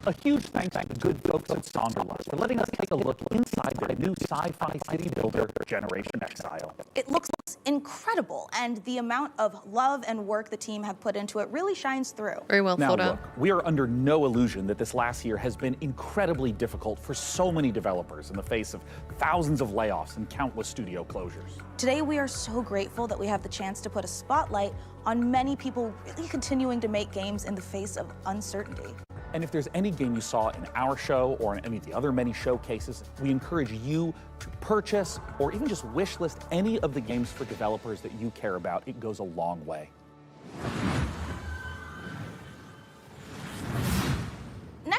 A huge thanks to the good folks at Sonderlust for letting us take a look inside their new sci-fi city builder, Generation Exile. It looks incredible, and the amount of love and work the team have put into it really shines through. Very well Now thought out. look, we are under no illusion that this last year has been incredibly difficult for so many developers in the face of thousands of layoffs and countless studio closures. Today, we are so grateful that we have the chance to put a spotlight on many people really continuing to make games in the face of uncertainty. And if there's any game you saw in our show or in any of the other many showcases, we encourage you to purchase or even just wish list any of the games for developers that you care about. It goes a long way.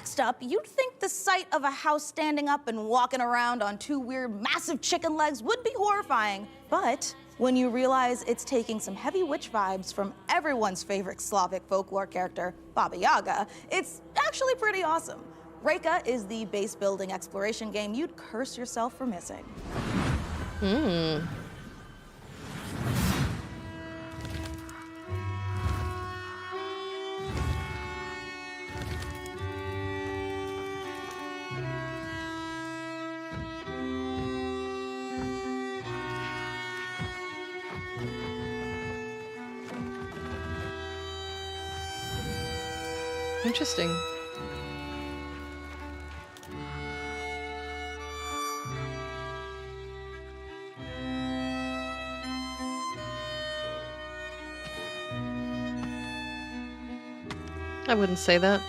Next up, you'd think the sight of a house standing up and walking around on two weird, massive chicken legs would be horrifying. But when you realize it's taking some heavy witch vibes from everyone's favorite Slavic folklore character, Baba Yaga, it's actually pretty awesome. Reka is the base building exploration game you'd curse yourself for missing. Interesting. I wouldn't say that.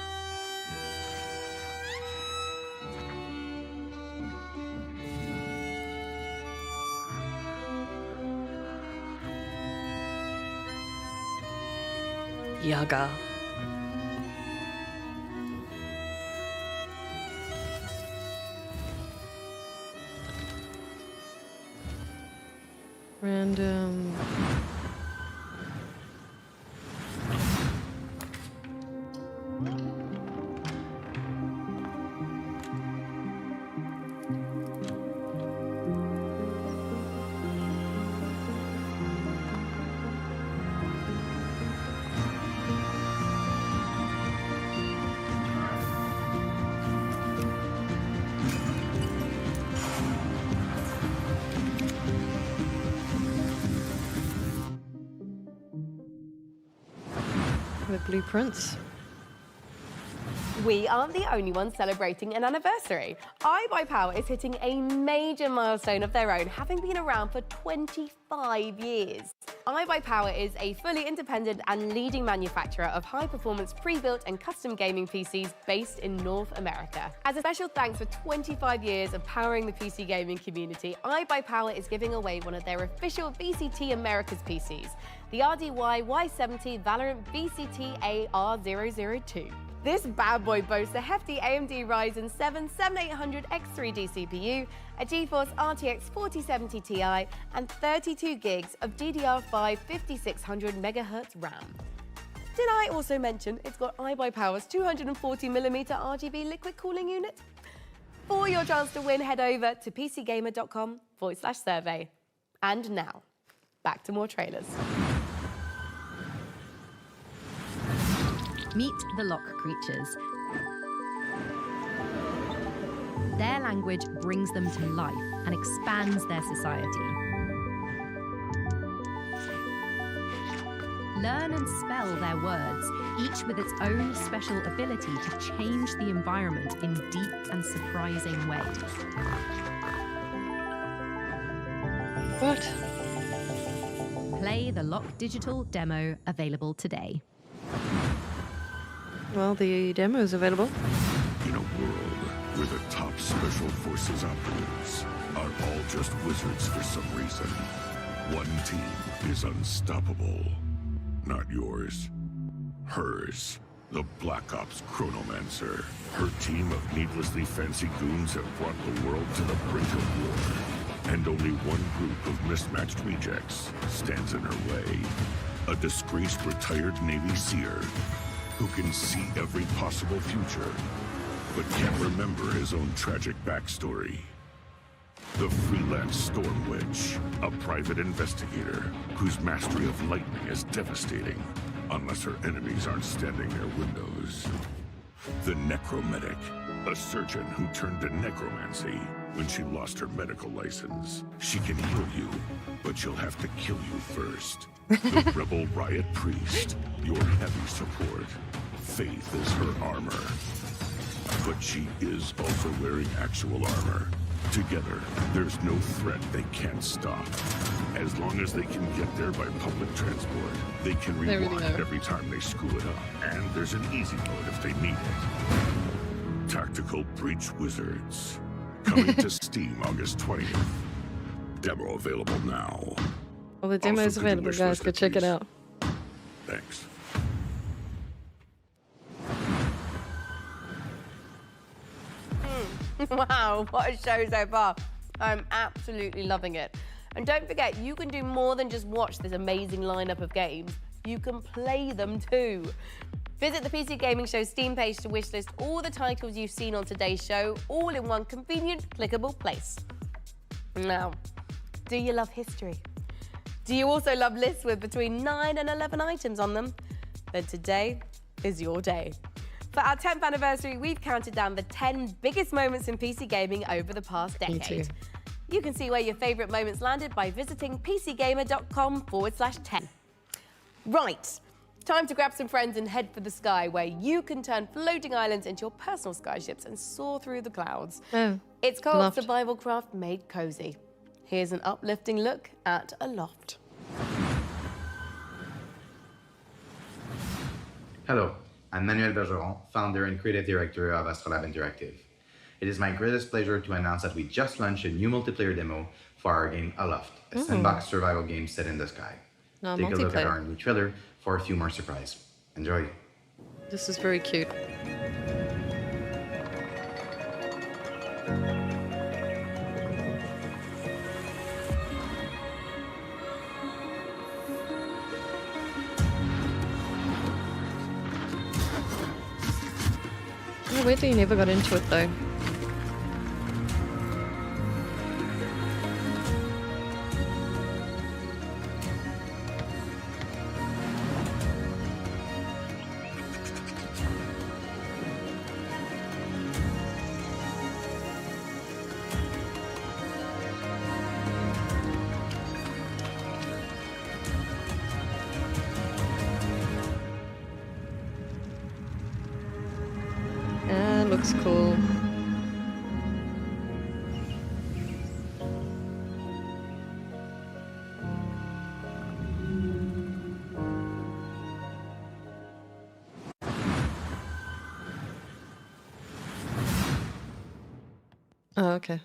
Yaga. Random. With blueprints. We aren't the only ones celebrating an anniversary. iBuyPower is hitting a major milestone of their own, having been around for 25 years. iBuyPower is a fully independent and leading manufacturer of high-performance pre-built and custom gaming PCs based in North America. As a special thanks for 25 years of powering the PC gaming community, iBuyPower is giving away one of their official VCT Americas PCs, the RDY Y70 Valorant VCT AR002. This bad boy boasts a hefty AMD Ryzen 7 7800X3D CPU, a GeForce RTX 4070 Ti, and 32 gigs of DDR5 5600 MHz RAM. Did I also mention it's got iBuyPower's 240mm RGB liquid cooling unit? For your chance to win, head over to pcgamer.com/survey. And now, back to more trailers. Meet the Lock creatures. Their language brings them to life and expands their society. Learn and spell their words, each with its own special ability to change the environment in deep and surprising ways. What? Play the Lock digital demo, available today. Well, the demo is available. In a world where the top special forces operatives are all just wizards for some reason, one team is unstoppable. Not yours. Hers. The Black Ops Chronomancer. Her team of needlessly fancy goons have brought the world to the brink of war. And only one group of mismatched rejects stands in her way. A disgraced retired Navy seer who can see every possible future, but can't remember his own tragic backstory. The freelance Storm Witch, a private investigator whose mastery of lightning is devastating, unless her enemies aren't standing near windows. The Necromedic, a surgeon who turned to necromancy when she lost her medical license. She can heal you, but she'll have to kill you first. The Rebel Riot Priest, your heavy support. Faith is her armor. But she is also wearing actual armor. Together, there's no threat they can't stop. As long as they can get there by public transport, they can rewind every time they screw it up. And there's an easy mode if they need it. Tactical Breach Wizards. Coming to Steam August 20th. Demo available now. Well, the demo is available, guys. Go check it out. Thanks. Wow, what a show so far. I'm absolutely loving it. And don't forget, you can do more than just watch this amazing lineup of games. You can play them too. Visit the PC Gaming Show Steam page to wishlist all the titles you've seen on today's show, all in one convenient, clickable place. Now, do you love history? Do you also love lists with between 9 and 11 items on them? Then today is your day. For our 10th anniversary, we've counted down the 10 biggest moments in PC gaming over the past decade. You can see where your favourite moments landed by visiting pcgamer.com/10. Right, time to grab some friends and head for the sky, where you can turn floating islands into your personal skyships and soar through the clouds. It's co-op survival craft made cozy. Here's an uplifting look at Aloft. Hello, I'm Manuel Bergeron, founder and creative director of Astrolab Interactive. It is my greatest pleasure to announce that we just launched a new multiplayer demo for our game Aloft, a sandbox survival game set in the sky. Take a look at our new trailer for a few more surprises. Enjoy. This is very cute. Yeah, weirdly, you never got into it though. Looks cool. Oh, okay.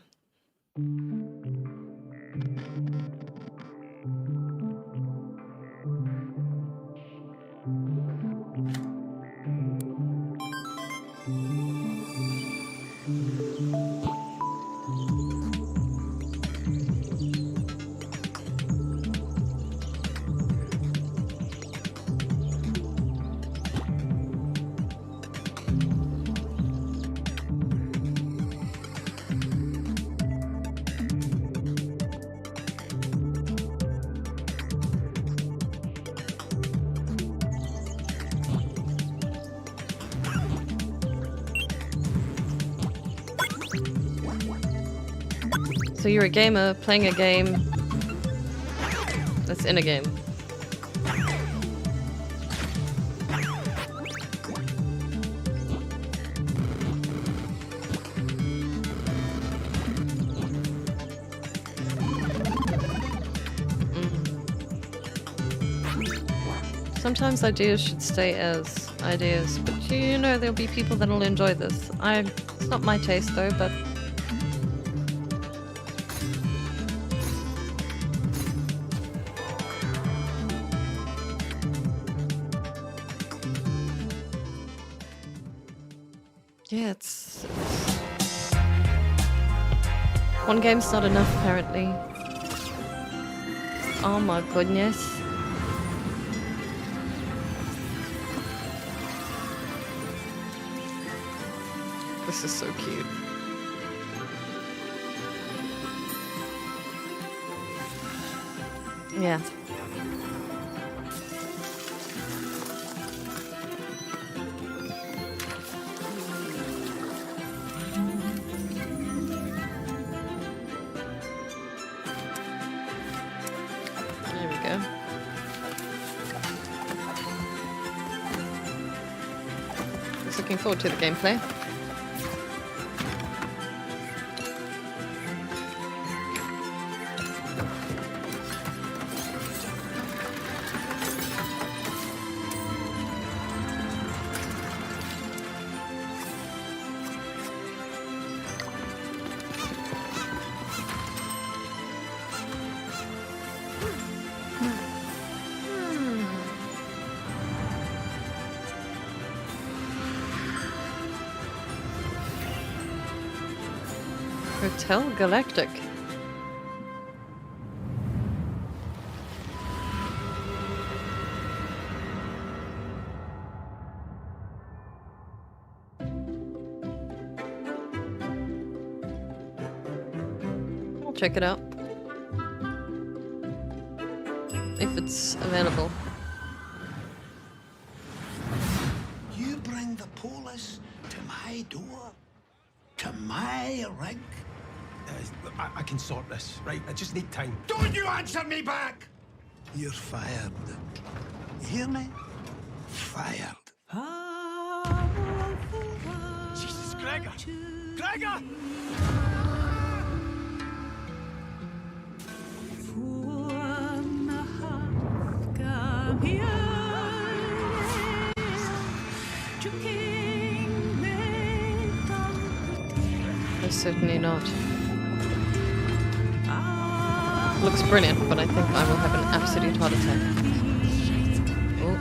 So you're a gamer playing a game that's in a game. Sometimes ideas should stay as ideas, but you know there'll be people that'll enjoy this. It's not my taste though, but yeah, it's one game's not enough apparently. Oh my goodness. This is so cute. Yeah. There we go. Just looking forward to the gameplay. Hotel Galactic. I'll check it out. If it's available. You bring the police to my door? To my rig? I can sort this, right? I just need time. Don't you answer me back! You're fired. You hear me? Fired. Jesus, Gregor! Gregor! Certainly not. Looks brilliant, but I think I will have an absolute heart attack. Oh.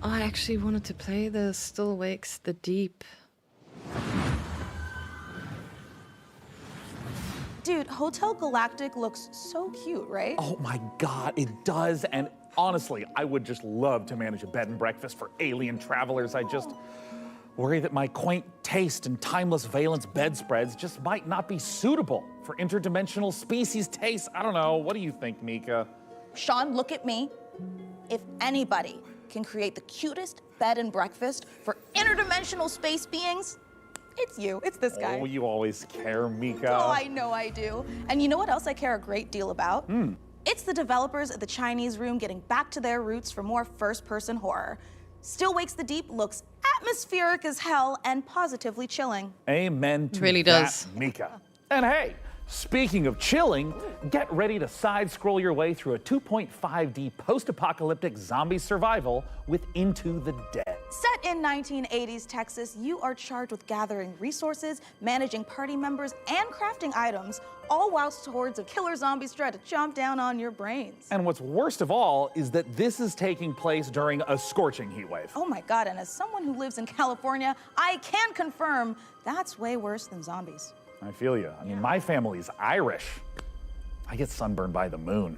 I actually wanted to play the Still Wakes the Deep. Dude, Hotel Galactic looks so cute, right? Oh my God, it does. And honestly, I would just love to manage a bed and breakfast for alien travelers. I just worry that my quaint taste and timeless valence bedspreads just might not be suitable for interdimensional species tastes. I don't know. What do you think, Mika? Sean, look at me. If anybody can create the cutest bed and breakfast for interdimensional space beings, it's you. It's this guy. Oh, you always care, Mika. Oh, I know I do. And you know what else I care a great deal about? It's the developers at the Chinese Room getting back to their roots for more first-person horror. Still Wakes the Deep looks atmospheric as hell and positively chilling. Amen to really that, does. Mika. And hey, speaking of chilling, get ready to side-scroll your way through a 2.5D post-apocalyptic zombie survival with Into the Dead. Set in 1980s Texas, you are charged with gathering resources, managing party members, and crafting items, all whilst hordes of killer zombies try to chomp down on your brains. And what's worst of all is that this is taking place during a scorching heat wave. Oh my God, and as someone who lives in California, I can confirm that's way worse than zombies. I feel you. I mean, my family's Irish. I get sunburned by the moon.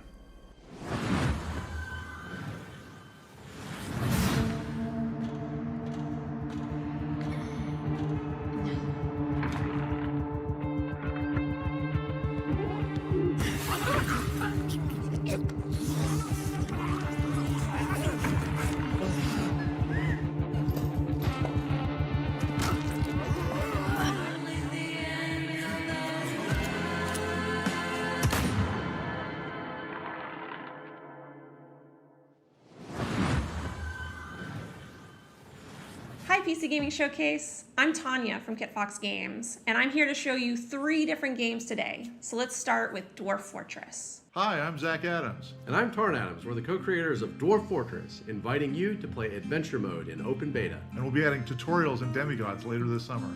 Hi PC Gaming Showcase, I'm Tanya from KitFox Games, and I'm here to show you 3 different games today. So let's start with Dwarf Fortress. Hi, I'm Zach Adams. And I'm Tarn Adams. We're the co-creators of Dwarf Fortress, inviting you to play Adventure Mode in open beta. And we'll be adding tutorials and demigods later this summer.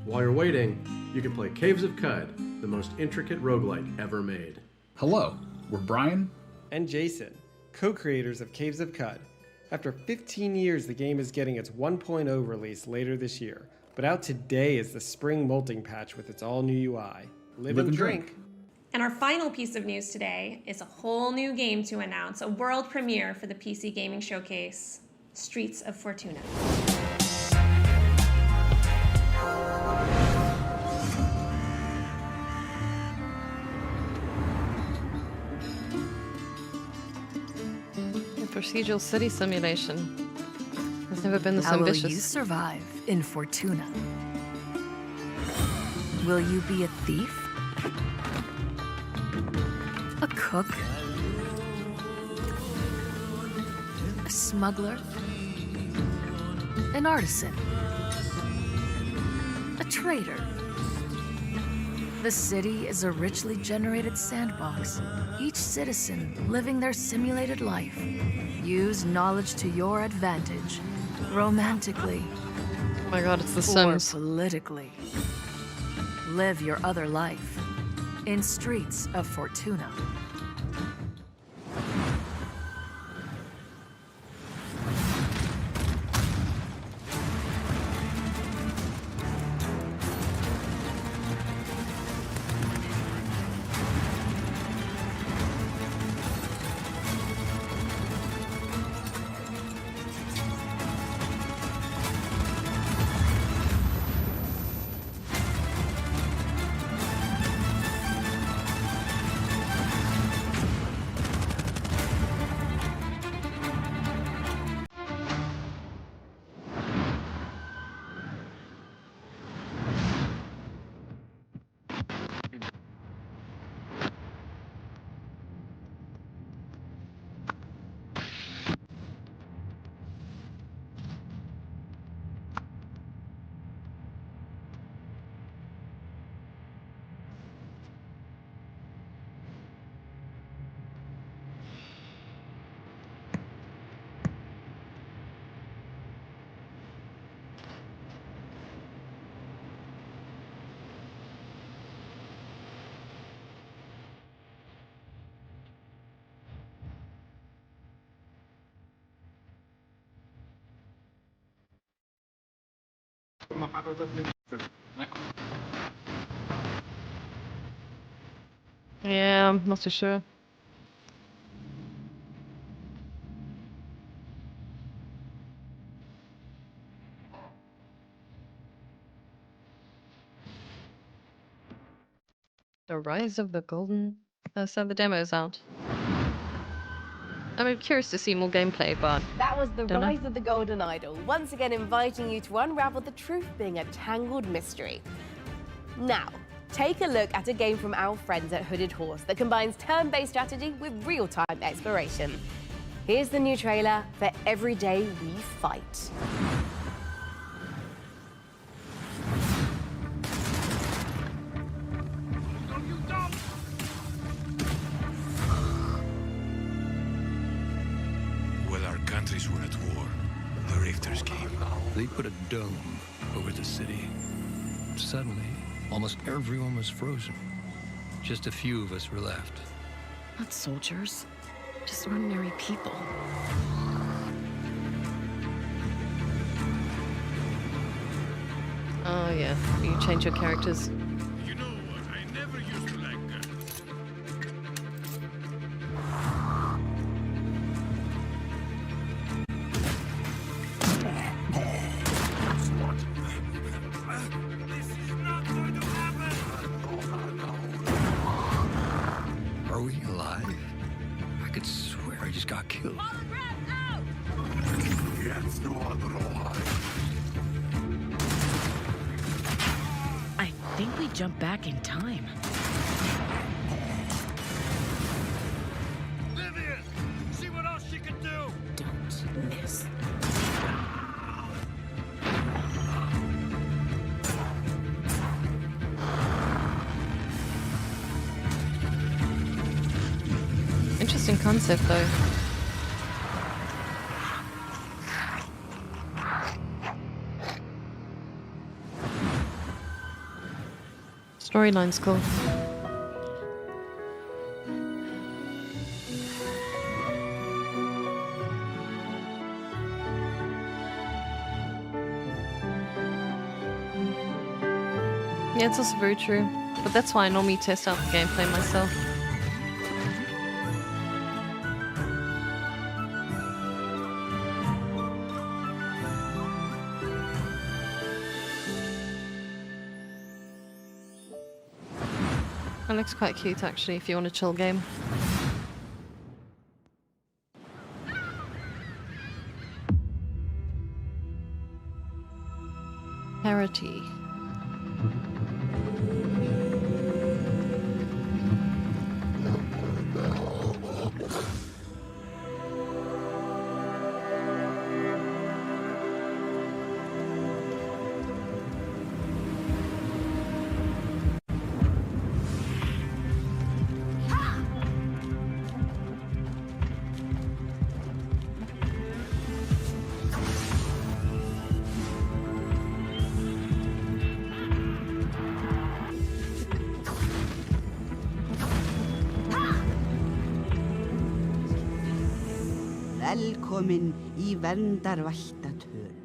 While you're waiting, you can play Caves of Cud, the most intricate roguelike ever made. Hello, we're Brian and Jason, co-creators of Caves of Cud. After 15 years, the game is getting its 1.0 release later this year. But out today is the spring molting patch with its all-new UI. Live and drink. And our final piece of news today is a whole new game to announce, a world premiere for the PC Gaming Showcase, Streets of Fortuna. Procedural city simulation. Has never been this How ambitious. will you survive in Fortuna? Will you be a thief? A cook? A smuggler? An artisan? A trader? The city is a richly generated sandbox, each citizen living their simulated life. Use knowledge to your advantage, romantically. Oh my God, it's The or Sims. politically. Live your other life. in Streets of Fortuna. Yeah, I'm not so sure. The Rise of the Golden... so the demo's out. I'm curious to see more gameplay, but... That was the Don't know. Rise of the Golden Idol, once again inviting you to unravel the truth being a tangled mystery. Now, take a look at a game from our friends at Hooded Horse that combines turn-based strategy with real-time exploration. Here's the new trailer for Every Day We Fight. While our countries were at war, the Rifters came. They put a dome over the city. Suddenly, almost everyone was frozen. Just a few of us were left. Not soldiers, just ordinary people. Oh yeah, you change your characters. You know what? I never used to like guns. Are we alive? I could swear I just got killed. I think we jumped back in time. Vivian! See what else she can do! Don't miss. Interesting concept, though. Storyline's cool. Yeah, it's also very true. But that's why I normally test out the gameplay myself. It looks quite cute, actually, if you want a chill game. Parity. Velkomin í verndarvættatöl.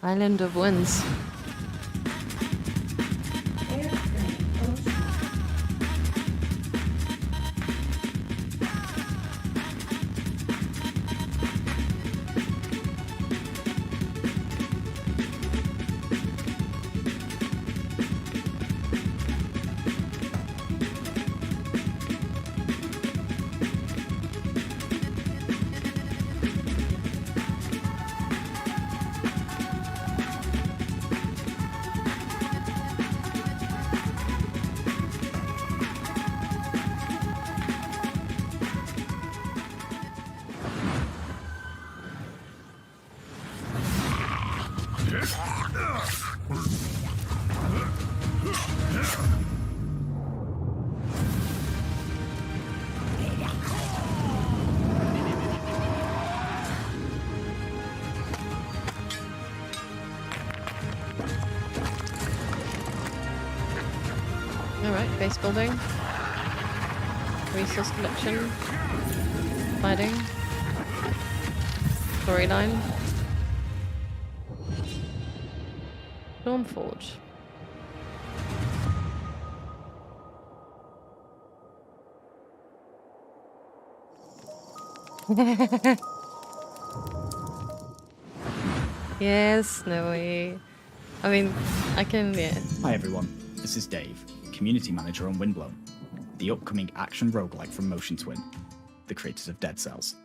Island of Winds. Alright, base building. Resource collection. Fighting. Storyline. Stormforge. Yes, Snowy. I mean, I can, yeah. Hi everyone, this is Dave, Community Manager on Windblown, the upcoming action roguelike from Motion Twin, the creators of Dead Cells.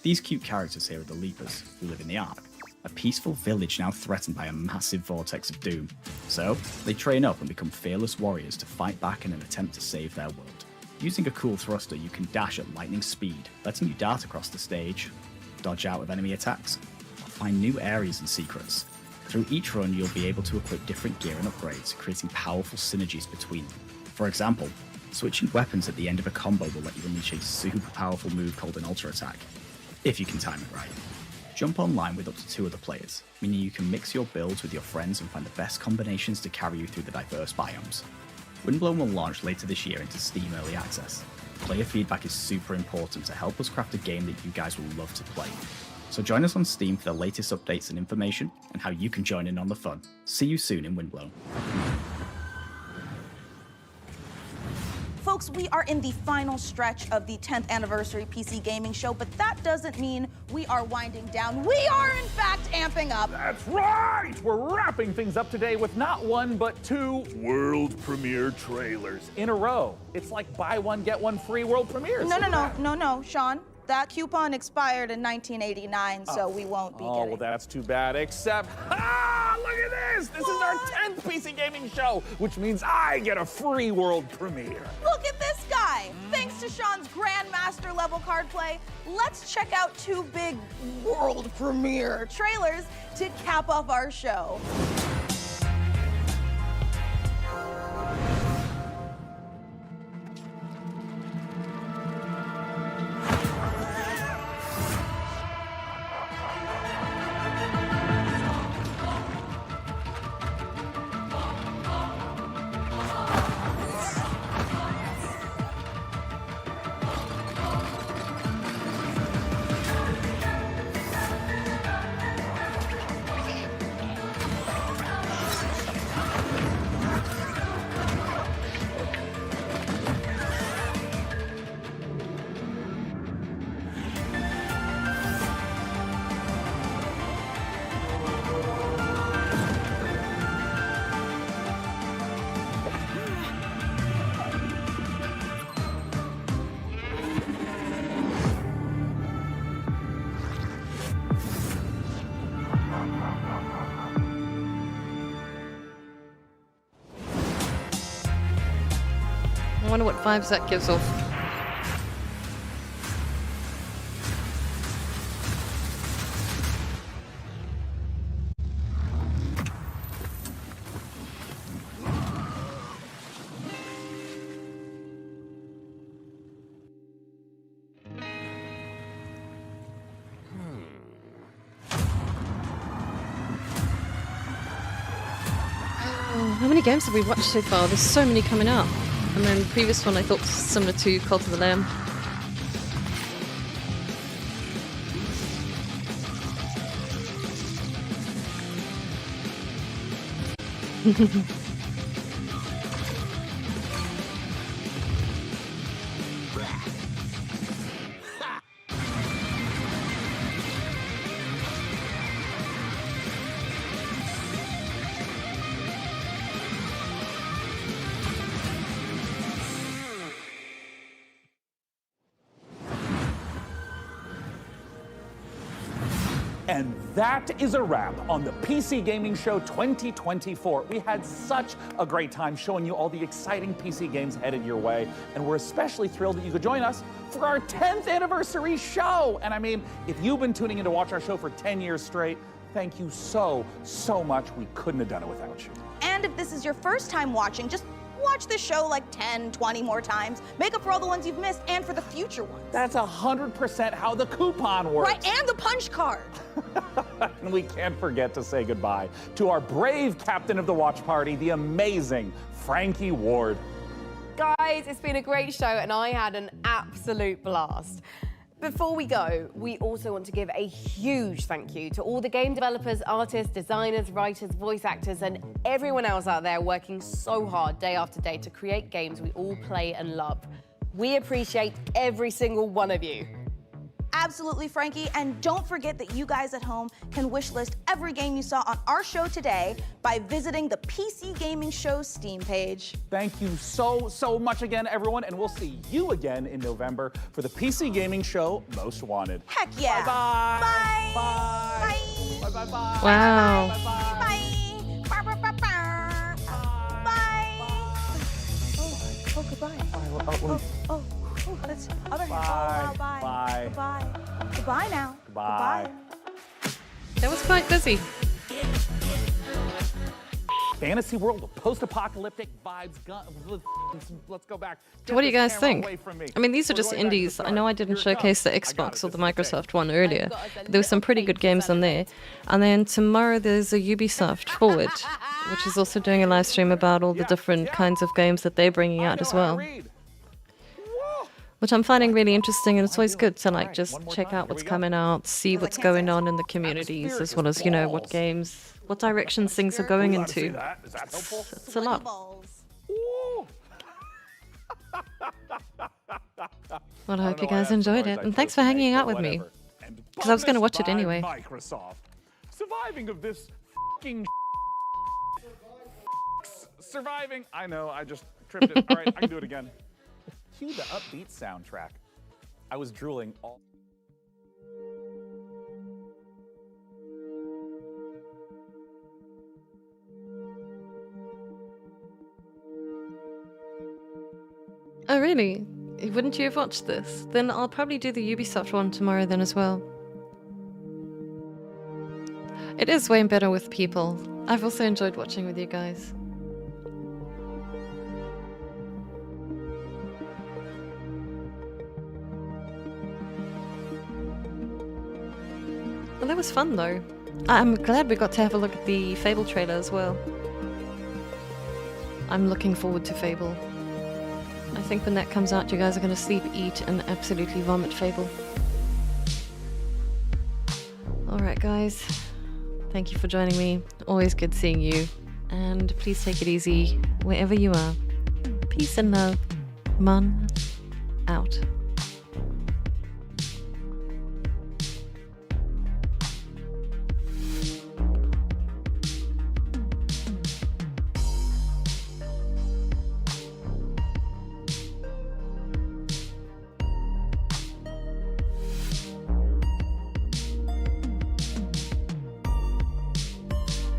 These cute characters here are the Leapers, who live in the Ark, a peaceful village now threatened by a massive vortex of doom. So, they train up and become fearless warriors to fight back in an attempt to save their world. Using a cool thruster, you can dash at lightning speed, letting you dart across the stage, dodge out of enemy attacks, or find new areas and secrets. Through each run, you'll be able to equip different gear and upgrades, creating powerful synergies between them. For example, switching weapons at the end of a combo will let you unleash a super powerful move called an Ultra Attack, if you can time it right. Jump online with up to 2 other players, meaning you can mix your builds with your friends and find the best combinations to carry you through the diverse biomes. Windblown will launch later this year into Steam Early Access. Player feedback is super important to help us craft a game that you guys will love to play. So join us on Steam for the latest updates and information, and how you can join in on the fun. See you soon in Windblown. Folks, we are in the final stretch of the 10th anniversary PC gaming show, but that doesn't mean we are winding down. We are, in fact, amping up. That's right! We're wrapping things up today with not 1, but 2 world premiere trailers in a row. It's like buy one, get one free world premieres. No, Sean. That coupon expired in 1989, so we won't be getting. Oh, well, that's too bad. Except, look at this! This is our 10th PC gaming show, which means I get a free world premiere. Look at this guy! Thanks to Sean's Grandmaster level card play, let's check out 2 big world premiere trailers to cap off our show. I wonder what vibes that gives off. How many games have we watched so far? There's so many coming up. And then the previous one I thought was similar to Cult of the Lamb. And that is a wrap on the PC Gaming Show 2024. We had such a great time showing you all the exciting PC games headed your way, and we're especially thrilled that you could join us for our 10th anniversary show. And I mean, if you've been tuning in to watch our show for 10 years straight, thank you so much. We couldn't have done it without you. And if this is your first time watching, just watch this show like 10, 20 more times. Make up for all the ones you've missed and for the future ones. That's 100% how the coupon works. Right, and the punch card. And we can't forget to say goodbye to our brave captain of the watch party, the amazing Frankie Ward. Guys, it's been a great show and I had an absolute blast. Before we go, we also want to give a huge thank you to all the game developers, artists, designers, writers, voice actors, and everyone else out there working so hard day after day to create games we all play and love. We appreciate every single one of you. Absolutely, Frankie. And don't forget that you guys at home can wishlist every game you saw on our show today by visiting the PC Gaming Show Steam page. Thank you so much again, everyone, and we'll see you again in November for the PC Gaming Show Most Wanted. Heck yeah. Bye-bye. Bye. Bye. Bye. Bye-bye. Wow. Bye-bye. Bye. Bye. Oh, goodbye. Oh, let's other hand. Bye. Oh, bye. Bye. Goodbye. Goodbye now. Goodbye. That was quite busy. Fantasy world with post-apocalyptic vibes. Let's go back. What do you guys think? Away from me. I mean, these are We're just going back to the indies. I start. know I didn't Here it showcase the comes. I got Xbox it. or the This is Microsoft one earlier, but there were some pretty good games on there. And then tomorrow there's a Ubisoft Forward, which is also doing a live stream about all the different kinds of games that they're bringing out as well. Which I'm finding really interesting, and it's always good to like just check out what's coming out, see what's going on in the communities, as well as, you know, what games, what directions things are going into. Is that helpful? It's a lot. Well, I hope you guys enjoyed it, and thanks for hanging out with me, because I was going to watch it anyway. Microsoft. Surviving of this f***ing surviving. I know, I just tripped it. All right, I can do it again. Cue the upbeat soundtrack. I was drooling all. Oh, really? Wouldn't you have watched this? Then I'll probably do the Ubisoft one tomorrow then as well. It is way better with people. I've also enjoyed watching with you guys. Well, that was fun though. I'm glad we got to have a look at the Fable trailer as well. I'm looking forward to Fable. I think when that comes out, you guys are going to sleep, eat, and absolutely vomit Fable. Alright guys, thank you for joining me. Always good seeing you. And please take it easy wherever you are. Peace and love. Mon out.